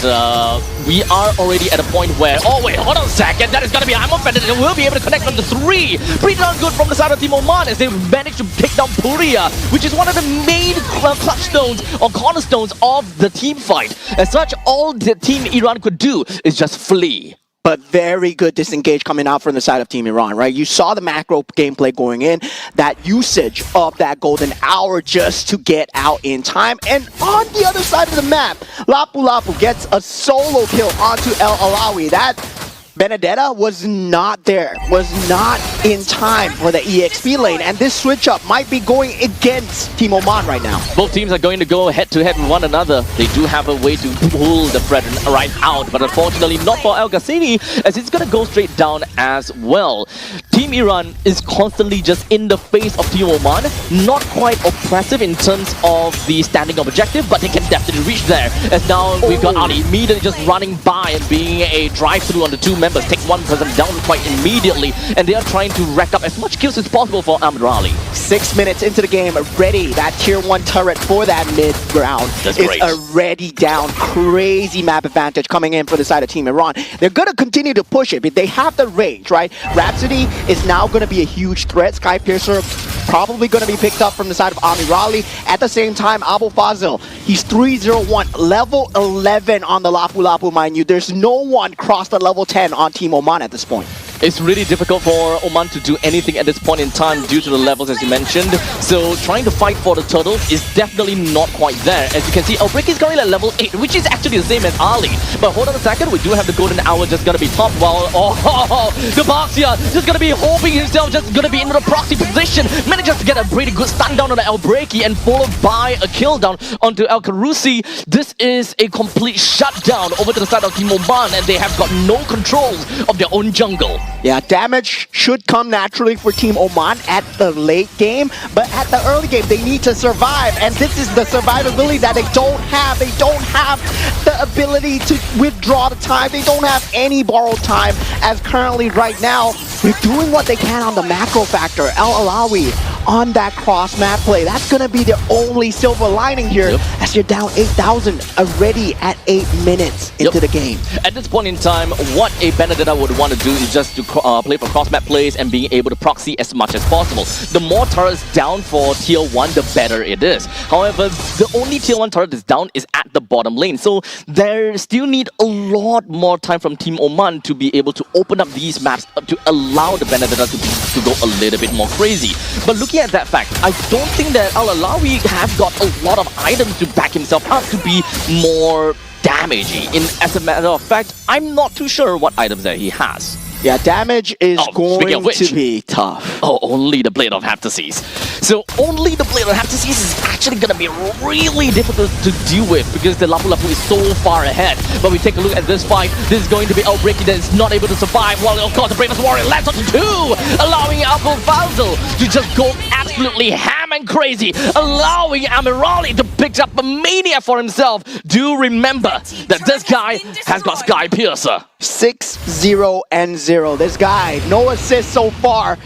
we are already at a point where, oh wait, hold on a second, that is going to be I'm offended, and we'll be able to connect them to 3. Pretty darn good from the side of Team Oman as they managed to take down Puria, which is one of the main clutch stones or cornerstones of the team fight. As such, all the Team Iran could do is just flee. But very good disengage coming out from the side of Team Iran, right? You saw the macro gameplay going in, that usage of that golden hour just to get out in time. And on the other side of the map, Lapu Lapu gets a solo kill onto El Alawi. That Benedetta was not there, was not in time for the EXP lane, and this switch up might be going against Team Oman right now. Both teams are going to go head-to-head with one another. They do have a way to pull the Brethren right out, but unfortunately not for El Ghassani, as it's going to go straight down as well. Team Iran is constantly just in the face of Team Oman, not quite oppressive in terms of the standing objective, but they can definitely reach there. As now we've got Ali immediately just running by and being a drive-through on the 2 members, take one person down quite immediately, and they are trying to rack up as much kills as possible for Amir Ali. 6 minutes into the game, ready. That tier 1 turret for that mid ground That's is great. already down. Crazy map advantage coming in for the side of Team Iran. They're going to continue to push it, but they have the range, right? Rhapsody is now going to be a huge threat. Sky Piercer probably going to be picked up from the side of Amir Ali. At the same time, Abu Fazil, he's 301, level 11 on the Lapu Lapu, mind you. There's no one crossed the level 10 on Team Oman at this point. It's really difficult for Oman to do anything at this point in time due to the levels as you mentioned. So trying to fight for the turtles is definitely not quite there. As you can see, Elbreki is going at level 8, which is actually the same as Ali. But hold on a second, we do have the golden hour just gonna be top while the Baxia just gonna be hoping himself just gonna be in the proxy position. Manages to get a pretty good stun down on the Elbreki and followed by a kill down onto El Karusi. This is a complete shutdown over to the side of Team Oman, and they have got no control of their own jungle. Yeah, damage should come naturally for Team Oman at the late game, but at the early game, they need to survive, and this is the survivability that they don't have. They don't have the ability to withdraw the time. They don't have any borrowed time, as currently right now, they're doing what they can on the macro factor. El Alawi on that cross map play. That's going to be the only silver lining here, as you're down 8,000 already at 8 minutes into the game. At this point in time, what a Benedetta would want to do is just to play for cross-map plays and being able to proxy as much as possible. The more turrets down for tier 1, the better it is. However, the only tier 1 turret that's down is at the bottom lane, so there still need a lot more time from Team Oman to be able to open up these maps to allow the Benedetta to go a little bit more crazy. But looking at that fact, I don't think that Al Alawi have got a lot of items to back himself up to be more damaging. As a matter of fact, I'm not too sure what items that he has. Yeah, damage is going to be tough. Oh, only the Blade of Heptases. So only the Blade of Heptases is actually going to be really difficult to deal with because the Lapu Lapu is so far ahead. But we take a look at this fight. This is going to be Elbreki that is not able to survive. While of course the Bravest Warrior lands onto 2, allowing Abu Fazil to just go absolutely ham and crazy, allowing Amirali to pick up a mania for himself. Do remember that this guy has got Sky Piercer. 6-0-0. This guy, no assists so far,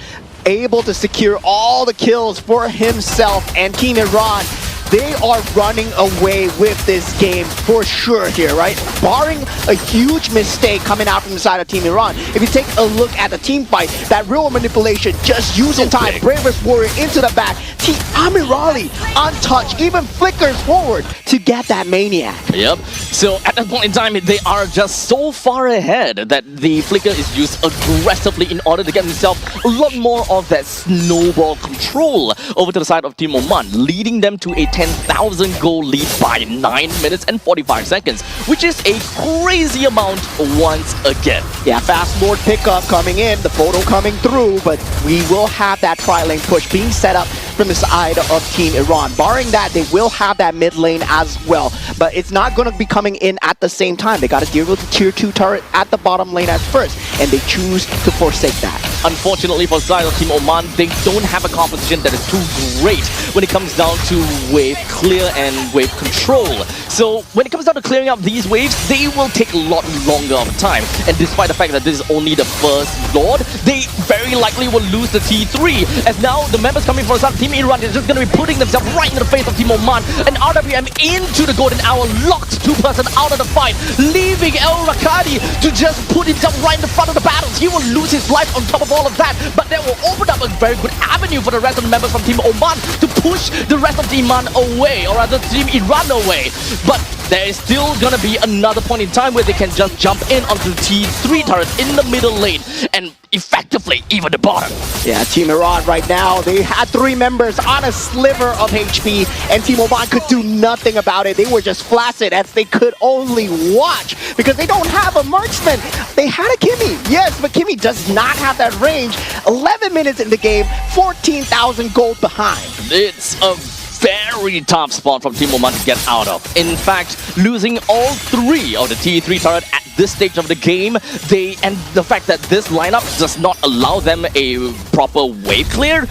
able to secure all the kills for himself, and Team Iran they are running away with this game for sure here, right? Barring a huge mistake coming out from the side of Team Iran. If you take a look at the team fight, that real manipulation, just using time, bravest warrior into the back. Team Amirali untouched, even flickers forward to get that maniac. Yep. So at that point in time, they are just so far ahead that the flicker is used aggressively in order to get himself a lot more of that snowball control over to the side of Team Oman, leading them to a 10,000 goal lead by 9 minutes and 45 seconds, which is a crazy amount once again. Yeah, fast forward pickup coming in, the photo coming through, but we will have that tri-lane push being set up from the side of Team Iran. Barring that, they will have that mid lane as well, but it's not going to be coming in at the same time. They got to deal with the tier 2 turret at the bottom lane at first, and they choose to forsake that. Unfortunately for the side of Team Oman, they don't have a composition that is too great when it comes down to wave clear and wave control. So when it comes down to clearing up these waves, they will take a lot longer of time. And despite the fact that this is only the first Lord, they very likely will lose the T3. As now the members coming from the side of Team Iran is just going to be putting themselves right in the face of Team Oman. And RWM into the golden hour, locked 2-person out of the fight, leaving El Rakadi to just put himself right in the front of the battles. He will lose his life on top of all of that, but that will open up a very good avenue for the rest of the members from Team Oman to push the rest of Team Iran away, or rather Team Iran away. But there is still gonna be another point in time where they can just jump in onto the T3 turret in the middle lane and effectively even the bottom. Yeah, Team Iran right now, they had 3 members on a sliver of HP, and Team Oman could do nothing about it. They were just flaccid as they could only watch because they don't have a marksman. They had a Kimmy, yes, but Kimmy does not have that range. 11 minutes in the game, 14,000 gold behind. It's a very tough spot from Team Oman to get out of. In fact, losing all 3 of the T3 turret at this stage of the game, and the fact that this lineup does not allow them a proper wave clear,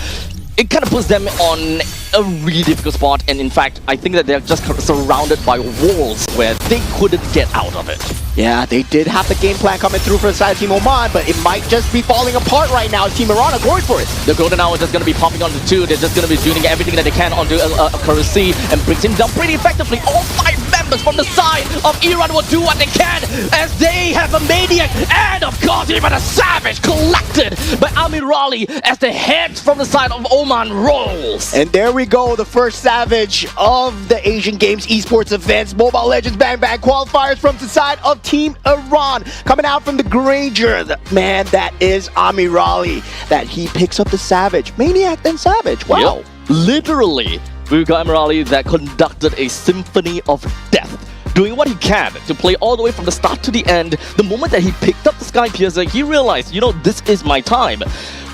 it kind of puts them on a really difficult spot. And in fact, I think that they're just surrounded by walls where they couldn't get out of it. Yeah, they did have the game plan coming through for the side of Team Oman, but it might just be falling apart right now. Team Iran are going for it. The golden hour is just going to be popping onto 2. They're just going to be doing everything that they can onto Currency and brings him down pretty effectively. All 5 members from the side of Iran will do what they can as they have a maniac and of course even a savage collected by Amirali as the head from the side of Oman rolls. And there we go, the first savage of the Asian Games Esports events, Mobile Legends Bang Bang qualifiers from the side of Team Iran. Coming out from the Granger, the man that is Amirali, that he picks up the savage. Maniac then savage, wow. Yep. Literally, we've got Amirali that conducted a symphony of death, doing what he can to play all the way from the start to the end. The moment that he picked up the Sky Piercer, he realized, you know, this is my time.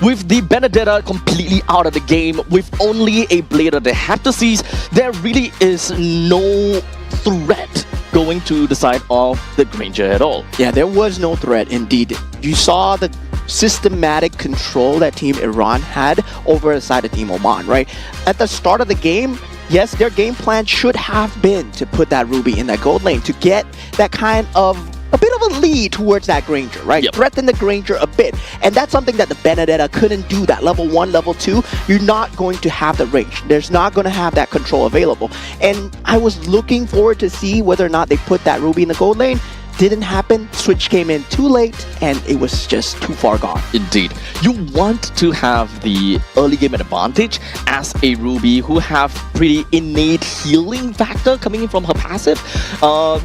With the Benedetta completely out of the game, with only a Blader they had to seize, there really is no threat going to the side of the Granger at all. Yeah, there was no threat indeed. You saw the systematic control that Team Iran had over the side of Team Oman, right? At the start of the game, yes, their game plan should have been to put that Ruby in that gold lane to get that kind of a bit of a lead towards that Granger, right? Yep. Threaten the Granger a bit. And that's something that the Benedetta couldn't do. That level 1, level 2, you're not going to have the range. There's not going to have that control available. And I was looking forward to see whether or not they put that Ruby in the gold lane. Didn't happen. Switch came in too late, and it was just too far gone. Indeed. You want to have the early game advantage as a Ruby who have pretty innate healing factor coming in from her passive.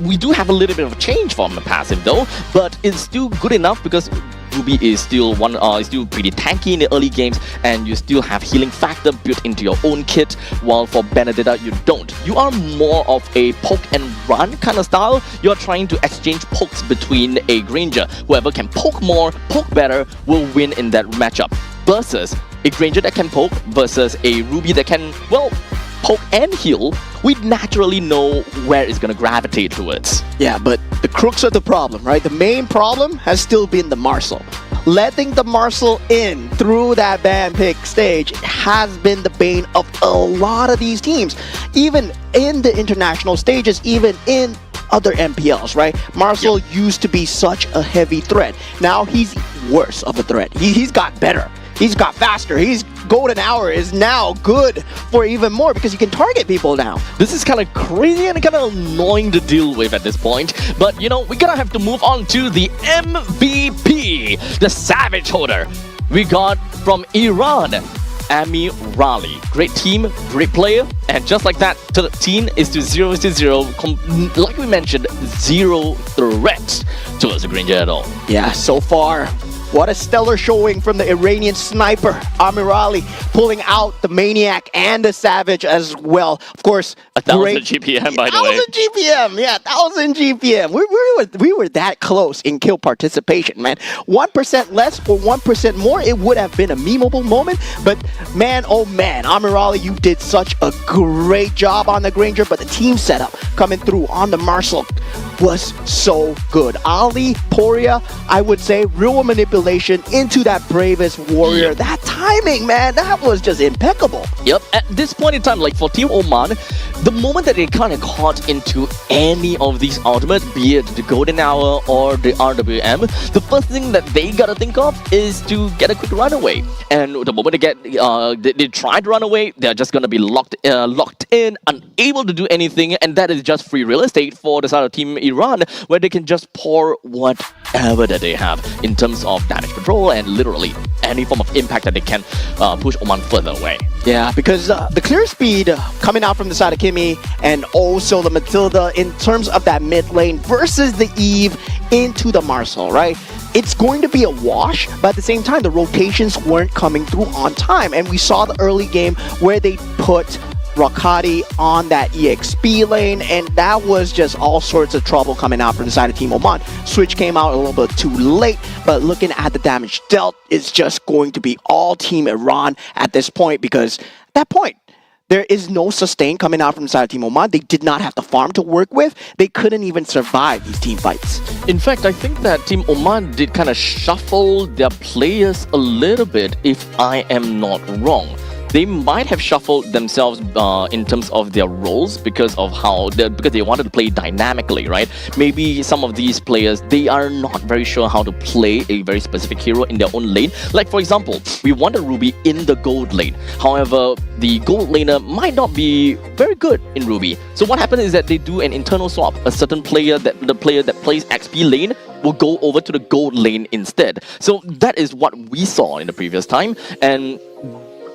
We do have a little bit of a change from the passive though, but it's still good enough because Ruby is still still pretty tanky in the early games, and you still have healing factor built into your own kit, while for Benedetta you don't. You are more of a poke and run kind of style. You're trying to exchange pokes between a Granger. Whoever can poke more, poke better, will win in that matchup. Versus a Granger that can poke versus a Ruby that can, well, poke and heal, we naturally know where it's gonna gravitate towards. Yeah, but the crux of the problem, right? The main problem has still been the Marcel. Letting the Marcel in through that ban pick stage has been the bane of a lot of these teams. Even in the international stages, even in other MPLs, right? Marcel used to be such a heavy threat. Now he's worse of a threat. He's got better. he's got faster. He's golden hour is now good for even more because he can target people now. This is kind of crazy and kind of annoying to deal with at this point. But, you know, we're going to have to move on to the MVP, the Savage holder. We got from Iran, Ami Raleigh. Great team, great player, and just like that, 13 is to 0-0. Like we mentioned, 0 threats towards the Granger at all. Yeah, so far, what a stellar showing from the Iranian sniper, Amirali, pulling out the Maniac and the Savage as well. Of course, 1,000 GPM, by the way. 1,000 GPM, yeah, 1,000 GPM. We were that close in kill participation, man. 1% less or 1% more, it would have been a memeable moment. But man, oh man, Amirali, you did such a great job on the Granger, but the team setup coming through on the Marshall was so good. Ali, Poria, I would say, real manipulation into that bravest warrior. Yep. That timing, man, that was just impeccable. Yep, at this point in time, like for Team Oman, the moment that they kind of caught into any of these ultimates, be it the Golden Hour or the RWM, the first thing that they gotta think of is to get a quick runaway. And the moment they try to run away, they're just gonna be locked in, unable to do anything, and that is just free real estate for the side of Team Iran, where they can just pour whatever that they have in terms of damage control and literally any form of impact that they can push Oman further away. Yeah, because the clear speed coming out from the side of Kimmy and also the Matilda in terms of that mid lane versus the Eve into the Marcel, right? It's going to be a wash, but at the same time, the rotations weren't coming through on time. And we saw the early game where they put Rakati on that EXP lane, and that was just all sorts of trouble coming out from the side of Team Oman. Switch came out a little bit too late, but looking at the damage dealt, it's just going to be all Team Iran at this point, because at that point, there is no sustain coming out from the side of Team Oman. They did not have the farm to work with. They couldn't even survive these team fights. In fact, I think that Team Oman did kind of shuffle their players a little bit, if I am not wrong. They might have shuffled themselves in terms of their roles because they wanted to play dynamically, right? Maybe some of these players, they are not very sure how to play a very specific hero in their own lane. Like for example, we wanted Ruby in the gold lane. However, the gold laner might not be very good in Ruby. So what happens is that they do an internal swap. The player that plays XP lane will go over to the gold lane instead. So that is what we saw in the previous time, and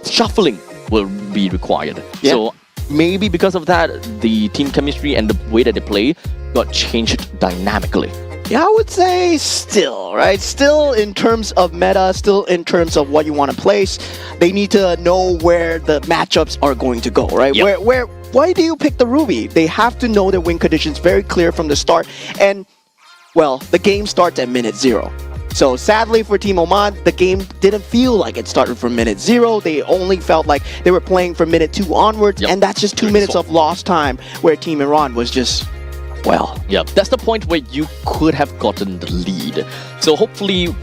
shuffling will be required. Yeah. So maybe because of that, the team chemistry and the way that they play got changed dynamically. Yeah, I would say still, right? Still in terms of meta, still in terms of what you want to place, they need to know where the matchups are going to go, right? Yep. Why do you pick the Ruby? They have to know their win conditions very clear from the start. And, well, the game starts at minute 0. So sadly for Team Oman, the game didn't feel like it started from minute 0. They only felt like they were playing from minute 2 onwards, Yep. and that's just 2 minutes of lost time where Team Iran was just, well... Yeah, that's the point where you could have gotten the lead. So hopefully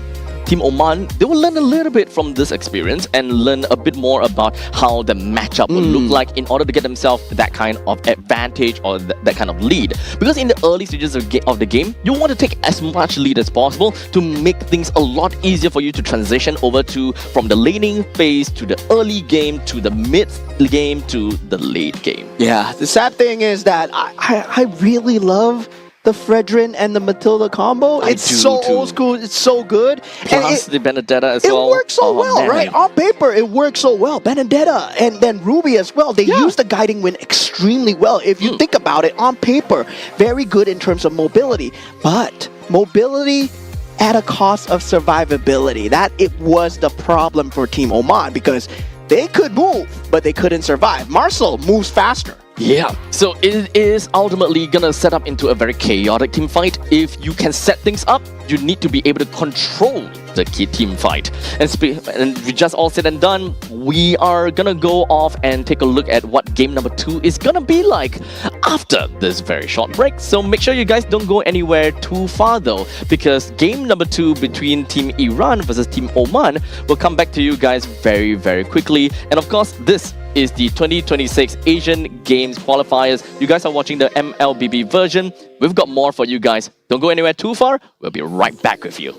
Team Oman, they will learn a little bit from this experience and learn a bit more about how the matchup will look like in order to get themselves that kind of advantage or that kind of lead. Because in the early stages of the game, you want to take as much lead as possible to make things a lot easier for you to transition over to from the laning phase to the early game to the mid game to the late game. Yeah, the sad thing is that I really love the Fredrin and the Matilda combo. I It's do so too. old school, it's so good. Plus the Benedetta as It well. works so Oh, well, man. right? On paper, it works so well. Benedetta and then Ruby as well. They use the guiding wind extremely well. If you think about it, on paper, very good in terms of mobility. But mobility at a cost of survivability. That it was the problem for Team Oman, because they could move, but they couldn't survive. Marcel moves faster. Yeah, so it is ultimately gonna set up into a very chaotic team fight. If you can set things up, you need to be able to control the key team fight. And we just all said and done, we are gonna go off and take a look at what game number 2 is gonna be like after this very short break. So make sure you guys don't go anywhere too far though, because game number 2 between Team Iran versus Team Oman will come back to you guys very, very quickly. And of course, this is the 2026 Asian Games Qualifiers. You guys are watching the MLBB version. We've got more for you guys. Don't go anywhere too far. We'll be right back with you.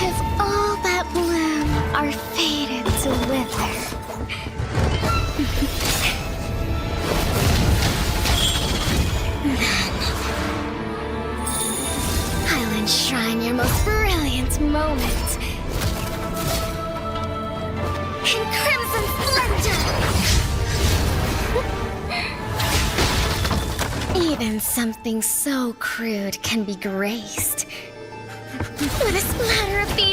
If all that bloom are fated to wither, I'll enshrine your most brilliant moment in crimson splendor. Even something so crude can be graced with a splatter of the